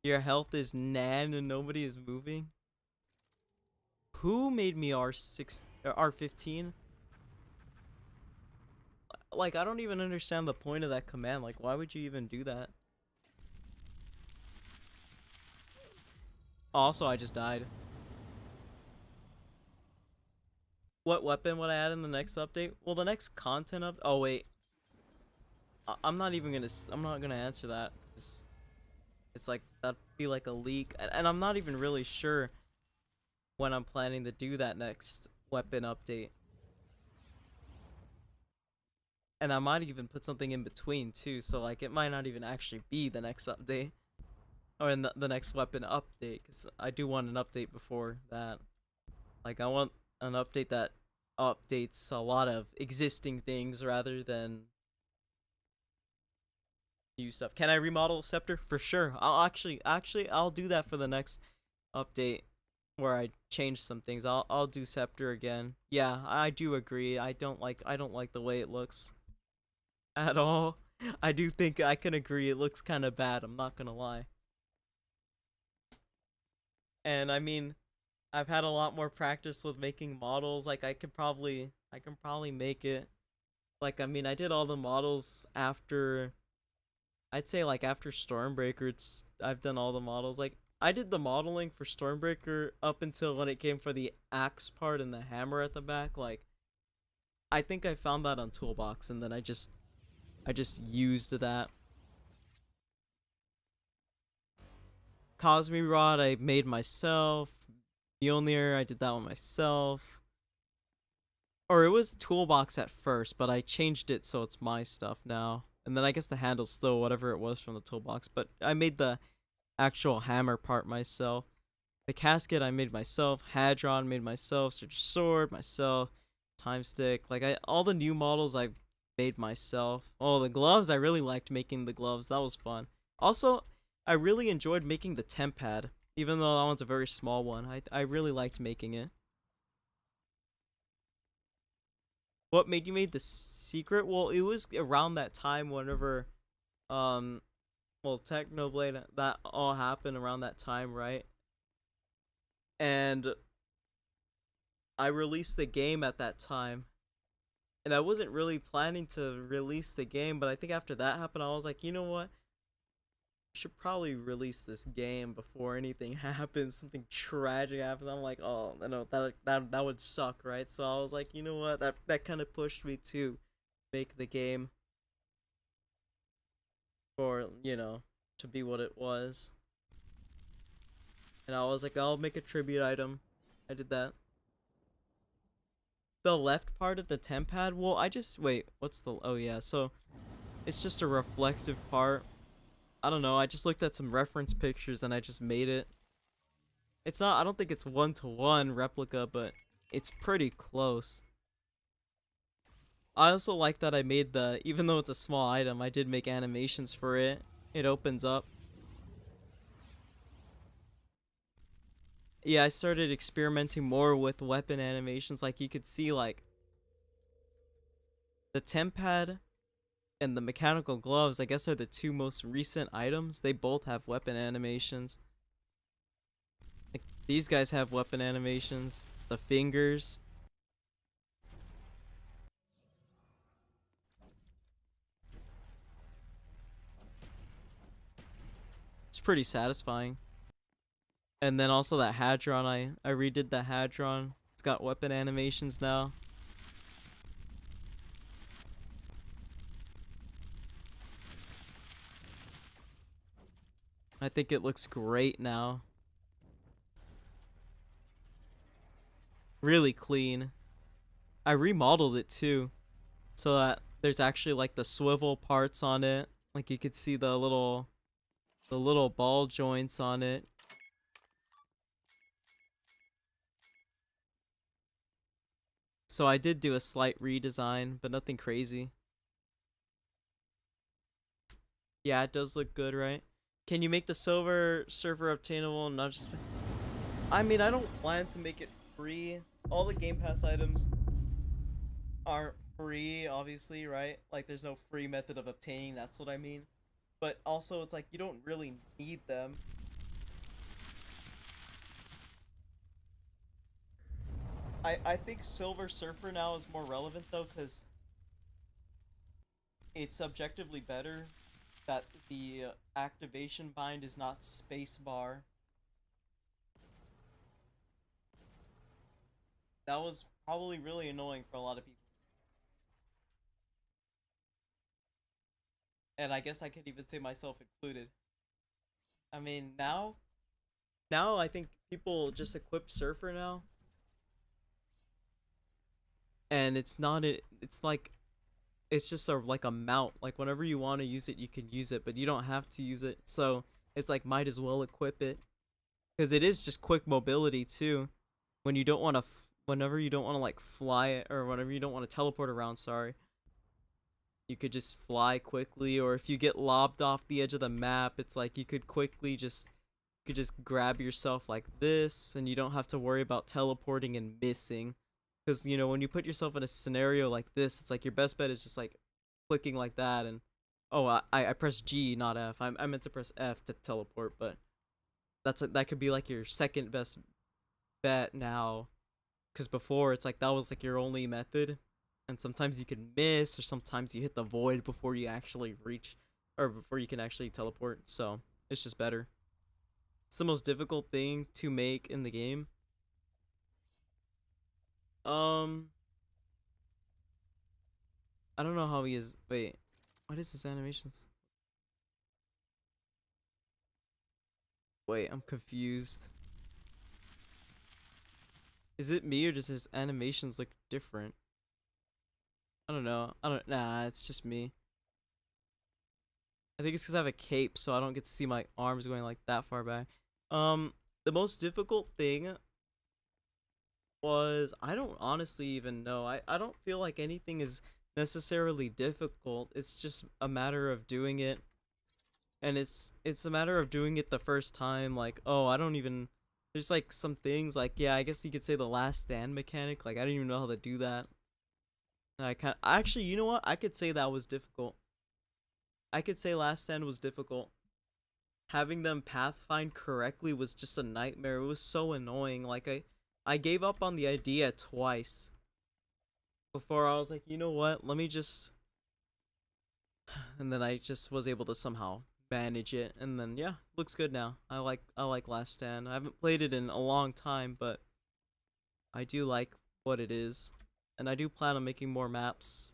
Your health is nan and nobody is moving. Who made me R6 or R15? Like, I don't even understand the point of that command. Like, why would you even do that? Also, I just died. What weapon would I add in the next update? Well, the next content up. Oh wait, I'm not even gonna. I'm not gonna answer that. It's like that'd be like a leak, and I'm not even really sure when I'm planning to do that next weapon update. And I might even put something in between too, so like it might not even actually be the next update or in the next weapon update, because I do want an update before that. Like I want an update that updates a lot of existing things rather than new stuff. Can I remodel Scepter? For sure. I'll actually I'll do that for the next update where I change some things. I'll do Scepter again. Yeah, I do agree. I don't like the way it looks at all. I do think I can agree it looks kind of bad. I'm not going to lie. And I mean, I've had a lot more practice with making models. Like I can probably make it. Like I mean, I did all the models after, I'd say like after Stormbreaker. I've done all the models. Like I did the modeling for Stormbreaker up until when it came for the axe part and the hammer at the back. Like I think I found that on Toolbox, and then I just used that. Cosme Rod I made myself. Mjolnir, I did that one myself. Or it was Toolbox at first, but I changed it so it's my stuff now. And then I guess the handle's still whatever it was from the Toolbox, but I made the actual hammer part myself. The casket I made myself. Hadron made myself. Sword myself. Time stick. Like all the new models I've made myself. Oh, the gloves, I really liked making the gloves. That was fun. Also, I really enjoyed making the temp pad, even though that one's a very small one. I really liked making it. What made you made the secret? Well, it was around that time whenever um well, Technoblade, that all happened around that time, right? And I released the game at that time. And I wasn't really planning to release the game, but I think after that happened, I was like, you know what? I should probably release this game before anything happens, something tragic happens. I'm like, oh no, that would suck, right? So I was like, you know what? That kind of pushed me to make the game for, to be what it was. And I was like, I'll make a tribute item. I did that. The left part of the temp pad, well, I just, wait, what's the, oh yeah, so it's just a reflective part. I don't know, I just looked at some reference pictures and I just made it. It's not, I don't think it's one-to-one replica, but it's pretty close. I also like that I made the, even though it's a small item, I did make animations for it. It opens up. Yeah, I started experimenting more with weapon animations. Like, you could see, like, the temp pad and the mechanical gloves, I guess, are the two most recent items. They both have weapon animations. Like, these guys have weapon animations. The fingers. It's pretty satisfying. And then also that Hadron, I redid the Hadron. It's got weapon animations now. I think it looks great now. Really clean. I remodeled it too, so that there's actually like the swivel parts on it. Like you could see the little ball joints on it. So I did do a slight redesign, but nothing crazy. Yeah, it does look good, right? Can you make the silver server obtainable? Not just. I mean, I don't plan to make it free. All the Game Pass items aren't free, obviously, right? Like, there's no free method of obtaining. That's what I mean. But also, it's like you don't really need them. I think Silver Surfer now is more relevant though, because it's subjectively better that the activation bind is not spacebar. That was probably really annoying for a lot of people. And I guess I could even say myself included. I mean, now I think people just equip Surfer now, and it's not it. It's like it's just a like a mount. Like whenever you want to use it, you can use it, but you don't have to use it. So it's like might as well equip it because it is just quick mobility too. When you don't want to, whenever you don't want to like fly it, or whenever you don't want to teleport around. Sorry, you could just fly quickly, or if you get lobbed off the edge of the map, it's like you could quickly just you could just grab yourself like this, and you don't have to worry about teleporting and missing. Because when you put yourself in a scenario like this, it's like your best bet is just like clicking like that, and oh, I pressed G, not F. I meant to press F to teleport, but that could be like your second best bet now. Because before it's like that was like your only method, and sometimes you can miss, or sometimes you hit the void before you actually reach, or before you can actually teleport. So it's just better. It's the most difficult thing to make in the game. Um, I don't know how he is. Wait, what is this animations? Wait, I'm confused. Is it me or does his animations look different? I don't know. Nah, it's just me. I think it's because I have a cape, so I don't get to see my arms going like that far back. The most difficult thing was I don't honestly even know. I don't feel like anything is necessarily difficult. It's just a matter of doing it, and it's a matter of doing it the first time. Like, oh, I don't even. There's like some things like, yeah, I guess you could say the last stand mechanic. Like, I didn't even know how to do that. I kind actually, you know what? I could say that was difficult. I could say last stand was difficult. Having them pathfind correctly was just a nightmare. It was so annoying. Like I gave up on the idea twice before I was like, you know what? Let me just, and then I just was able to somehow manage it, and then yeah, looks good now. I like Last Stand. I haven't played it in a long time, but I do like what it is, and I do plan on making more maps.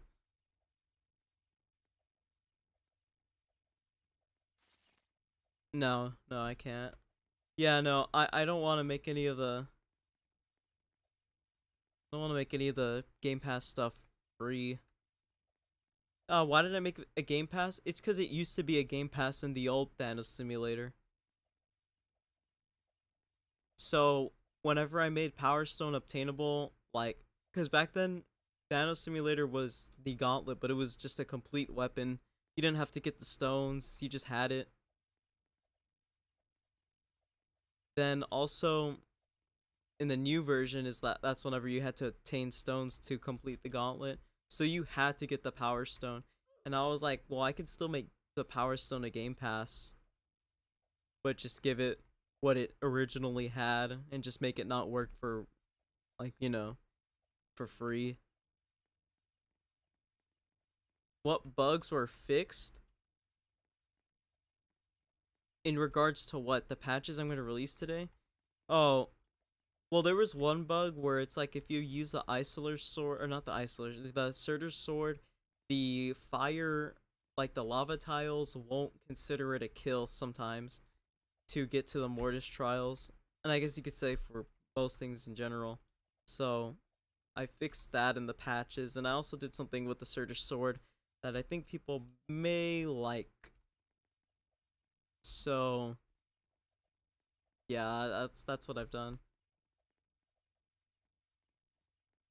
No, no, I can't. Yeah, no, I don't want to make any of the I don't want to make any of the Game Pass stuff free. Why did I make a Game Pass? It's because it used to be a Game Pass in the old Thanos Simulator. So whenever I made Power Stone obtainable, like, because back then Thanos Simulator was the gauntlet, but it was just a complete weapon. You didn't have to get the stones, you just had it. Then also in the new version is that's whenever you had to obtain stones to complete the gauntlet. So you had to get the Power Stone. And I was like, well, I could still make the Power Stone a Game Pass, but just give it what it originally had and just make it not work for, like, for free. What bugs were fixed in regards to what the patches I'm going to release today? Oh, well, there was one bug where it's like if you use the Isolar sword, or not the Isolar, the Surtur's sword, the fire, like the lava tiles, won't consider it a kill sometimes to get to the Mortis trials. And I guess you could say for most things in general. So I fixed that in the patches, and I also did something with the Surtur's sword that I think people may like. So yeah, that's what I've done.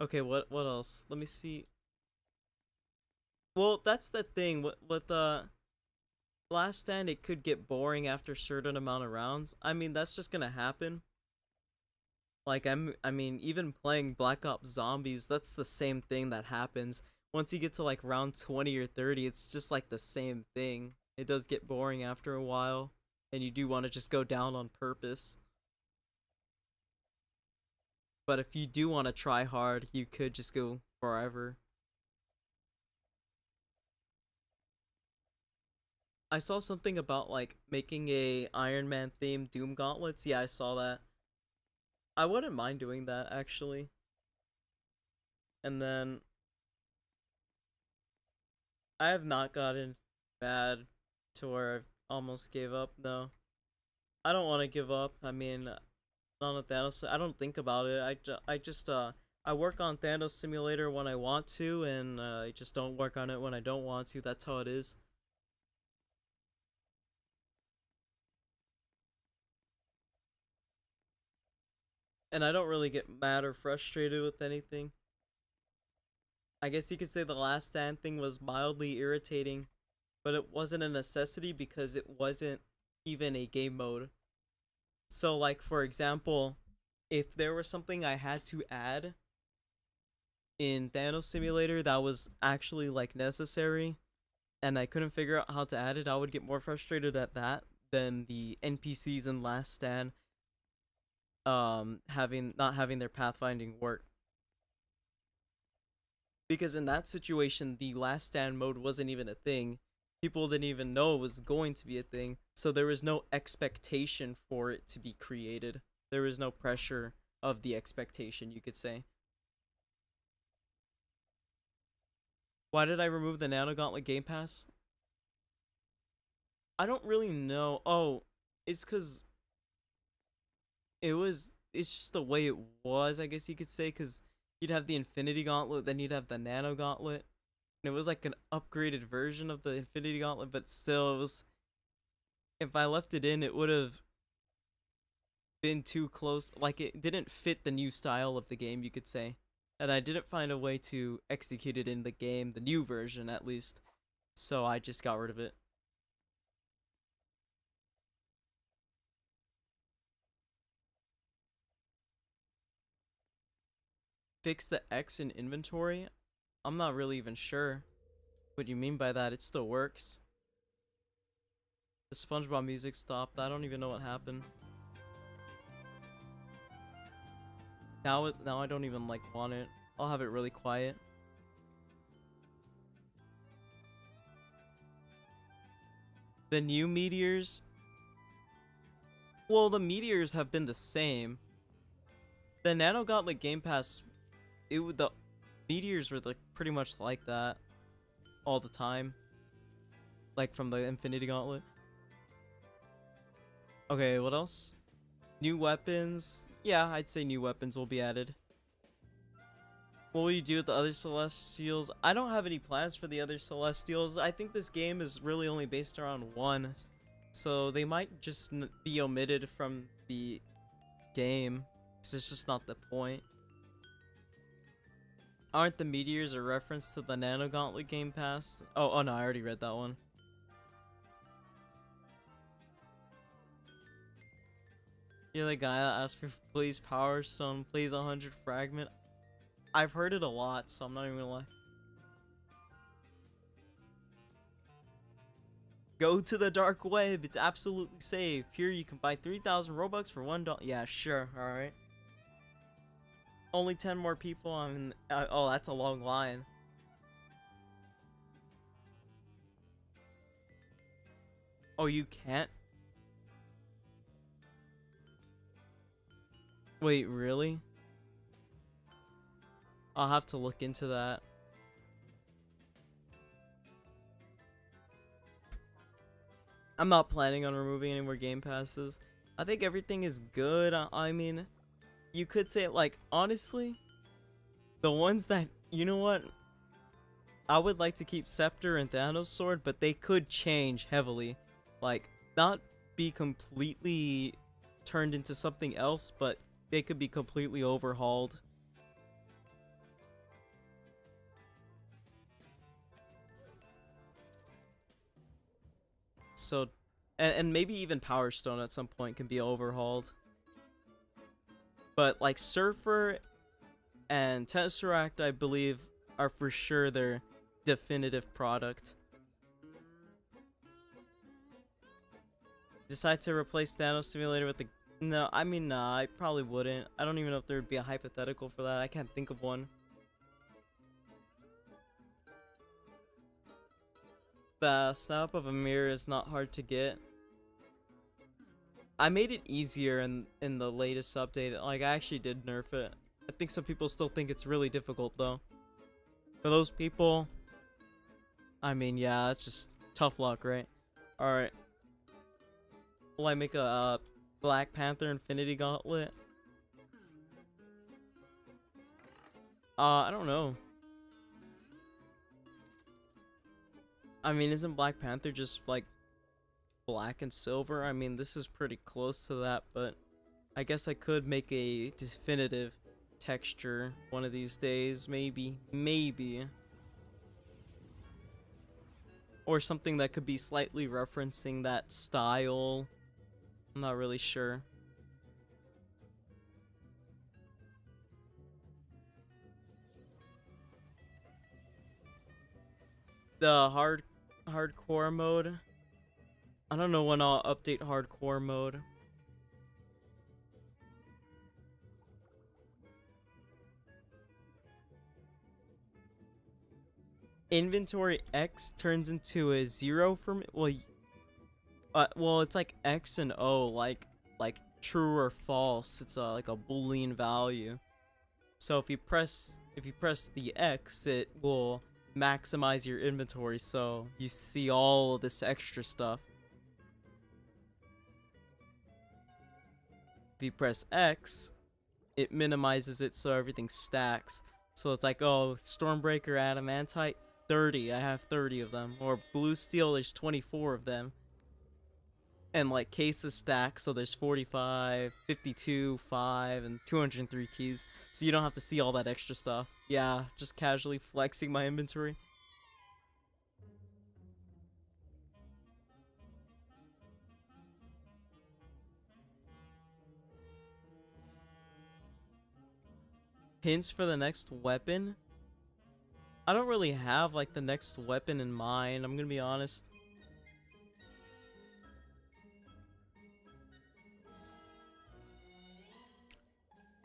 Okay, what else? Let me see. Well, that's the thing with Last Stand. It could get boring after a certain amount of rounds. I mean, that's just gonna happen. Like I mean, even playing Black Ops Zombies, that's the same thing that happens. Once you get to like round 20 or 30, it's just like the same thing. It does get boring after a while, and you do want to just go down on purpose. But if you do want to try hard, you could just go forever. I saw something about like making a Iron Man themed Doom gauntlets. Yeah, I saw that. I wouldn't mind doing that actually. And then I have not gotten bad to where I've almost gave up. No, I don't want to give up. I mean, not on Thanos. I don't think about it. I just I work on Thanos Simulator when I want to, and I just don't work on it when I don't want to. That's how it is. And I don't really get mad or frustrated with anything. I guess you could say the Last Stand thing was mildly irritating, but it wasn't a necessity because it wasn't even a game mode. So, like, for example, if there was something I had to add in Thanos Simulator that was actually, like, necessary, and I couldn't figure out how to add it, I would get more frustrated at that than the NPCs in Last Stand having not having their pathfinding work. Because in that situation, the Last Stand mode wasn't even a thing. People didn't even know it was going to be a thing, so there was no expectation for it to be created. There was no pressure of the expectation, you could say. Why did I remove the Nano Gauntlet Game Pass? I don't really know. Oh, it's because it's just the way it was, I guess you could say, because you'd have the Infinity Gauntlet, then you'd have the Nano Gauntlet. And it was like an upgraded version of the Infinity Gauntlet, but still, it was. If I left it in, it would have been too close. Like, it didn't fit the new style of the game, you could say. and I didn't find a way to execute it in the game, the new version at least. So I just got rid of it. Fix the X in inventory? I'm not really even sure what you mean by that. It still works. The SpongeBob music stopped. I don't even know what happened. Now I don't even like want it. I'll have it really quiet. The new meteors. Well, the meteors have been the same. The Nano Gauntlet Game Pass, the meteors were like pretty much like that all the time. Like from the Infinity Gauntlet. Okay, what else? New weapons. Yeah, I'd say new weapons will be added. What will you do with the other Celestials? I don't have any plans for the other Celestials. I think this game is really only based around one. So they might just be omitted from the game. Because it's just not the point. Aren't the meteors a reference to the Nano Gauntlet Game Pass? Oh no, I already read that one. You're the guy that asked for please Power Stone, please 100 Fragment. I've heard it a lot, so I'm not even gonna lie. Go to the dark web. It's absolutely safe. Here you can buy 3,000 Robux for $1. Yeah, sure. All right. Only 10 more people. Oh, that's a long line. Oh, you can't? Wait, really? I'll have to look into that. I'm not planning on removing any more game passes. I think everything is good. I mean, you could say it like, honestly, the ones that, you know what? I would like to keep Scepter and Thanos Sword, but they could change heavily. Like, not be completely turned into something else, but they could be completely overhauled. So, and maybe even Power Stone at some point can be overhauled. But like Surfer and Tesseract, I believe, are for sure their definitive product. Decide to replace Thanos Simulator with the... No, I mean, nah, I probably wouldn't. I don't even know if there would be a hypothetical for that. I can't think of one. The snap of a mirror is not hard to get. I made it easier in the latest update. Like, I actually did nerf it. I think some people still think it's really difficult, though. For those people, I mean, yeah, it's just tough luck, right? Alright. Will I make a Black Panther Infinity Gauntlet? I don't know. I mean, isn't Black Panther just like black and silver? I mean, this is pretty close to that, but I guess I could make a definitive texture one of these days, maybe. Or something that could be slightly referencing that style. I'm not really sure. The hardcore mode. I don't know when I'll update hardcore mode. Inventory X turns into a 0 for me. Well, it's like X and O, like true or false. It's like a Boolean value. So if you press the X, it will maximize your inventory, so you see all of this extra stuff. If you press X, it minimizes it so everything stacks. So it's like, oh, Stormbreaker, Adamantite, 30. I have 30 of them. Or Blue Steel, there's 24 of them. and like cases stack, so there's 45, 52, 5, and 203 keys, so you don't have to see all that extra stuff. Yeah, just casually flexing my inventory. Hints for the next weapon? I don't really have like the next weapon in mind, I'm gonna be honest.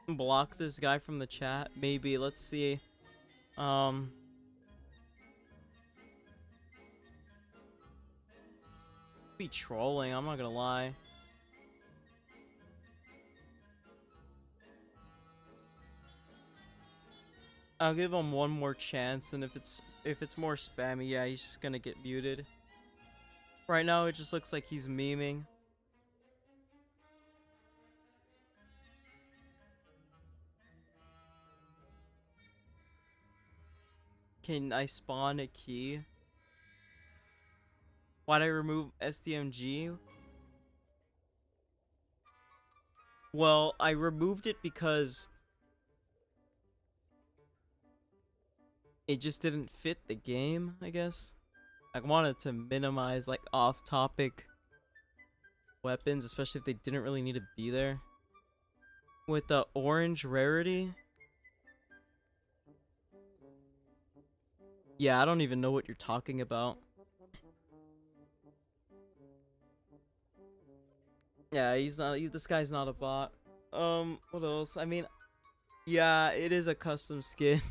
Block this guy from the chat, maybe. Let's see. um be trolling, I'm not gonna lie. I'll give him one more chance, and if it's more spammy, yeah, he's just gonna get muted. Right now, it just looks like he's memeing. Can I spawn a key? Why'd I remove SDMG? Well, I removed it because it just didn't fit the game, I guess. I wanted to minimize like off-topic weapons, especially if they didn't really need to be there. With the orange rarity, yeah, I don't even know what you're talking about. Yeah, this guy's not a bot. What else? I mean, yeah, it is a custom skin,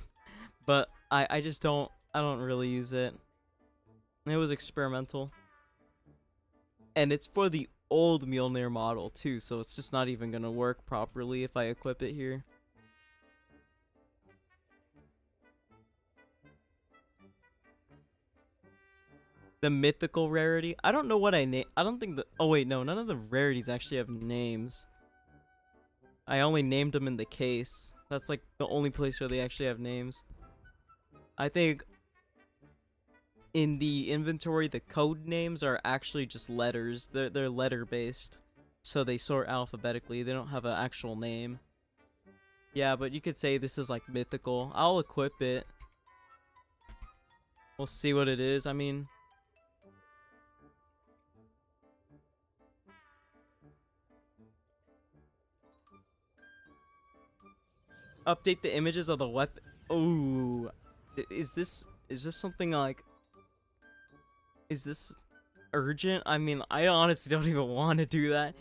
but I don't really use it. It was experimental. And it's for the old Mjolnir model too, so it's just not even gonna work properly if I equip it here. The mythical rarity. I don't know what I name. I don't think the. Oh wait, no, none of the rarities actually have names. I only named them in the case. That's like the only place where they actually have names. I think in the inventory, the code names are actually just letters. They're letter based, so they sort alphabetically. They don't have an actual name. Yeah, but you could say this is like mythical. I'll equip it. We'll see what it is. I mean, update the images of the weapon. Oh, is this something like? Is this urgent? I mean, I honestly don't even want to do that.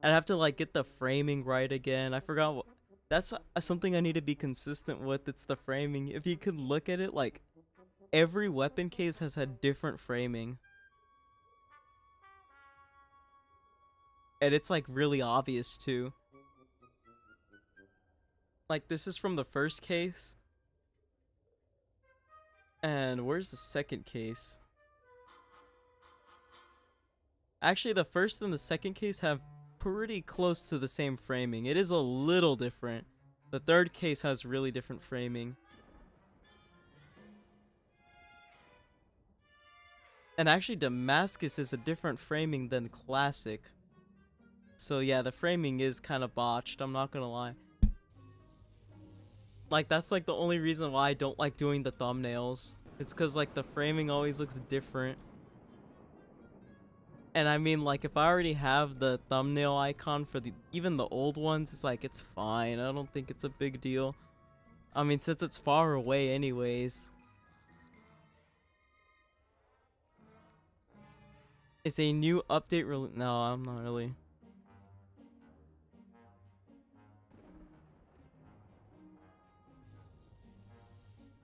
I'd have to like get the framing right again. I forgot what. That's something I need to be consistent with. It's the framing. If you could look at it, like every weapon case has had different framing, and it's like really obvious too. Like this is from the first case. And where's the second case? Actually, the first and the second case have pretty close to the same framing. It is a little different. The third case has really different framing. And actually, Damascus is a different framing than Classic. So yeah, the framing is kind of botched, I'm not gonna lie. Like, that's like the only reason why I don't like doing the thumbnails. It's because like the framing always looks different. And I mean, like, if I already have the thumbnail icon for even the old ones, it's like, it's fine. I don't think it's a big deal. I mean, since it's far away anyways. It's a new update release. No, I'm not really.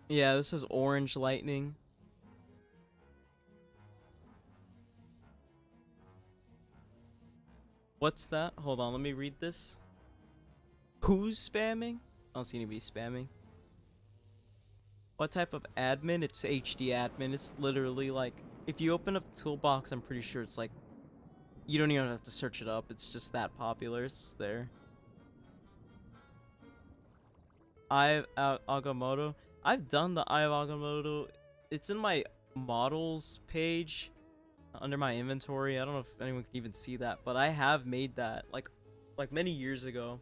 Yeah, this is Orange Lightning. What's that? Hold on, let me read this. Who's spamming? I don't see anybody spamming. What type of admin? It's HD admin. It's literally like, if you open up Toolbox, I'm pretty sure it's like, you don't even have to search it up. It's just that popular. It's there. Eye of Agamotto. I've done the Eye of Agamotto. It's in my models page. under my inventory. I don't know if anyone can even see that, but I have made that like many years ago.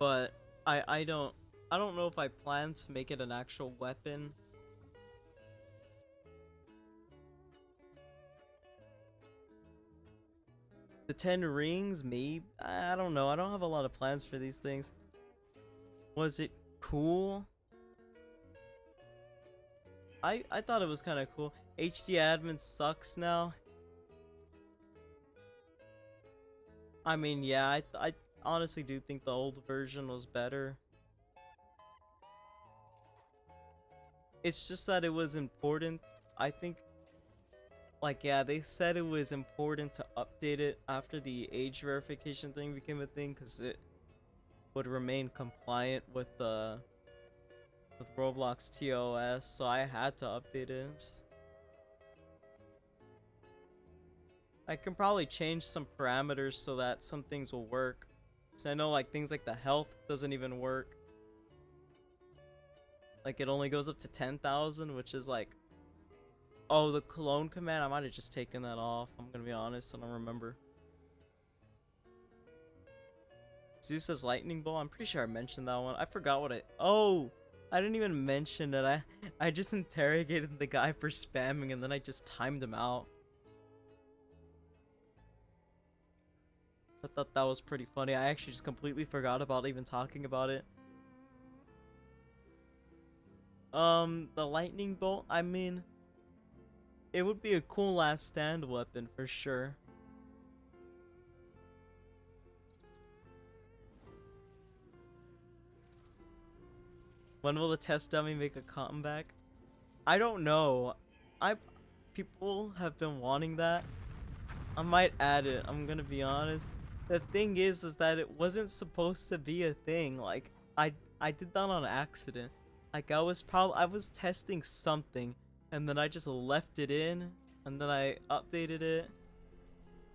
But I don't know if I plan to make it an actual weapon. The 10 rings, maybe. I don't know. I don't have a lot of plans for these things. Was it cool? I thought it was kind of cool. HD admin sucks now. I mean, yeah, I honestly do think the old version was better. It's just that it was important. I think, like, yeah, they said it was important to update it after the age verification thing became a thing, because it would remain compliant with Roblox TOS, so I had to update it. I can probably change some parameters so that some things will work. So I know like things like the health doesn't even work. Like it only goes up to 10,000, which is like, oh, the clone command, I might have just taken that off. I'm gonna be honest, I don't remember. Zeus says lightning bolt. I'm pretty sure I mentioned that one. I forgot what oh, I didn't even mention it. I just interrogated the guy for spamming and then I just timed him out. I thought that was pretty funny. I actually just completely forgot about even talking about it. The lightning bolt, I mean, it would be a cool last stand weapon for sure. When will the test dummy make a comeback? I don't know. People have been wanting that. I might add it. I'm gonna be honest. The thing is that it wasn't supposed to be a thing. Like I did that on accident. Like I was testing something and then I just left it in and then I updated it.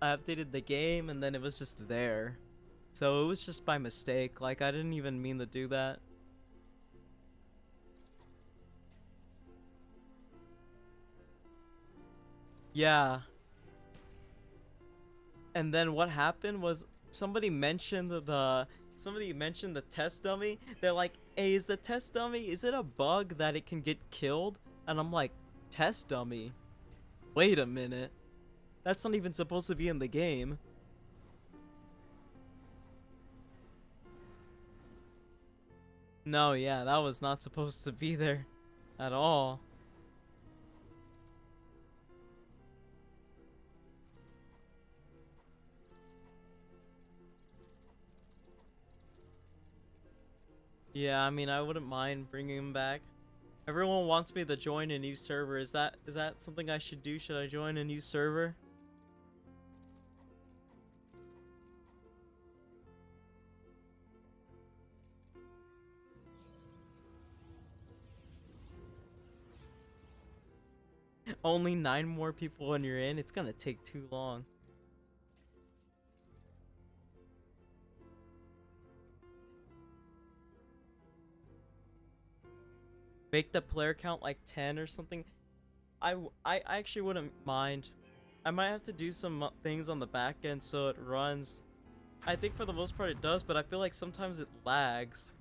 I updated the game and then it was just there. So it was just by mistake. Like I didn't even mean to do that. Yeah. And then what happened was somebody mentioned the test dummy. They're like, "Hey, is the test dummy, is it a bug that it can get killed?" And I'm like, "Test dummy? Wait a minute. That's not even supposed to be in the game." No, yeah, that was not supposed to be there at all. Yeah, I mean, I wouldn't mind bringing him back. Everyone wants me to join a new server. Is that something I should do? Should I join a new server? Only 9 more people when you're in? It's gonna take too long. Make the player count like 10 or something. I actually wouldn't mind. I might have to do some things on the back end so it runs. I think for the most part it does, but I feel like sometimes it lags.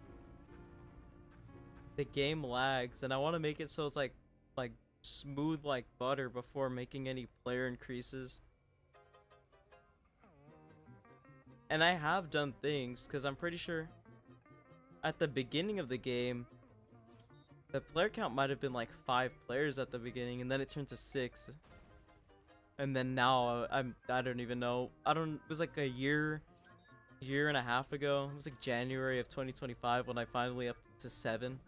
The game lags, and I want to make it so it's like smooth like butter before making any player increases. And I have done things because I'm pretty sure at the beginning of the game the player count might have been like 5 players at the beginning, and then it turned to 6. And then now I don't even know. It was like a year and a half ago. It was like January of 2025 when I finally upped to 7.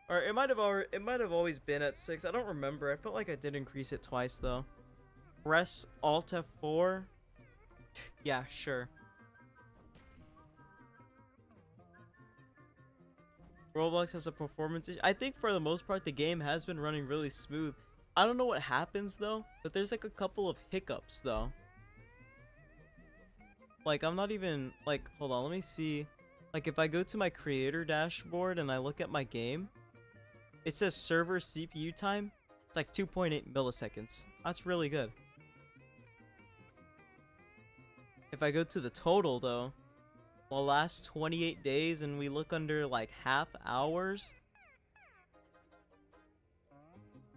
Or it might have always been at 6. I don't remember. I felt like I did increase it twice though. Press Alt F4. Yeah, sure. Roblox has a performance issue. I think for the most part the game has been running really smooth. I don't know what happens though, but there's like a couple of hiccups though. Like, I'm not even, like, hold on, let me see. Like, if I go to my creator dashboard and I look at my game, it says server CPU time. It's like 2.8 milliseconds. That's really good. If I go to the total, though, the last 28 days and we look under, like, half hours,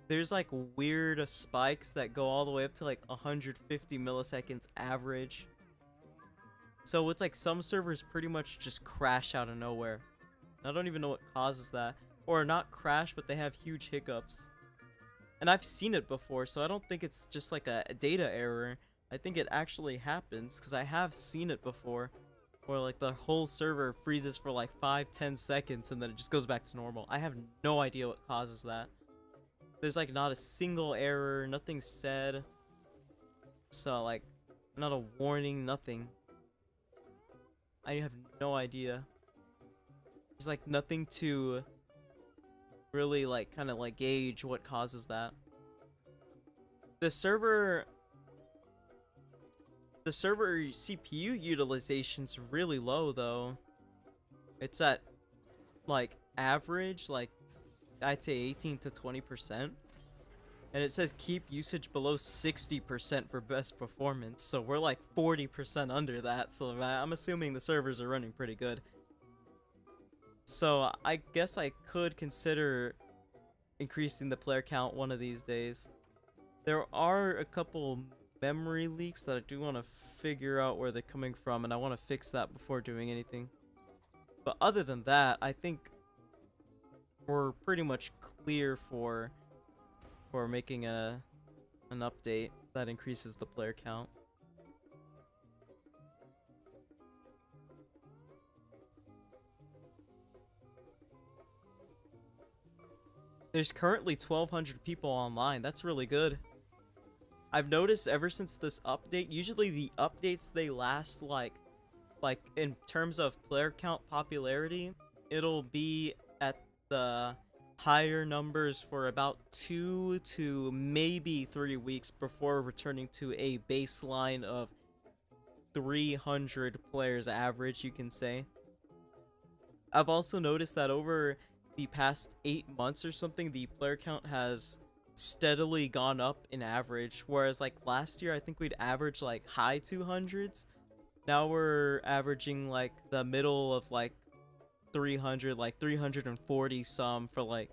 there's, like, weird spikes that go all the way up to, like, 150 milliseconds average. So it's like some servers pretty much just crash out of nowhere. I don't even know what causes that. Or not crash, but they have huge hiccups. And I've seen it before, so I don't think it's just like a data error. I think it actually happens, because I have seen it before. Where like the whole server freezes for like 5-10 seconds and then it just goes back to normal. I have no idea what causes that. There's like not a single error, nothing said. So like, not a warning, nothing. I have no idea. There's like nothing to really like kind of like gauge what causes that. The server CPU utilization's really low though. It's at like average, like I'd say 18 to 20%. And it says keep usage below 60% for best performance. So we're like 40% under that. So I'm assuming the servers are running pretty good. So I guess I could consider increasing the player count one of these days. There are a couple memory leaks that I do want to figure out where they're coming from. And I want to fix that before doing anything. But other than that, I think we're pretty much clear for making an update that increases the player count. There's currently 1,200 people online. That's really good. I've noticed ever since this update, usually the updates they last like in terms of player count popularity, it'll be at the higher numbers for about 2 to maybe 3 weeks before returning to a baseline of 300 players average, you can say. I've also noticed that over the past 8 months or something, the player count has steadily gone up in average, whereas like last year I think we'd average like high 200s. Now we're averaging like the middle of like 300, like 340 some for like,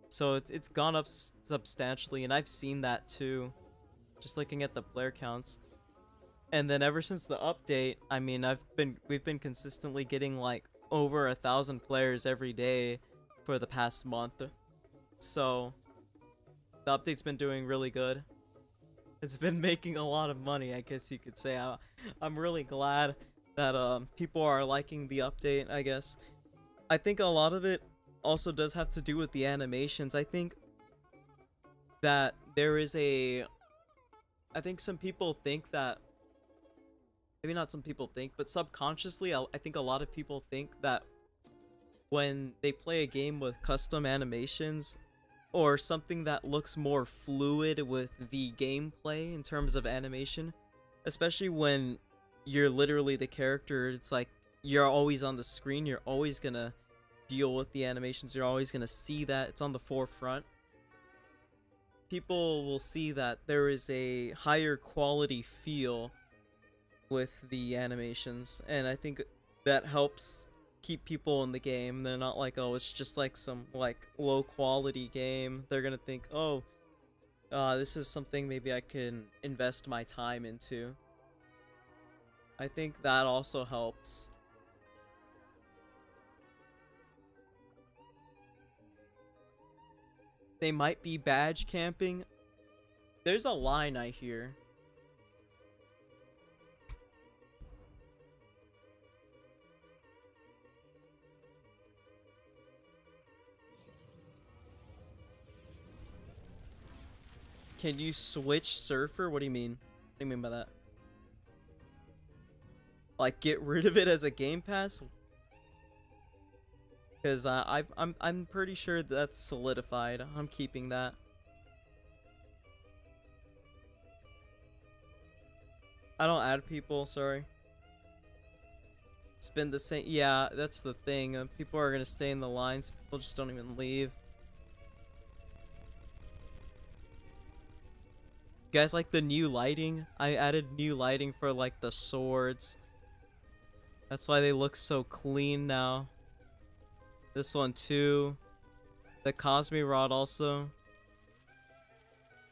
so it's gone up substantially, and I've seen that too, just looking at the player counts. And then ever since the update, I mean, we've been consistently getting like over 1,000 players every day for the past month, so the update's been doing really good. It's been making a lot of money, I guess you could say. I'm really glad that people are liking the update, I guess. I think a lot of it also does have to do with the animations. I think that there is I think some people think that, maybe not some people think, but subconsciously, I think a lot of people think that when they play a game with custom animations, or something that looks more fluid with the gameplay in terms of animation, especially when you're literally the character, it's like you're always on the screen, you're always gonna deal with the animations, you're always gonna see that it's on the forefront. People will see that there is a higher quality feel with the animations, and I think that helps keep people in the game. They're not like, oh, it's just like some like low quality game. They're gonna think, oh, this is something maybe I can invest my time into. I think that also helps. They might be badge camping. There's a line I hear. Can you switch surfer? What do you mean? What do you mean by that? Like get rid of it as a game pass? Because I'm pretty sure that's solidified. I'm keeping that. I don't add people, sorry. It's been the same. Yeah, that's the thing. People are gonna stay in the lines. People just don't even leave. You guys like the new lighting? I added new lighting for like the swords. That's why they look so clean now. This one too. The Cosmi Rod also.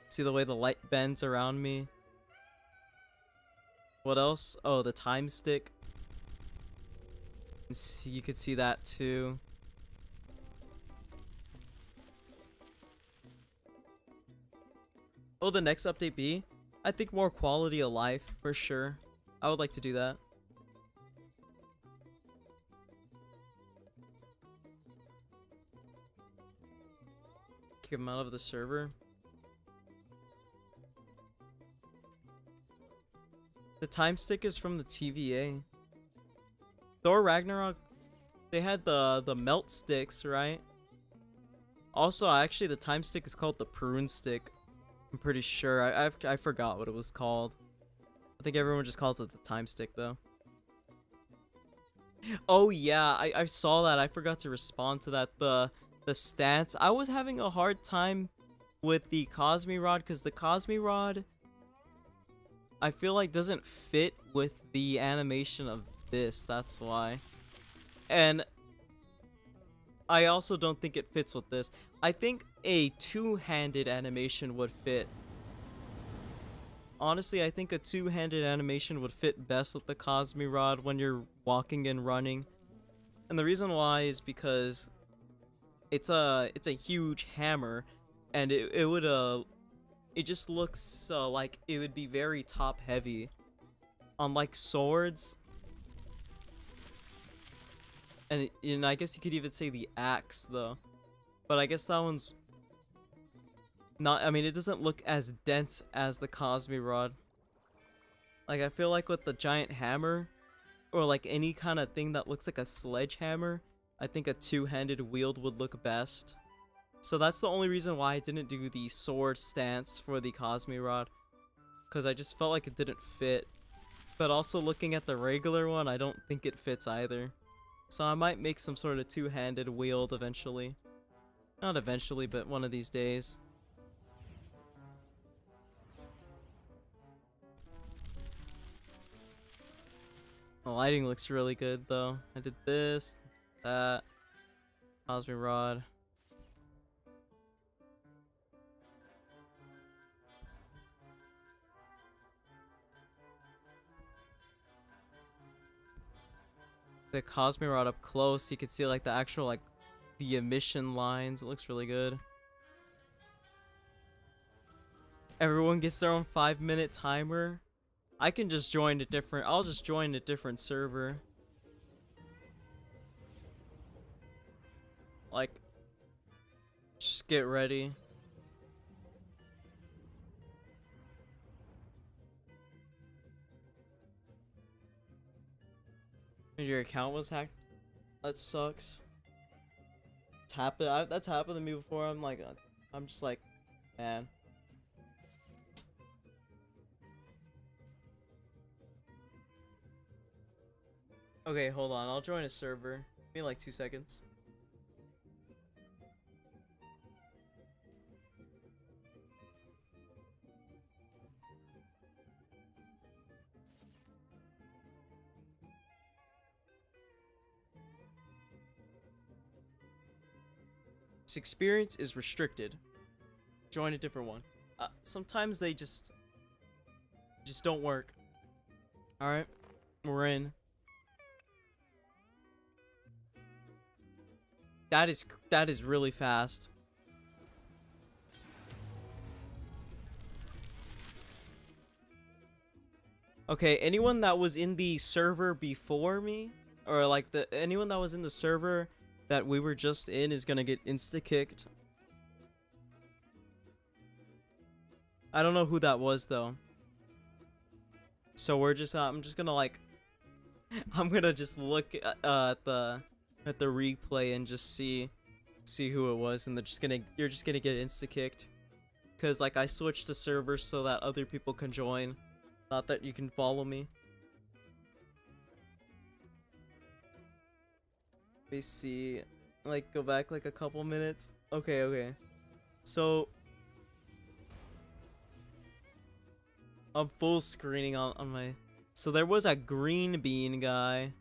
See the way the light bends around me? What else? Oh, the time stick. You could see that too. Oh, the next update be? I think more quality of life for sure. I would like to do that. Kick him out of the server. The time stick is from the TVA. Thor Ragnarok, they had the melt sticks, right? Also, actually, the time stick is called the prune stick. I'm pretty sure. I forgot what it was called. I think everyone just calls it the time stick, though. Oh yeah, I saw that. I forgot to respond to that. The stats. I was having a hard time with the Cosmi Rod because the Cosmi Rod, I feel like doesn't fit with the animation of this. That's why. And I also don't think it fits with this. I think a two-handed animation would fit. Honestly, I think a two-handed animation would fit best with the Cosmi Rod when you're walking and running. And the reason why is because it's a huge hammer, and it just looks like it would be very top heavy. Unlike swords, and I guess you could even say the axe though, but I guess that one's not. I mean, it doesn't look as dense as the Cosmi Rod. Like, I feel like with the giant hammer, or like any kind of thing that looks like a sledgehammer, I think a two-handed wield would look best. So that's the only reason why I didn't do the sword stance for the Cosmi Rod, because I just felt like it didn't fit. But also looking at the regular one, I don't think it fits either. So I might make some sort of two-handed wield eventually. Not eventually, but one of these days. The lighting looks really good though. I did this, that, Cosmi Rod. The Cosmi Rod up close, you can see like the actual like the emission lines. It looks really good. Everyone gets their own 5-minute timer. I can just join a different. I'll just join a different server. Like, just get ready. Your account was hacked. That sucks. That's happened to me before. I'm just like, man. Okay, hold on. I'll join a server. Give me like 2 seconds. This experience is restricted. Join a different one. Sometimes they just don't work. All right, we're in. That is really fast. Okay, anyone that was in the server before me, or like anyone that was in the server that we were just in is gonna get insta-kicked. I don't know who that was though. So we're just I'm just gonna like I'm gonna just look at the replay and just see who it was, and you're just gonna get insta-kicked. Cause like I switched to servers so that other people can join. Not that you can follow me. Let me see. Like, go back like a couple minutes. Okay, okay. So, I'm full screening on my... So there was a green bean guy.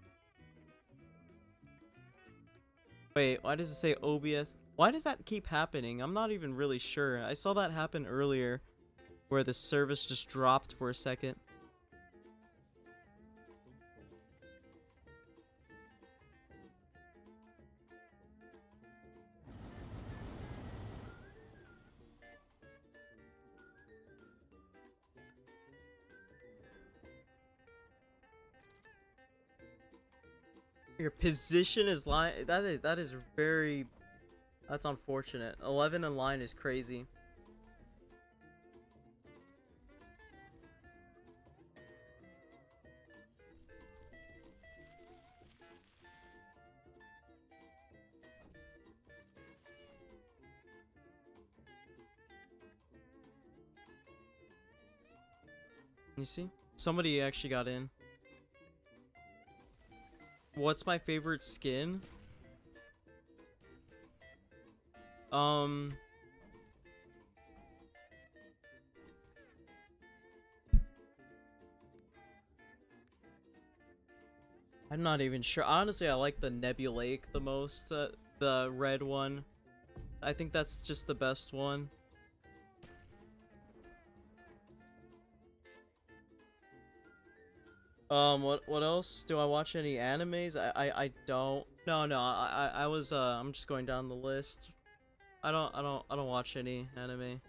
Wait, why does it say OBS? Why does that keep happening? I'm not even really sure. I saw that happen earlier, where the service just dropped for a second. Your position is line. That is very. That's unfortunate. 11 in line is crazy. You see? Somebody actually got in. What's my favorite skin? I'm not even sure. Honestly, I like the Nebulake the most, the red one. I think that's just the best one. What else? Do I watch any animes? I don't. No, I was I'm just going down the list. I don't watch any anime.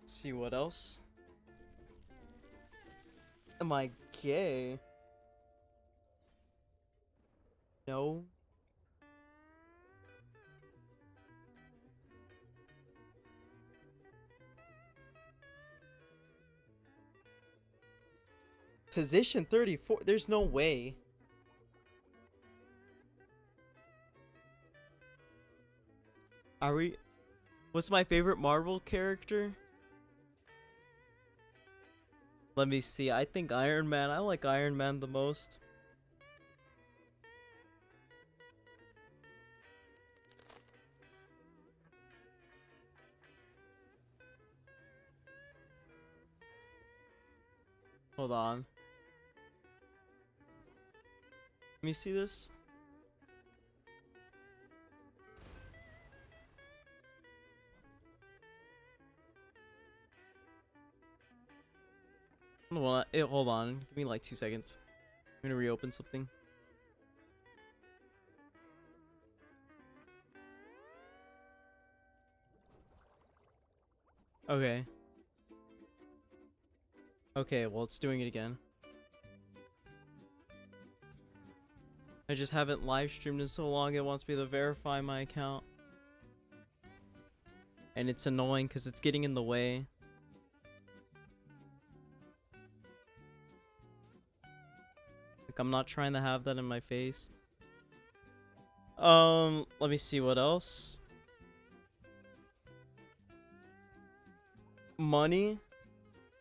Let's see what else. Am I gay? No. Position 34. There's no way. Are we... What's my favorite Marvel character? Let me see. I think Iron Man. I like Iron Man the most. Hold on. Let me see this. Hold on. Give me like 2 seconds. I'm gonna reopen something. Okay. Okay, well, it's doing it again. I just haven't live streamed in so long, it wants me to verify my account. And it's annoying because it's getting in the way. Like, I'm not trying to have that in my face. Let me see what else. Money?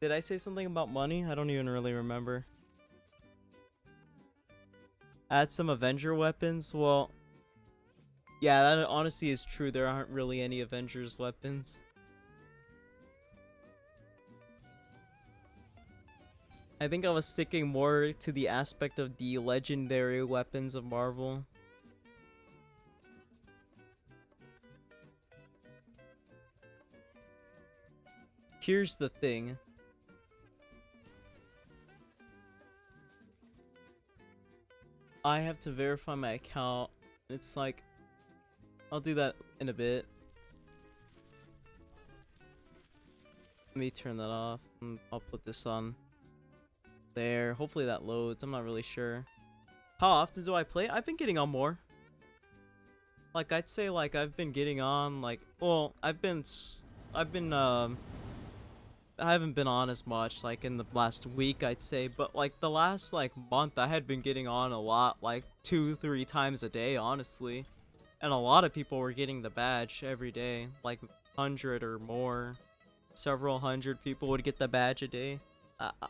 Did I say something about money? I don't even really remember. Add some Avenger weapons? Well, yeah, that honestly is true. There aren't really any Avengers weapons. I think I was sticking more to the aspect of the legendary weapons of Marvel. Here's the thing. I have to verify my account. It's like, I'll do that in a bit. Let me turn that off and I'll put this on there. Hopefully that loads. I'm not really sure. How often do I play? I've been getting on more. Like, I'd say like I've been getting on like, well, I haven't been on as much like in the last week, I'd say, but like the last like month I had been getting on a lot, like 2-3 times a day, honestly. And a lot of people were getting the badge every day, like 100 or more. Several hundred people would get the badge a day.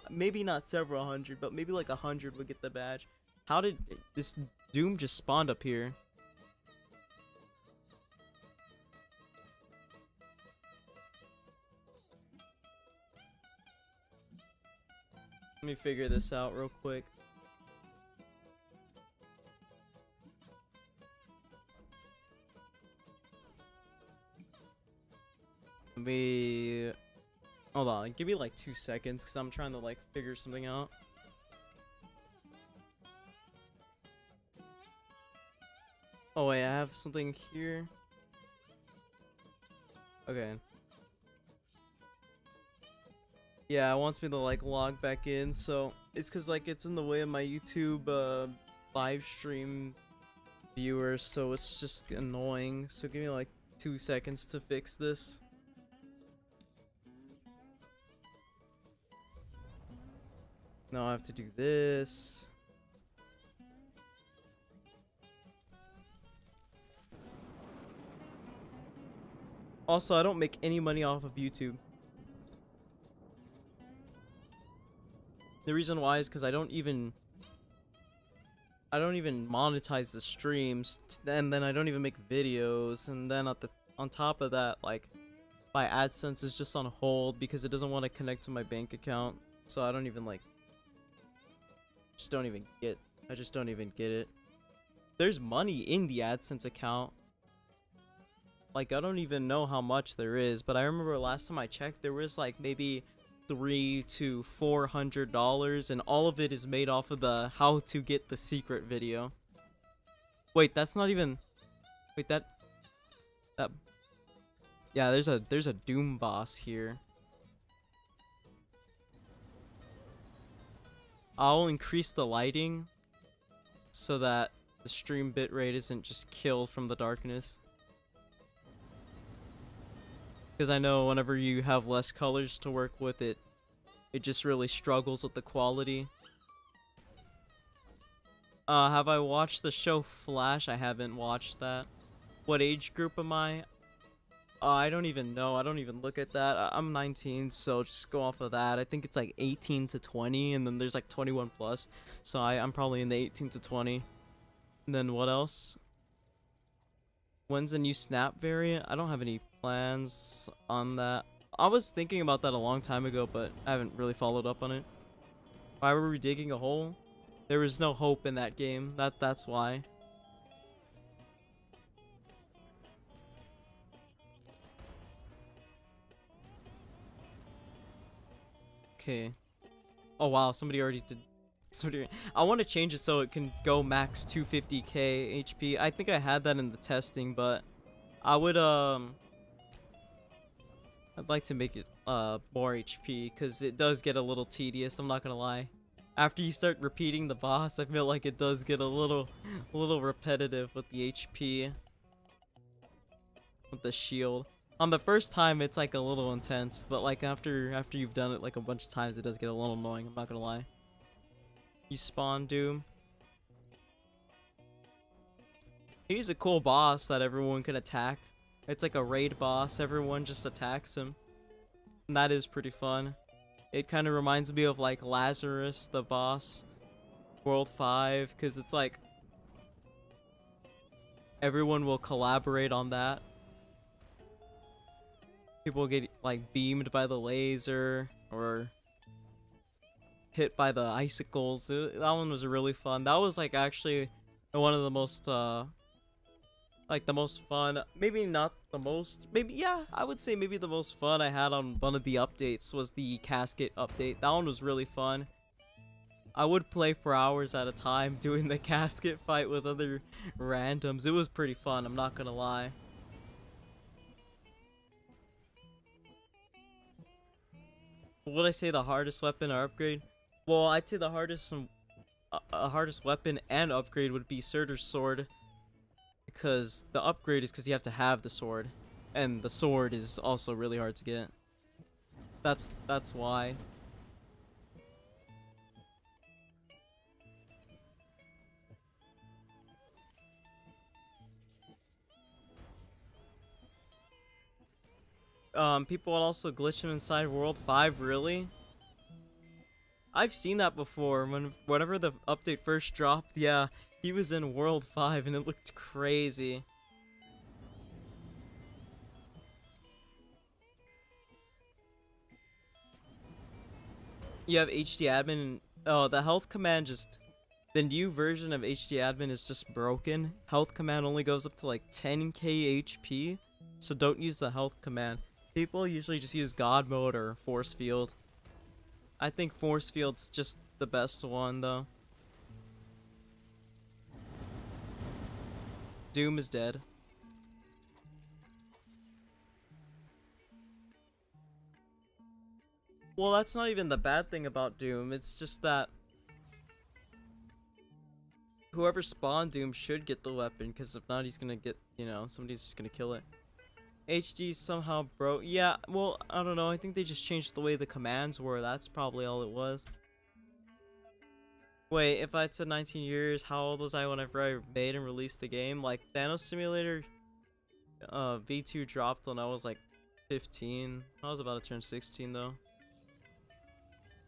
maybe not several hundred, but maybe like 100 would get the badge. How did this Doom just spawned up here? Let me figure this out real quick. Hold on, give me like 2 seconds because I'm trying to like figure something out. Oh wait, I have something here. Okay. Yeah, it wants me to like log back in, so it's because like it's in the way of my YouTube live stream viewers, so it's just annoying. So give me like 2 seconds to fix this. Now I have to do this. Also, I don't make any money off of YouTube. The reason why is because I don't even monetize the streams, and then I don't even make videos, and then on top of that, like my AdSense is just on hold because it doesn't want to connect to my bank account. So I don't even like I just don't even get it. There's money in the AdSense account. Like I don't even know how much there is, but I remember last time I checked there was like maybe $300 to $400, and all of it is made off of the how to get the secret video. Wait, that's not even. Wait, that. Yeah, there's a Doom boss here. I'll increase the lighting so that the stream bitrate isn't just killed from the darkness. Because I know whenever you have less colors to work with, it just really struggles with the quality. Have I watched the show Flash? I haven't watched that. What age group am I? I don't even know. I don't even look at that. I'm 19, so just go off of that. I think it's like 18 to 20, and then there's like 21 plus. So I'm probably in the 18 to 20. And then what else? When's the new Snap variant? I don't have any plans on that. I was thinking about that a long time ago, but I haven't really followed up on it. Why were we digging a hole? There was no hope in that game. That's why. Okay. Oh wow, somebody already did. I want to change it so it can go max 250k HP. I think I had that in the testing, but I would I'd like to make it more HP because it does get a little tedious. I'm not gonna lie. After you start repeating the boss, I feel like it does get a little repetitive with the HP, with the shield. On the first time, it's like a little intense, but like after you've done it like a bunch of times, it does get a little annoying. I'm not gonna lie. You spawn Doom. He's a cool boss that everyone can attack. It's like a raid boss. Everyone just attacks him. And that is pretty fun. It kind of reminds me of like Lazarus, the boss, World 5, because it's like everyone will collaborate on that. People get like beamed by the laser or hit by the icicles. That one was really fun. That was like actually one of the most like the most fun, maybe not the most, maybe, yeah, I would say maybe the most fun I had on one of the updates was the casket update. That one was really fun. I would play for hours at a time doing the casket fight with other randoms. It was pretty fun, I'm not gonna lie. Would I say the hardest weapon or upgrade? Well, I'd say the hardest weapon and upgrade would be Surtur's sword, because the upgrade is because you have to have the sword, and the sword is also really hard to get. That's why. People would also glitch him inside World 5, really? I've seen that before. Whenever the update first dropped, yeah, he was in World 5 and it looked crazy. You have HD admin and oh, the health command just the new version of HD admin is just broken. Health command only goes up to like 10k HP, so don't use the health command. People usually just use God mode or force field. I think force field's just the best one though. Doom is dead. Well, that's not even the bad thing about Doom. It's just that whoever spawned Doom should get the weapon, because if not, he's gonna get, you know, somebody's just gonna kill it. HD somehow broke. Yeah, well, I don't know. I think they just changed the way the commands were. That's probably all it was. Wait, if I said 19 years, how old was I whenever I made and released the game? Like, Thanos Simulator V2 dropped when I was like 15. I was about to turn 16 though.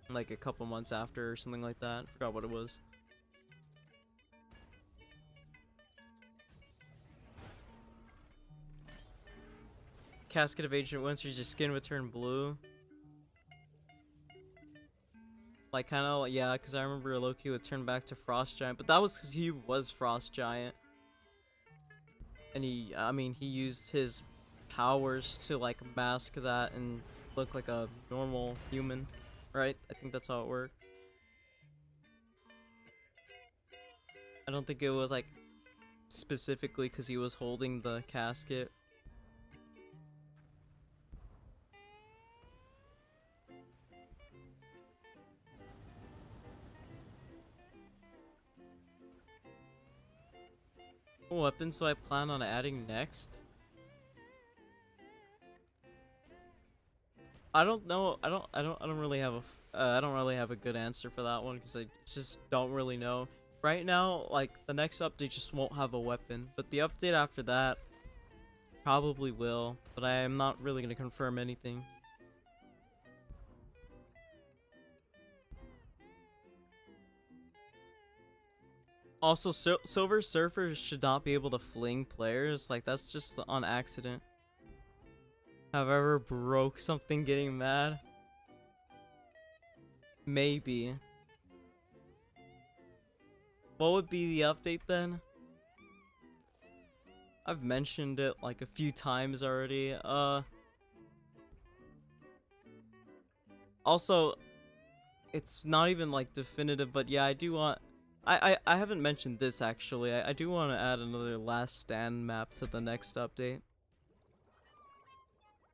Like a couple months after or something like that. Forgot what it was. Casket of Ancient Winters, your skin would turn blue. Like, kind of, yeah, because I remember Loki would turn back to Frost Giant, but that was because he was Frost Giant. And he, I mean, he used his powers to, like, mask that and look like a normal human, right? I think that's how it worked. I don't think it was, like, specifically because he was holding the casket. What weapons do I plan on adding next? I don't know. I don't really have a. I don't really have a good answer for that one because I just don't really know. Right now, like the next update just won't have a weapon, but the update after that probably will. But I am not really gonna confirm anything. Also, Silver Surfer should not be able to fling players. Like, that's just on accident. Have I ever broke something getting mad? Maybe. What would be the update then? I've mentioned it like a few times already. Also, it's not even like definitive, but yeah, I do want... I haven't mentioned this actually. I do want to add another Last Stand map to the next update.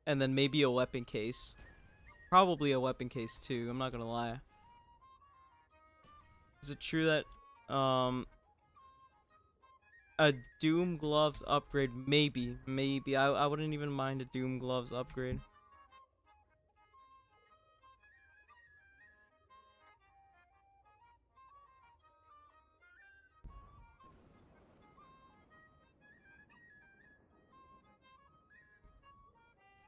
And then maybe a weapon case. Probably a weapon case too, I'm not gonna lie. Is it true that a Doom Gloves upgrade? Maybe. I wouldn't even mind a Doom Gloves upgrade.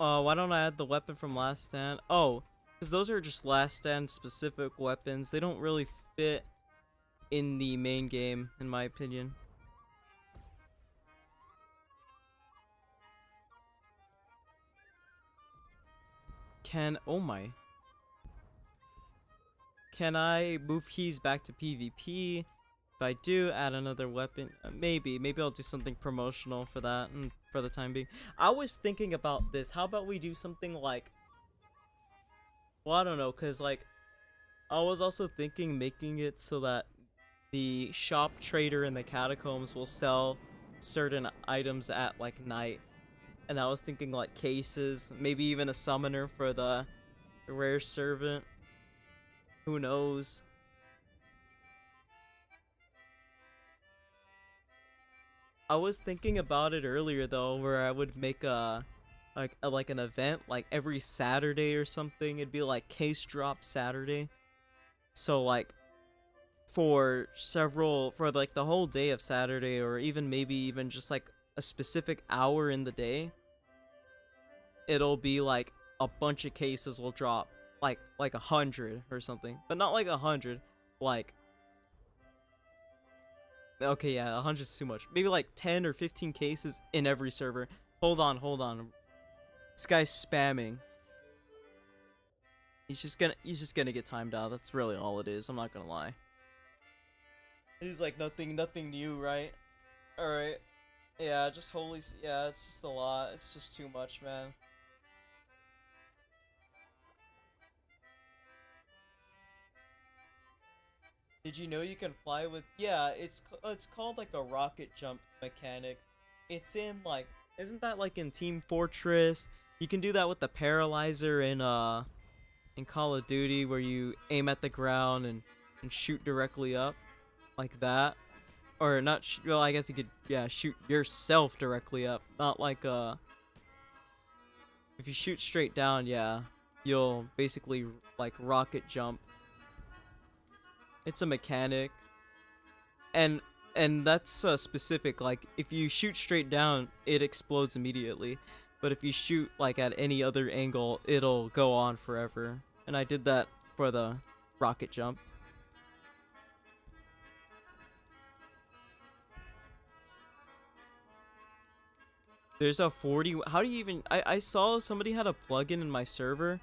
Why don't I add the weapon from Last Stand? Oh, because those are just Last Stand specific weapons. They don't really fit in the main game, in my opinion. Oh my. Can I move keys back to PvP? If I do, add another weapon. Maybe I'll do something promotional for that for the time being. I was thinking about this. How about we do something like... Well, I don't know, because like... I was also thinking making it so that the shop trader in the catacombs will sell certain items at like night. And I was thinking like cases, maybe even a summoner for the rare servant. Who knows? I was thinking about it earlier though, where I would make like an event like every Saturday or something. It'd be like case drop Saturday. So like for like the whole day of Saturday, or even maybe even just like a specific hour in the day, it'll be like a bunch of cases will drop. like 100 or something, but not like 100. Like, okay, yeah, 100's too much. Maybe like 10 or 15 cases in every server. Hold on. This guy's spamming. He's just gonna get timed out. That's really all it is. I'm not gonna lie. He's like nothing new, right? All right. Yeah, just yeah, it's just a lot. It's just too much, man. Did you know you can fly with? Yeah, it's called like a rocket jump mechanic. It's in like, isn't that like in Team Fortress? You can do that with the paralyzer in Call of Duty, where you aim at the ground and shoot directly up like that. Or not, well, I guess you could, yeah, shoot yourself directly up. Not like, if you shoot straight down, yeah, you'll basically, like, rocket jump. It's a mechanic. And, and that's, specific, like, if you shoot straight down, it explodes immediately. But if you shoot, like, at any other angle, it'll go on forever. And I did that for the rocket jump. There's a 40. How do you even? I saw somebody had a plugin in my server,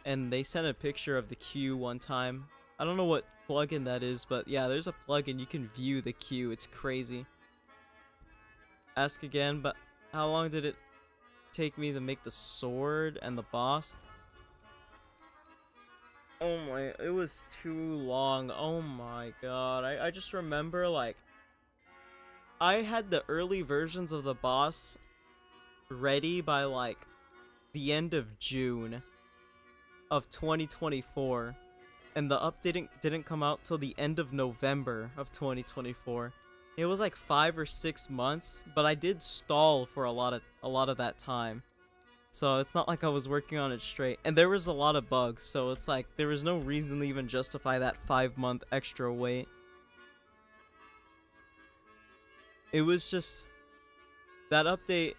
and they sent a picture of the queue one time. I don't know what plugin that is, but yeah, there's a plugin. You can view the queue. It's crazy. Ask again, but how long did it take me to make the sword and the boss? Oh my, it was too long. Oh my god. I just remember, like, I had the early versions of the boss ready by like the end of June of 2024, and the update didn't come out till the end of November of 2024. It was like 5 or 6 months, but I did stall for a lot of that time. So it's not like I was working on it straight, and there was a lot of bugs, so it's like there was no reason to even justify that 5-month extra wait. It was just that update.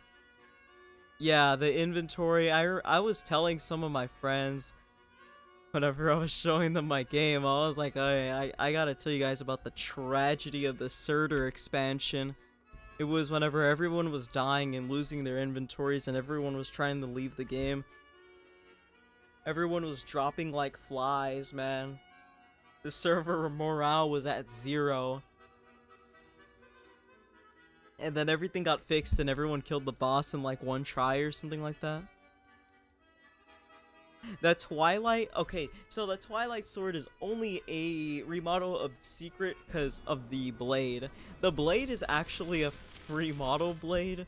Yeah, the inventory. I was telling some of my friends whenever I was showing them my game, I was like, I gotta tell you guys about the tragedy of the Surtur expansion. It was whenever everyone was dying and losing their inventories and everyone was trying to leave the game. Everyone was dropping like flies, man. The server morale was at 0. And then everything got fixed and everyone killed the boss in like 1 try or something like that. The Twilight, okay, so the Twilight Sword is only a remodel of Secret because of the blade. The blade is actually a remodel blade.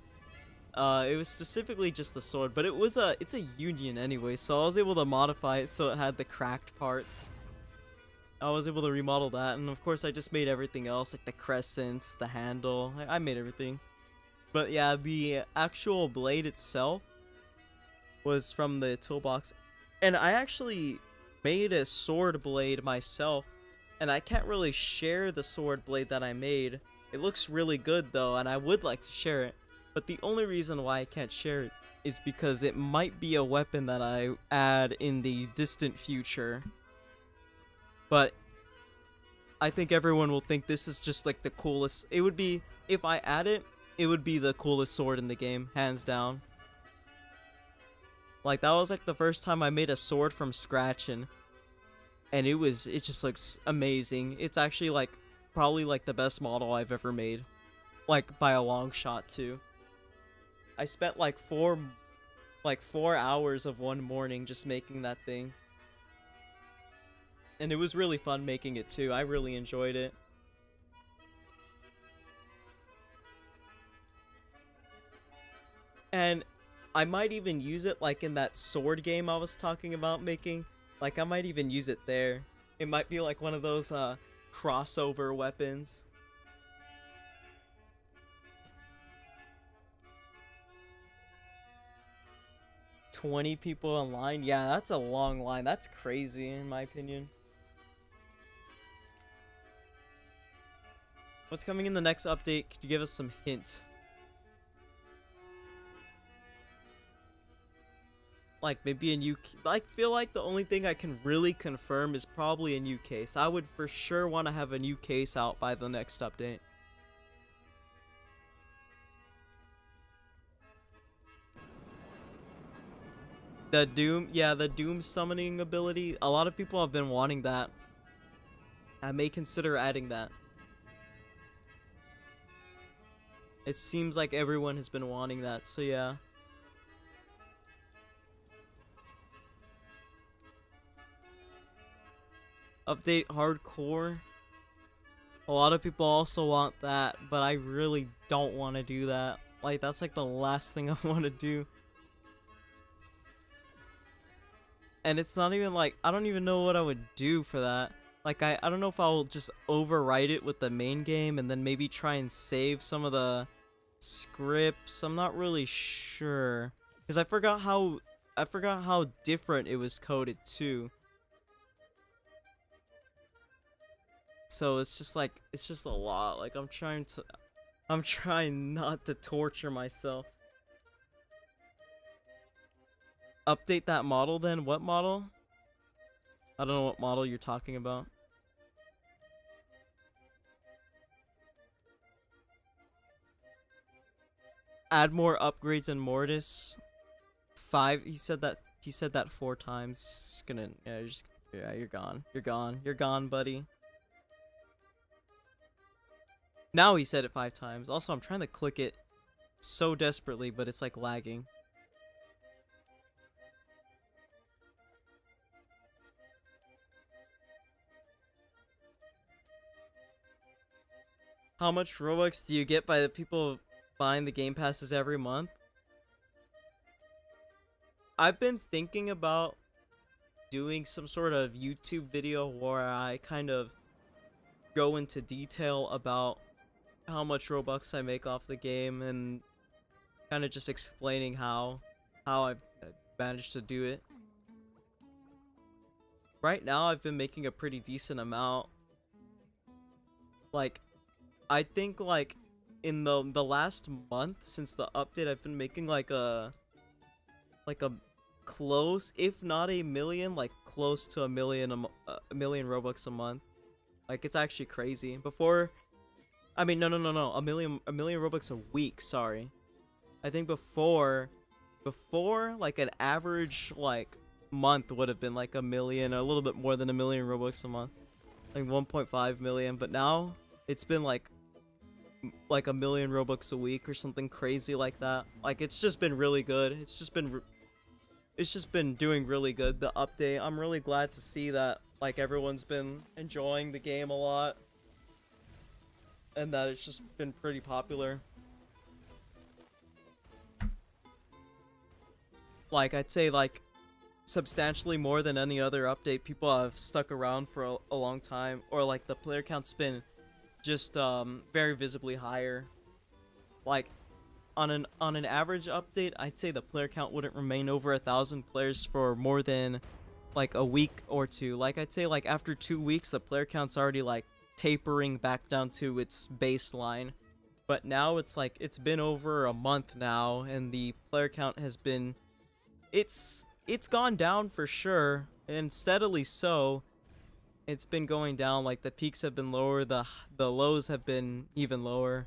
It was specifically just the sword, but it's a union anyway, so I was able to modify it so it had the cracked parts. I was able to remodel that, and of course I just made everything else, like the crescents, the handle. I made everything. But yeah, the actual blade itself was from the toolbox. And I actually made a sword blade myself, and I can't really share the sword blade that I made. It looks really good though, and I would like to share it. But the only reason why I can't share it is because it might be a weapon that I add in the distant future. But I think everyone will think this is just like the coolest. It would be, if I add it, it would be the coolest sword in the game, hands down. Like, that was like the first time I made a sword from scratch, and it just looks amazing. It's actually like probably like the best model I've ever made, like by a long shot too. I spent like 4 hours of one morning just making that thing. And it was really fun making it too. I really enjoyed it. And I might even use it like in that sword game I was talking about making. Like, I might even use it there. It might be like one of those crossover weapons. "20 people online? Yeah, that's a long line. That's crazy in my opinion. What's coming in the next update? Could you give us some hint? like maybe a new. I feel like the only thing I can really confirm is probably a new case. I would for sure want to have a new case out by the next update. The Doom, yeah, the Doom summoning ability. A lot of people have been wanting that. I may consider adding that. It seems like everyone has been wanting that, so yeah. Update hardcore. A lot of people also want that, but I really don't want to do that. Like, that's like the last thing I want to do. And it's not even like, I don't even know what I would do for that. Like, I don't know if I'll just overwrite it with the main game and then maybe try and save some of the scripts. I'm not really sure. Because I forgot how different it was coded too. So it's just like, it's just a lot. Like, I'm trying not to torture myself. Update that model then? What model? I don't know what model you're talking about. Add more upgrades in Mortis. 5. He said that 4 times. Just gonna, yeah, you're gone. You're gone, buddy. Now he said it 5 times. Also, I'm trying to click it so desperately, but it's like lagging. How much Robux do you get by the people buying the game passes every month? I've been thinking about doing some sort of YouTube video where I kind of go into detail about how much Robux I make off the game and kind of just explaining how I've managed to do it. Right now I've been making a pretty decent amount. Like, I think like in the last month since the update, I've been making like a close, if not a million, like close to a million Robux a month. Like, it's actually crazy. Before, I mean, no, a million Robux a week. Sorry, I think before like an average like month would have been like a million, or a little bit more than a million Robux a month, like 1.5 million. But now it's been like a million Robux a week or something crazy like that. Like, it's just been really good. It's just been doing really good, the update. I'm really glad to see that like everyone's been enjoying the game a lot and that it's just been pretty popular. Like, I'd say like substantially more than any other update, people have stuck around for a long time, or like the player count's been just very visibly higher. Like, on an average update, I'd say the player count wouldn't remain over 1,000 players for more than like a week or two. Like, I'd say like after 2 weeks the player count's already like tapering back down to its baseline. But now it's like, it's been over a month now and the player count has been, it's gone down for sure, and steadily so. It's been going down. Like, the peaks have been lower, the lows have been even lower.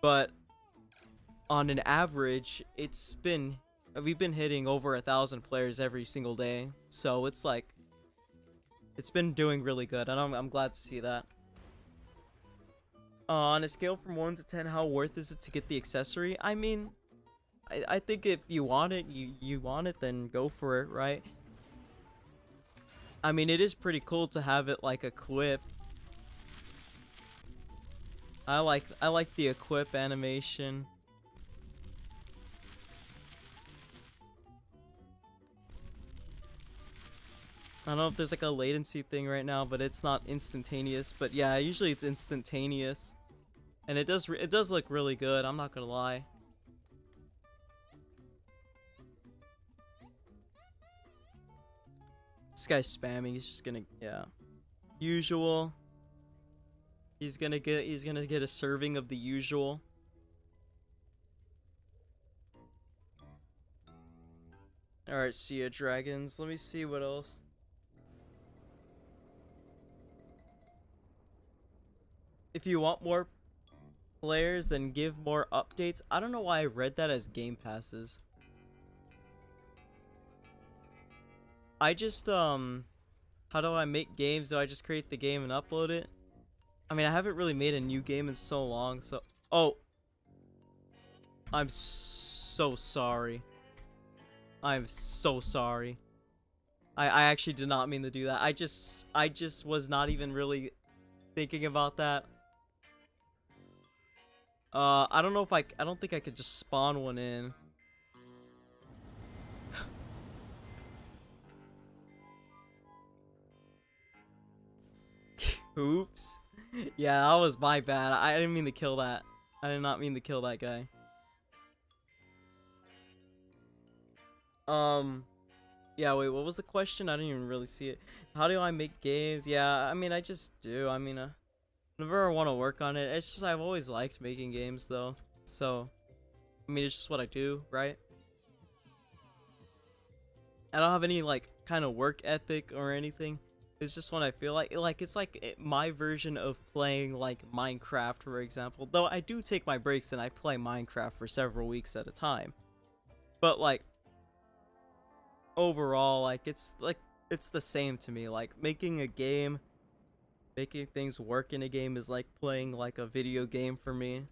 But on an average, we've been hitting over 1,000 players every single day. So it's like, it's been doing really good, and I'm glad to see that. On a scale from 1 to 10, how worth is it to get the accessory? I mean, I think if you want it, you want it, then go for it, right? I mean, it is pretty cool to have it like equip. I like the equip animation. I don't know if there's like a latency thing right now, but it's not instantaneous. But yeah, usually it's instantaneous, and it does look really good. I'm not gonna lie. This guy's spamming. He's just gonna, yeah, usual. He's gonna get a serving of the usual. Alright, see ya, dragons. Let me see what else. If you want more players, then give more updates. I don't know why I read that as game passes. I just, how do I make games? Do I just create the game and upload it? I mean, I haven't really made a new game in so long, so... Oh! I'm so sorry. I'm so sorry. I actually did not mean to do that. I just was not even really thinking about that. I don't know if I don't think I could just spawn one in. Oops. Yeah, that was my bad. I didn't mean to kill that. I did not mean to kill that guy. Yeah, wait, what was the question? I didn't even really see it. How do I make games? Yeah, I mean, I just do. I mean, whenever I want to work on it, it's just I've always liked making games though. So, I mean, it's just what I do, right? I don't have any like kind of work ethic or anything. It's just when I feel like it's like my version of playing like Minecraft, for example. Though I do take my breaks and I play Minecraft for several weeks at a time. But like overall, like it's the same to me. Like making a game, making things work in a game is like playing like a video game for me.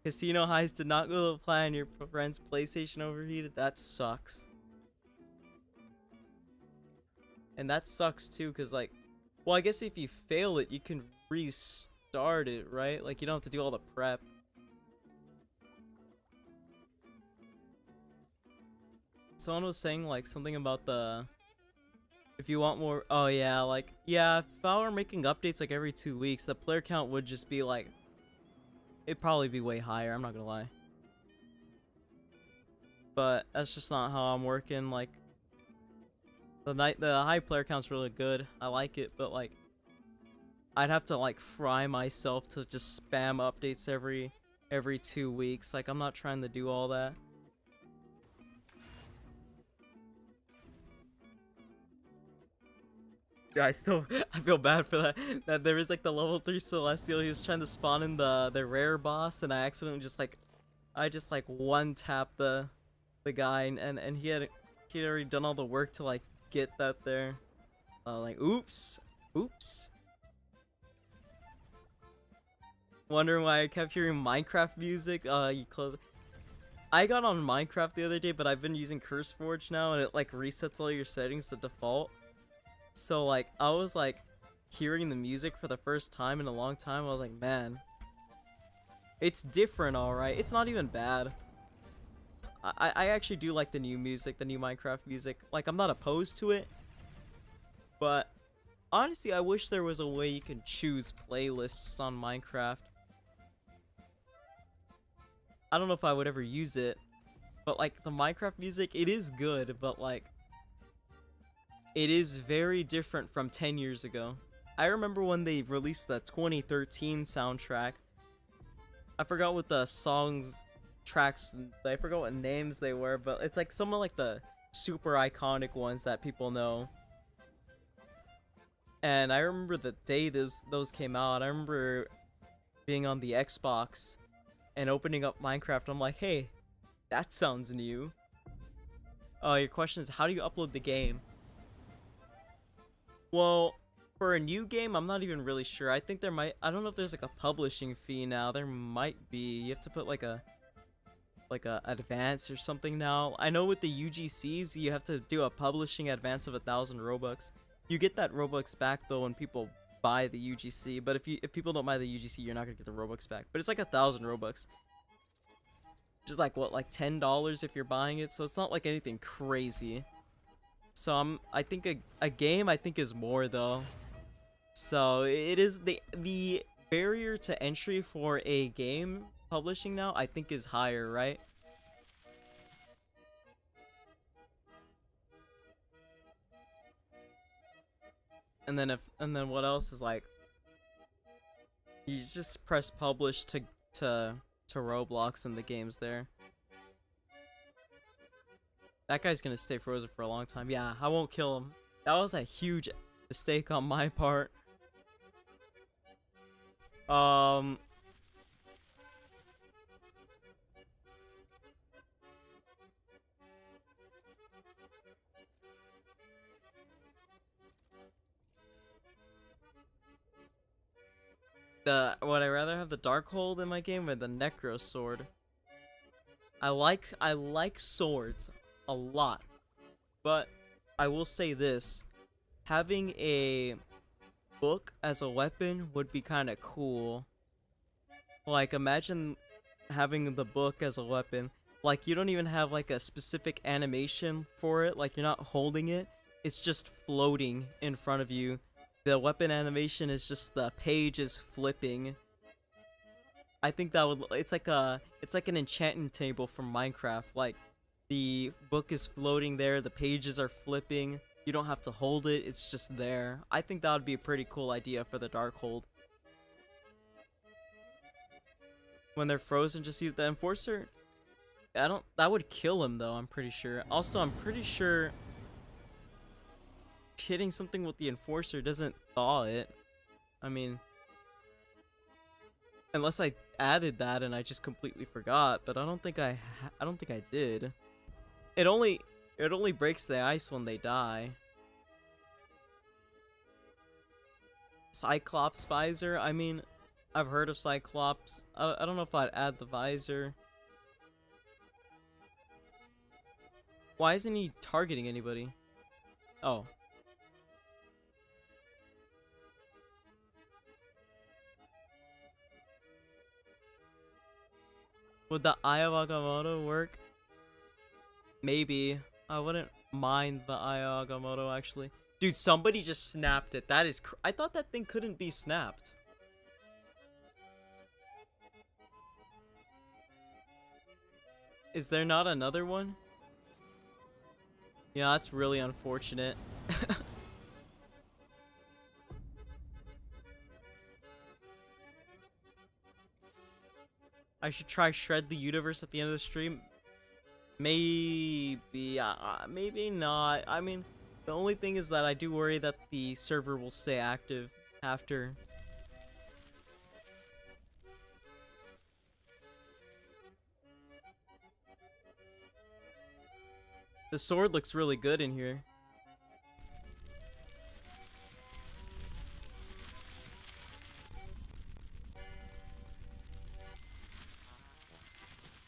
Casino Heist did not go to plan. Your friend's PlayStation overheated. That sucks. And that sucks too, because like, well, I guess if you fail it, you can restart it, right? Like you don't have to do all the prep. Someone was saying like something about the, if you want more, oh yeah, like, yeah, if I were making updates like every 2 weeks, the player count would just be like, it'd probably be way higher, I'm not gonna lie. But that's just not how I'm working. Like the high player count's really good. I like it, but like I'd have to like fry myself to just spam updates every 2 weeks. Like I'm not trying to do all that. Yeah, I feel bad for that. That there was like the level 3 Celestial. He was trying to spawn in the rare boss, and I accidentally just like I just like one tap the guy, and he had already done all the work to like get that there. Like oops, oops. Wondering why I kept hearing Minecraft music. You close. I got on Minecraft the other day, but I've been using CurseForge now, and it like resets all your settings to default. So like I was like hearing the music for the first time in a long time. I was like, man, it's different, all right. It's not even bad. I actually do like the new music, the new Minecraft music. Like I'm not opposed to it, but honestly, I wish there was a way you can choose playlists on Minecraft. I don't know if I would ever use it, but like the Minecraft music, it is good, but like it is very different from 10 years ago. I remember when they released the 2013 soundtrack. I forgot what the songs, tracks, I forgot what names they were, but it's like some of like the super iconic ones that people know. And I remember the day those came out, I remember being on the Xbox and opening up Minecraft. I'm like, hey, that sounds new. Oh, your question is, how do you upload the game? Well, for a new game, I'm not even really sure. I think there might, I don't know if there's like a publishing fee now. There might be. You have to put like a advance or something now. I know with the UGCs, you have to do a publishing advance of 1,000 Robux. You get that Robux back though when people buy the UGC, but if people don't buy the UGC, you're not gonna get the Robux back. But it's like 1,000 Robux. Just like what, like $10 if you're buying it, so it's not like anything crazy. So I think a game I think is more though. So it is the barrier to entry for a game publishing now I think is higher, right? And then what else is like, you just press publish to Roblox and the game's there. That guy's gonna stay frozen for a long time. Yeah, I won't kill him. That was a huge mistake on my part. Um, would I rather have the Darkhold in my game or the Necro Sword? I like swords a lot, but I will say this: having a book as a weapon would be kind of cool. Like, imagine having the book as a weapon. Like, you don't even have like a specific animation for it. Like, you're not holding it. It's just floating in front of you. The weapon animation is just the page is flipping. I think that would it's like an enchanting table from Minecraft. Like, the book is floating there, the pages are flipping. You don't have to hold it, it's just there. I think that would be a pretty cool idea for the Darkhold. When they're frozen, just use the Enforcer. I don't. That would kill him though. I'm pretty sure. Also, I'm pretty sure hitting something with the Enforcer doesn't thaw it. I mean, unless I added that and I just completely forgot. But I don't think I don't think I did. It only breaks the ice when they die. Cyclops visor. I mean, I've heard of Cyclops. I don't know if I'd add the visor. Why isn't he targeting anybody? Oh. Would the Eye of Agamotto work? Maybe. I wouldn't mind the Eye of Agamotto, actually. Dude, somebody just snapped it. That is I thought that thing couldn't be snapped. Is there not another one? Yeah, that's really unfortunate. I should try Shred the Universe at the end of the stream. Maybe, maybe not. I mean, the only thing is that I do worry that the server will stay active after. The sword looks really good in here.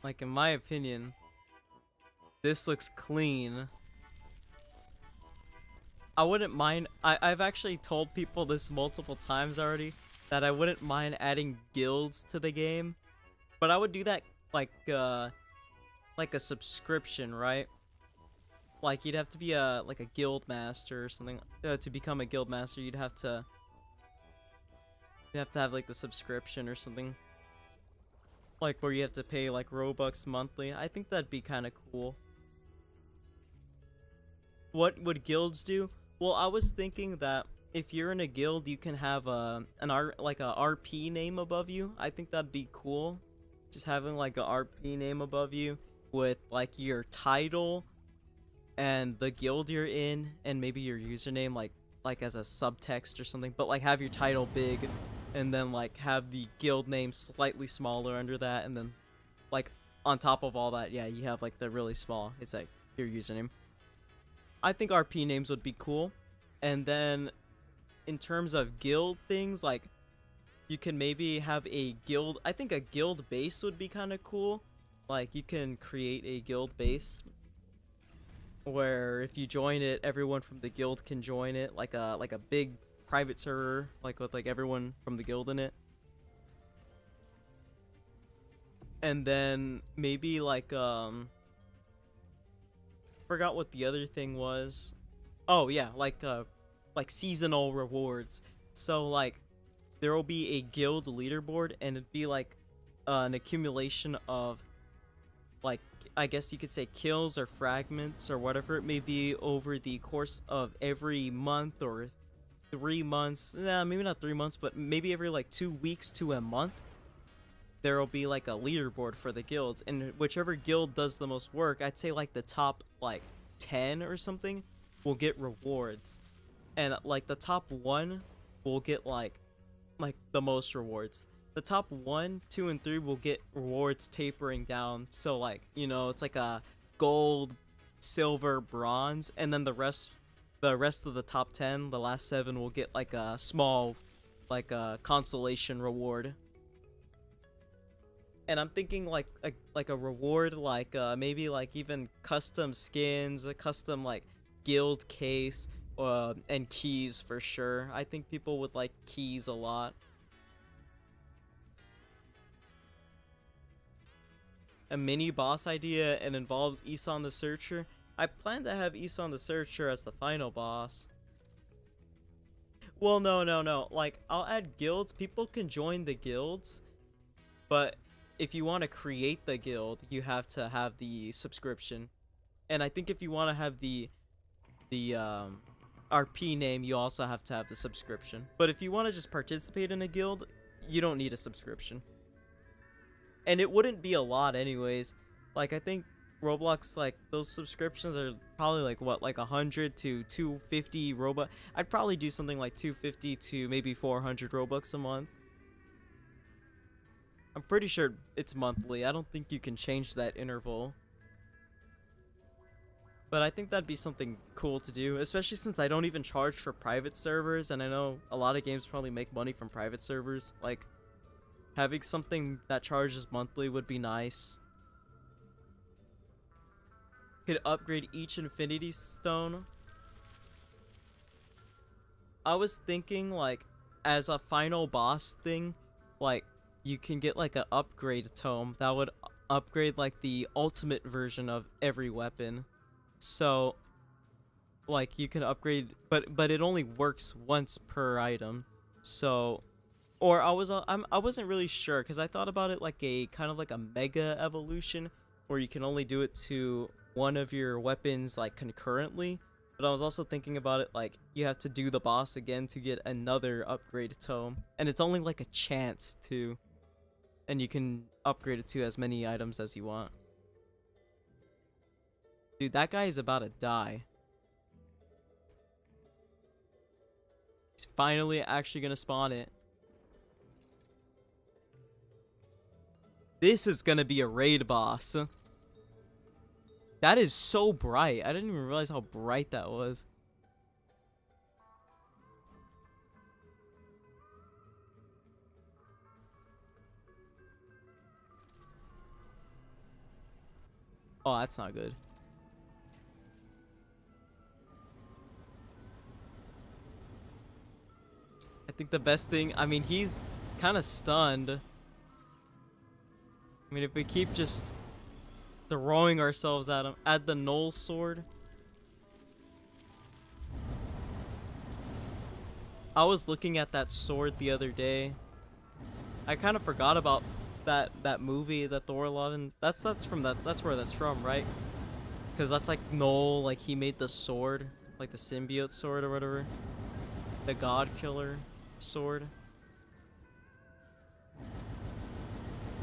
Like, in my opinion, this looks clean. I wouldn't mind. I've actually told people this multiple times already, that I wouldn't mind adding guilds to the game, but I would do that like a subscription, right? Like, you'd have to be a guild master or something. To become a guild master, you'd have to have like the subscription or something. Like, where you have to pay like Robux monthly. I think that'd be kind of cool. What would guilds do? Well, I was thinking that if you're in a guild, you can have a RP name above you. I think that'd be cool. Just having like a RP name above you with like your title and the guild you're in, and maybe your username like as a subtext or something. But like, have your title big, and then like have the guild name slightly smaller under that, and then like on top of all that, yeah, you have like the really small. It's like your username. I think RP names would be cool. And then in terms of guild things, like, you can maybe have a guild. I think a guild base would be kind of cool. Like, you can create a guild base where if you join it, everyone from the guild can join it, like a big private server, like with like everyone from the guild in it. And then maybe like forgot what the other thing was. Oh yeah, like seasonal rewards. So like, there will be a guild leaderboard, and it'd be like an accumulation of, like, I guess you could say kills or fragments or whatever it may be over the course of every month or 3 months. Nah, maybe not 3 months, but maybe every like 2 weeks to a month. there will be like a leaderboard for the guilds, and whichever guild does the most work, I'd say like the top like 10 or something will get rewards, and like the top 1 will get like the most rewards. The top 1, 2, and 3 will get rewards tapering down, so like, you know, it's like a gold, silver, bronze, and then the rest of the top 10, the last 7, will get like a small like a consolation reward. And I'm thinking like a reward like maybe like even custom skins, a custom like guild case, and keys for sure. I think people would like keys a lot. A mini boss idea and involves Isan the Searcher. I plan to have Isan the Searcher as the final boss. Well, no. Like, I'll add guilds. People can join the guilds, but if you want to create the guild, you have to have the subscription. And I think if you want to have the RP name, you also have to have the subscription. But if you want to just participate in a guild, you don't need a subscription. And it wouldn't be a lot anyways. Like, I think Roblox, like, those subscriptions are probably like what, like 100 to 250 Robux. I'd probably do something like 250 to maybe 400 Robux a month. I'm pretty sure it's monthly. I don't think you can change that interval. But I think that'd be something cool to do, especially since I don't even charge for private servers, and I know a lot of games probably make money from private servers. Like, having something that charges monthly would be nice. Could upgrade each Infinity Stone. I was thinking, like, as a final boss thing, like, you can get like an upgrade tome that would upgrade like the ultimate version of every weapon. So like you can upgrade, but it only works once per item. So, or I wasn't really sure, because I thought about it like a kind of like a mega evolution where you can only do it to one of your weapons like concurrently. But I was also thinking about it like you have to do the boss again to get another upgrade tome, and it's only like a chance to, and you can upgrade it to as many items as you want. Dude, that guy is about to die. He's finally actually gonna spawn it. This is gonna be a raid boss. That is so bright. I didn't even realize how bright that was. Oh, that's not good. I think the best thing, I mean, he's kind of stunned. I mean, if we keep just throwing ourselves at him, add the Null Sword. I was looking at that sword the other day. I kind of forgot about that movie, that Thor Love, and that's where that's from, right? Because that's like Null, like he made the sword, like the symbiote sword or whatever, the God Killer sword.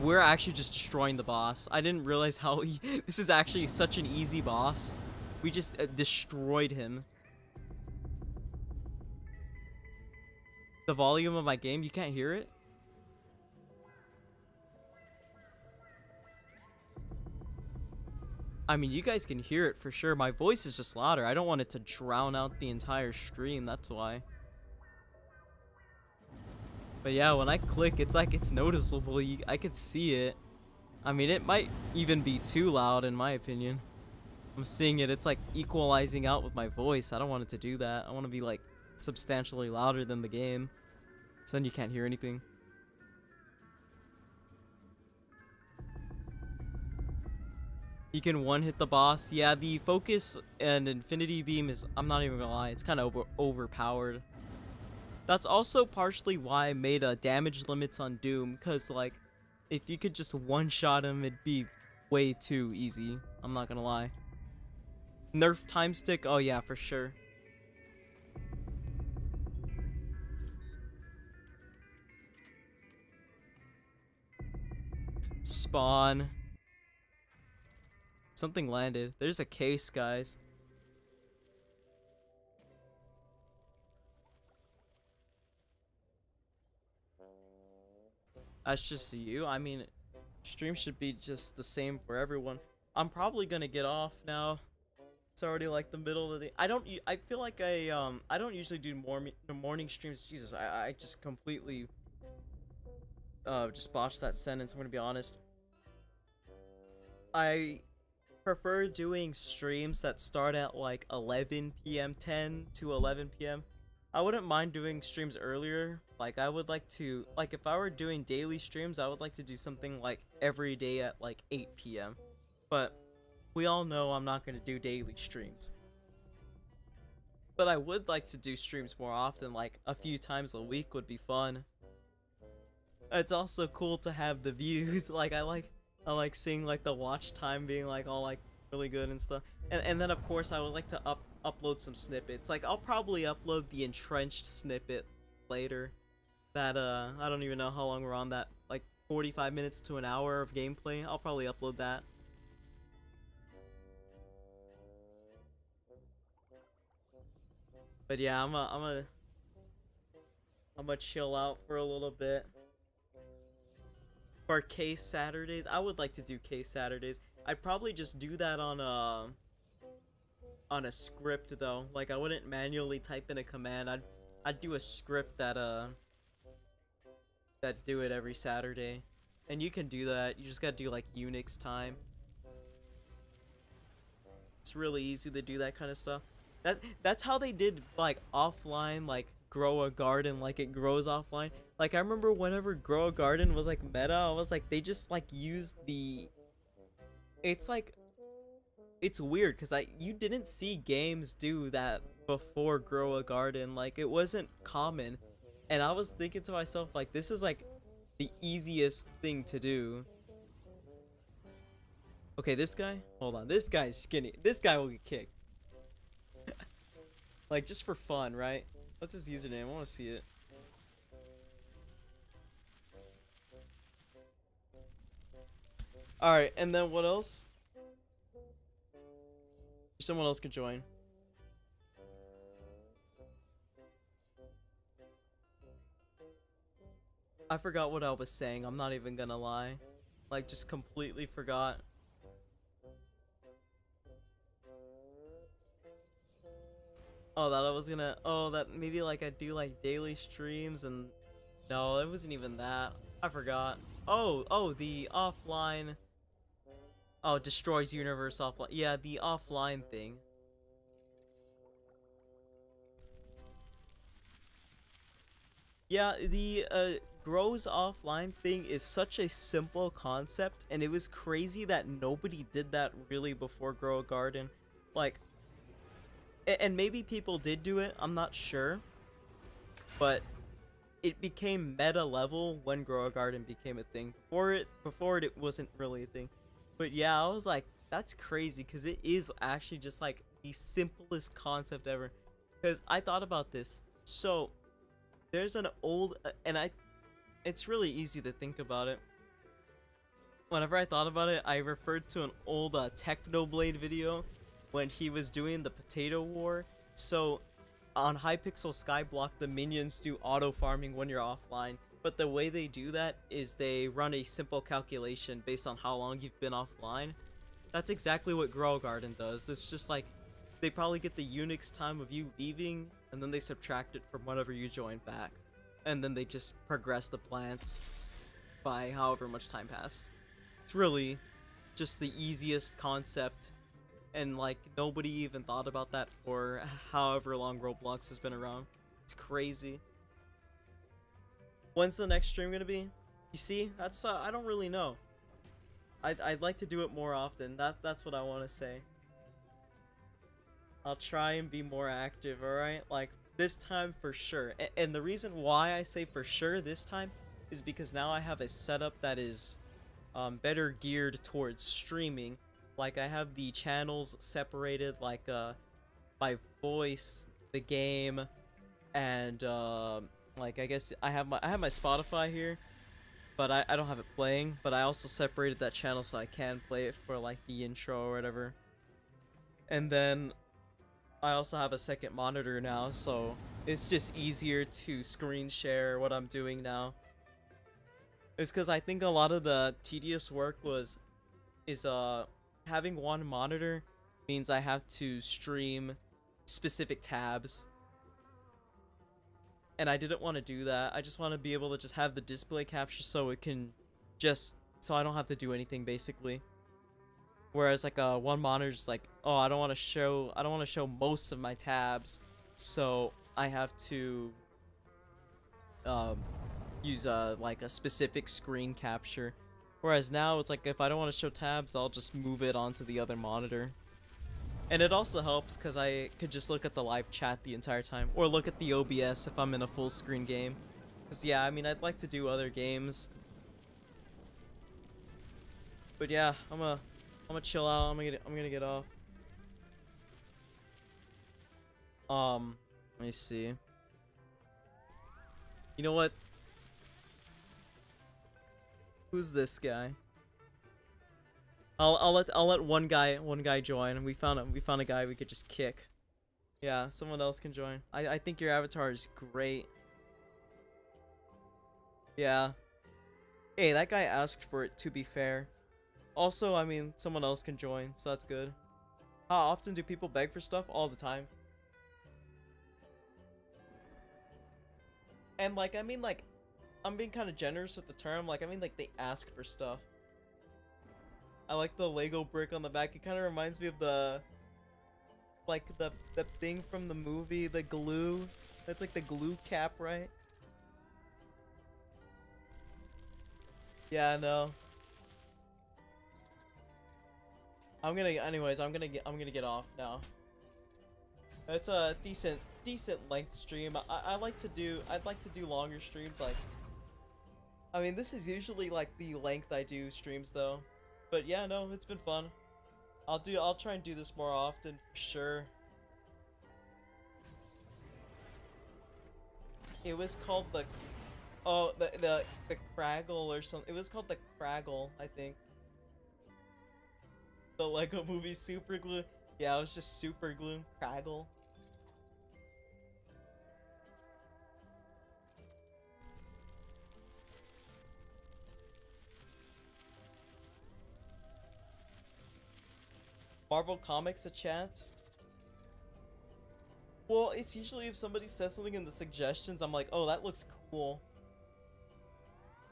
We're actually just destroying the boss. I didn't realize how this is actually such an easy boss. We just destroyed him. The volume of my game, you can't hear it? I mean, you guys can hear it for sure. My voice is just louder. I don't want it to drown out the entire stream, that's why. But yeah, when I click, it's like it's noticeable. I could see it. I mean, it might even be too loud in my opinion. I'm seeing it. It's like equalizing out with my voice. I don't want it to do that. I want to be like substantially louder than the game, so then you can't hear anything. You can one-hit the boss. Yeah, the focus and infinity beam is, I'm not even gonna lie, it's kind of overpowered. That's also partially why I made a damage limits on Doom, because like if you could just one-shot him, it'd be way too easy. I'm not gonna lie. Nerf time stick, oh yeah, for sure. Spawn. Something landed. There's a case, guys. That's just you. I mean, stream should be just the same for everyone. I'm probably gonna get off now. It's already like the middle of the day. I feel like I don't usually do morning streams. Jesus, I just completely just botched that sentence. I'm gonna be honest. I prefer doing streams that start at like 11 p.m., 10 to 11 p.m. I wouldn't mind doing streams earlier. Like, I would like to, like, if I were doing daily streams, I would like to do something like every day at like 8 p.m. But we all know I'm not going to do daily streams. But I would like to do streams more often, like a few times a week would be fun. It's also cool to have the views. Like, I like seeing like the watch time being like all like really good and stuff. And then of course I would like to upload some snippets. Like, I'll probably upload the entrenched snippet later. That I don't even know how long we're on that. Like 45 minutes to an hour of gameplay. I'll probably upload that. But yeah, I'm gonna chill out for a little bit. For case Saturdays, I would like to do case Saturdays. I'd probably just do that on a script though. Like, I wouldn't manually type in a command. I'd do a script that do it every Saturday. And you can do that. You just gotta do like Unix time. It's really easy to do that kind of stuff. That's how they did like offline, like grow a garden, like it grows offline. Like, I remember whenever grow a garden was like meta, I was like, they just like used the, it's like, it's weird because you didn't see games do that before grow a garden. Like, it wasn't common. And I was thinking to myself, like, this is like the easiest thing to do. Okay, this guy, hold on, this guy's skinny. This guy will get kicked. Like, just for fun, right? What's his username? I want to see it. Alright, and then what else? Someone else could join. I forgot what I was saying. I'm not even gonna lie. Like, just completely forgot. Oh, that I was gonna, oh, that maybe like I do like daily streams, and no, it wasn't even that. I forgot. Oh, the offline. Oh, destroys universe offline. Yeah, the offline thing. Yeah, the grows offline thing is such a simple concept, and it was crazy that nobody did that really before Grow a Garden. Like, and maybe people did do it, I'm not sure, but it became meta level when Grow a Garden became a thing. Before it wasn't really a thing. But yeah, I was like, that's crazy, because it is actually just like the simplest concept ever. Because I thought about this. So there's an old, it's really easy to think about it. Whenever I thought about it, I referred to an old Technoblade video when he was doing the potato war. So on Hypixel Skyblock, the minions do auto farming when you're offline, but the way they do that is they run a simple calculation based on how long you've been offline. That's exactly what Grow a Garden does. It's just like, they probably get the Unix time of you leaving, and then they subtract it from whenever you join back. And then they just progress the plants by however much time passed. It's really just the easiest concept, and like nobody even thought about that for however long Roblox has been around. It's crazy. When's the next stream gonna be? You see, that's I don't really know. I'd like to do it more often. That's what I want to say. I'll try and be more active, alright? Like, this time for sure. And the reason why I say for sure this time is because now I have a setup that is better geared towards streaming. Like, I have the channels separated, like by voice, the game, and like, I guess I have my Spotify here. but I don't have it playing. But I also separated that channel so I can play it for like the intro or whatever. And then I also have a second monitor now, so it's just easier to screen share what I'm doing now. It's because I think a lot of the tedious work is having one monitor means I have to stream specific tabs, and I didn't want to do that. I just want to be able to just have the display capture so it can just so I don't have to do anything basically. Whereas like one monitor is like, oh, I don't want to show most of my tabs, so I have to um use like a specific screen capture. Whereas now it's like if I don't want to show tabs, I'll just move it onto the other monitor. And it also helps because I could just look at the live chat the entire time, or look at the OBS if I'm in a full screen game. Cause yeah, I mean I'd like to do other games, but yeah, I'm gonna chill out. I'm gonna get off. Let me see. You know what? Who's this guy? I'll let one guy join. We found a guy we could just kick. Yeah, someone else can join. I think your avatar is great. Yeah. Hey, that guy asked for it, to be fair. Also, I mean, someone else can join, so that's good. How often do people beg for stuff? All the time. And like, I mean, like, I'm being kind of generous with the term. Like, I mean, like, they ask for stuff. I like the Lego brick on the back. It kind of reminds me of the, like, the thing from the movie, the glue. That's like the glue cap, right? Yeah, I know. Anyways, I'm gonna get off now. It's a decent length stream. I'd like to do longer streams. Like, I mean, this is usually like the length I do streams though. But yeah, no, it's been fun. I'll try and do this more often for sure. It was called the, oh, the Craggle or something. It was called the Craggle, I think. The Lego Movie Super Glue. Yeah, it was just Super Glue. Craggle. Marvel Comics chats. Well, it's usually if somebody says something in the suggestions, I'm like, oh, that looks cool.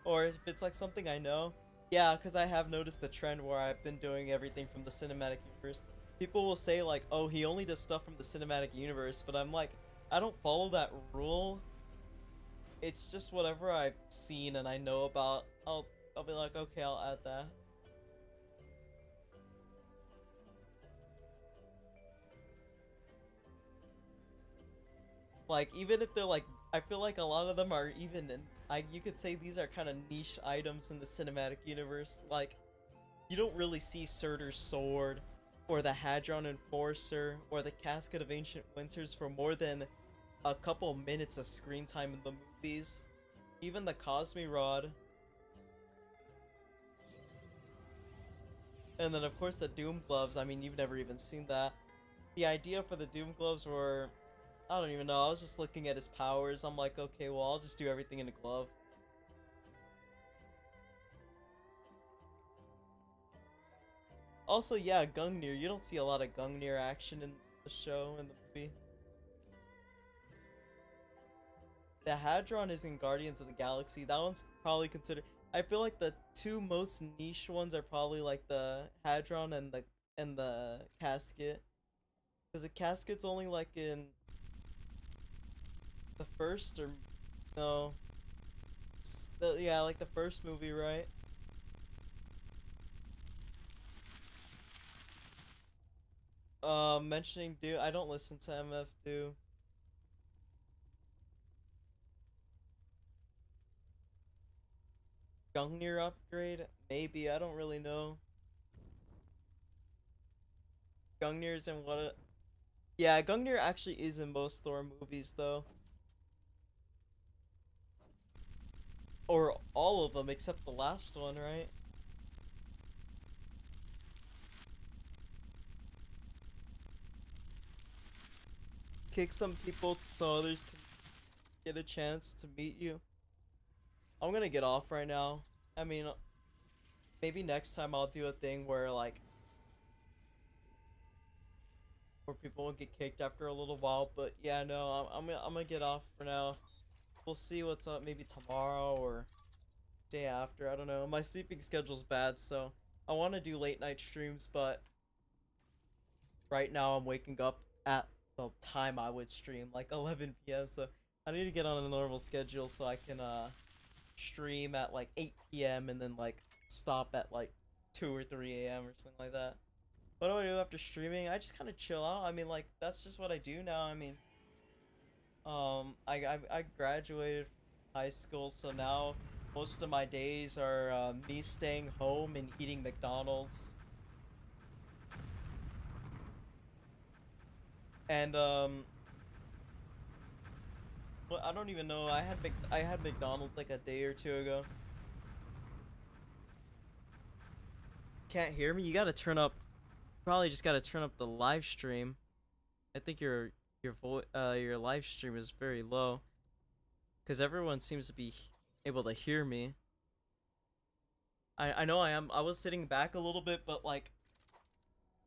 Or if it's like something I know. Yeah, because I have noticed the trend where I've been doing everything from the cinematic universe. People will say like, oh, he only does stuff from the cinematic universe, but I'm like, I don't follow that rule. It's just whatever I've seen and I know about. I'll be like, okay, I'll add that. Like, even if they're like, I feel like a lot of them are even in, you could say these are kind of niche items in the cinematic universe. Like, you don't really see Surtur's sword, or the Hadron Enforcer, or the Casket of Ancient Winters for more than a couple minutes of screen time in the movies. Even the Cosme Rod. And then of course the Doom Gloves. I mean, you've never even seen that. The idea for the Doom Gloves were, I don't even know, I was just looking at his powers. I'm like, okay, well, I'll just do everything in a glove. Also, yeah, Gungnir. You don't see a lot of Gungnir action in the show, in the movie. The Hadron is in Guardians of the Galaxy. That one's probably considered. I feel like the two most niche ones are probably like the Hadron and the Casket, because the Casket's only like in the first or no, yeah, like the first movie, right? Mentioning Do, I don't listen to MF Do. Gungnir upgrade? Maybe, I don't really know. Gungnir's in what? Yeah, Gungnir actually is in most Thor movies, though. Or all of them except the last one, right? Kick some people so others can get a chance to meet you. I'm gonna get off right now. I mean, maybe next time I'll do a thing where like where people will get kicked after a little while. But yeah, no, I'm gonna get off for now. We'll see what's up. Maybe tomorrow or day after. I don't know. My sleeping schedule's bad, so I want to do late night streams, but right now I'm waking up at the time I would stream, like 11 p.m. So I need to get on a normal schedule so I can stream at like 8 p.m. and then like stop at like 2 or 3 a.m. or something like that. What do I do after streaming? I just kind of chill out. I mean, like that's just what I do now. I mean, I graduated from high school, so now most of my days are me staying home and eating McDonald's. And well, I don't even know. I had McDonald's like a day or two ago. Can't hear me? You gotta turn up. Probably just gotta turn up the live stream. I think your live stream is very low because everyone seems to be able to hear me. I know I am. I was sitting back a little bit, but like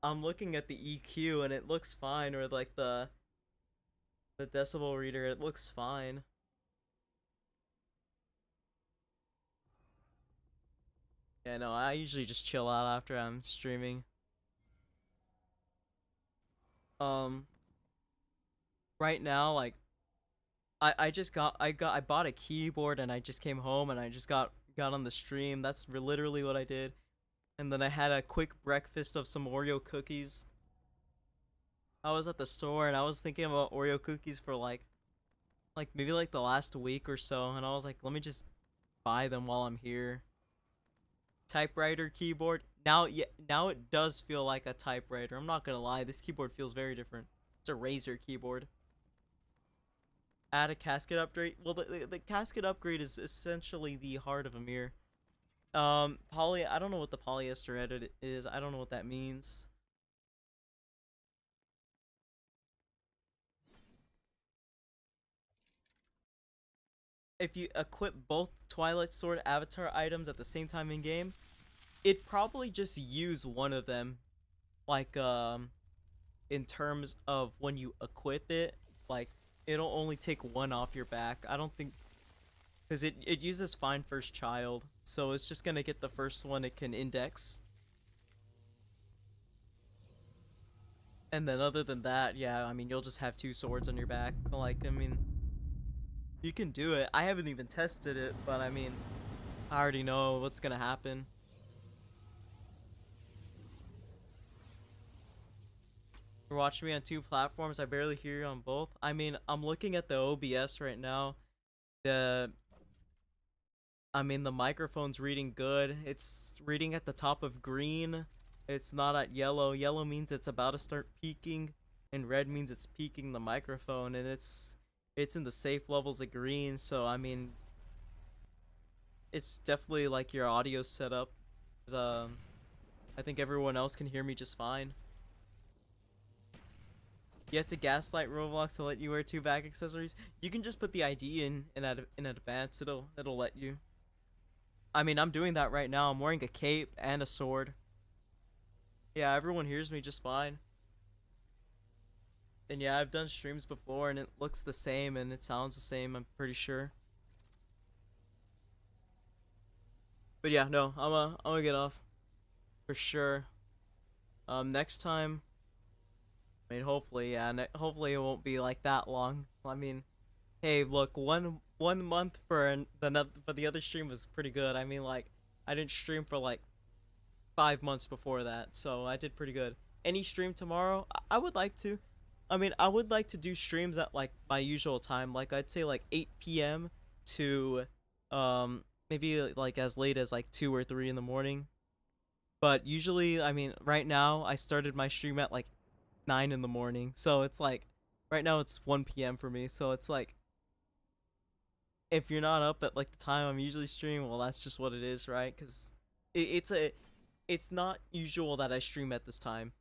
I'm looking at the EQ and it looks fine, or like the decibel reader, it looks fine. Yeah, no, I usually just chill out after I'm streaming. Um, right now, like I bought a keyboard and I just came home and I just got on the stream. That's literally what I did. And then I had a quick breakfast of some Oreo cookies. I was at the store and I was thinking about Oreo cookies for like maybe like the last week or so, and I was like, let me just buy them while I'm here. Typewriter keyboard. Now, yeah, now it does feel like a typewriter. I'm not gonna lie, this keyboard feels very different. It's a Razer keyboard. Add a casket upgrade. Well, the casket upgrade is essentially the heart of a mirror. Poly. I don't know what the polyester edit is. I don't know what that means. If you equip both Twilight Sword avatar items at the same time in game, it probably just use one of them. Like in terms of when you equip it, like it'll only take one off your back. I don't think because it uses Find First Child, so it's just gonna get the first one it can index. And then other than that, yeah, I mean you'll just have two swords on your back. Like I mean, you can do it. I haven't even tested it, but I mean, I already know what's gonna happen. You're watching me on two platforms. I barely hear you on both. I mean, I'm looking at the OBS right now. The I mean, the microphone's reading good. It's reading at the top of green. It's not at yellow. Yellow means it's about to start peaking, and red means it's peaking the microphone, and it's in the safe levels of green. So I mean, it's definitely like your audio setup. I think everyone else can hear me just fine. You have to gaslight Roblox to let you wear two back accessories. You can just put the ID in advance. It'll let you. I mean, I'm doing that right now. I'm wearing a cape and a sword. Yeah, everyone hears me just fine. And yeah, I've done streams before and it looks the same and it sounds the same, I'm pretty sure. But yeah, no, I'm gonna get off for sure. Next time, I mean, hopefully, yeah, hopefully it won't be like that long. I mean, hey, look, one month for the other stream was pretty good. I mean, like, I didn't stream for like 5 months before that, so I did pretty good. Any stream tomorrow? I would like to. I mean, I would like to do streams at like my usual time, like I'd say like 8 p.m. to maybe like as late as like 2 or 3 in the morning. But usually, I mean, right now I started my stream at like 9 in the morning, so it's like right now it's 1 p.m. for me, so it's like if you're not up at like the time I'm usually streaming, well, that's just what it is, right? Because it's a it's not usual that I stream at this time.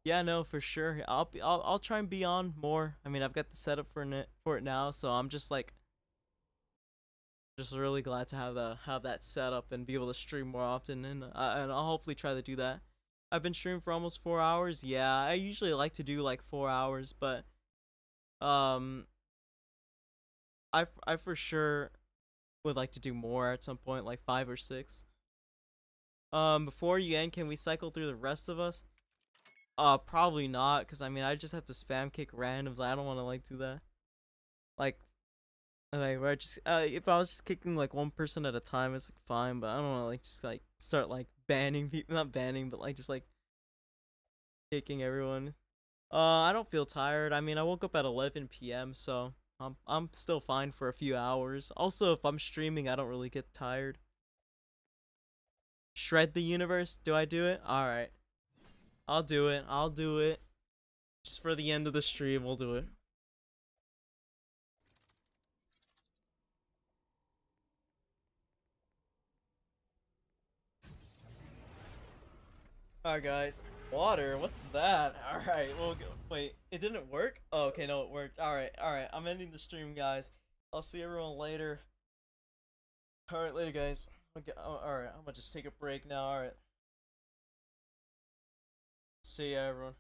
Yeah, no, for sure. I'll try and be on more. I mean, I've got the setup for it now, so I'm just really glad to have that setup and be able to stream more often, and I'll hopefully try to do that. I've been streaming for almost 4 hours. Yeah, I usually like to do like 4 hours, but um, I for sure would like to do more at some point, like 5 or 6. Before you end, can we cycle through the rest of us? Probably not, cause I mean I just have to spam kick randoms. I don't want to like do that. Like, where I just if I was just kicking like one person at a time, it's like fine. But I don't want to like just like start like banning people, not banning, but like just like kicking everyone. I don't feel tired. I mean, I woke up at 11 p.m., so I'm still fine for a few hours. Also, if I'm streaming, I don't really get tired. Shred the universe? Do I do it? All right, I'll do it. I'll do it. Just for the end of the stream, we'll do it. Alright, guys. Water? What's that? Alright, we'll go. Wait, it didn't work? Oh, okay, no, it worked. Alright. I'm ending the stream, guys. I'll see everyone later. Alright, later, guys. Alright, I'm gonna just take a break now. Alright. See ya, everyone.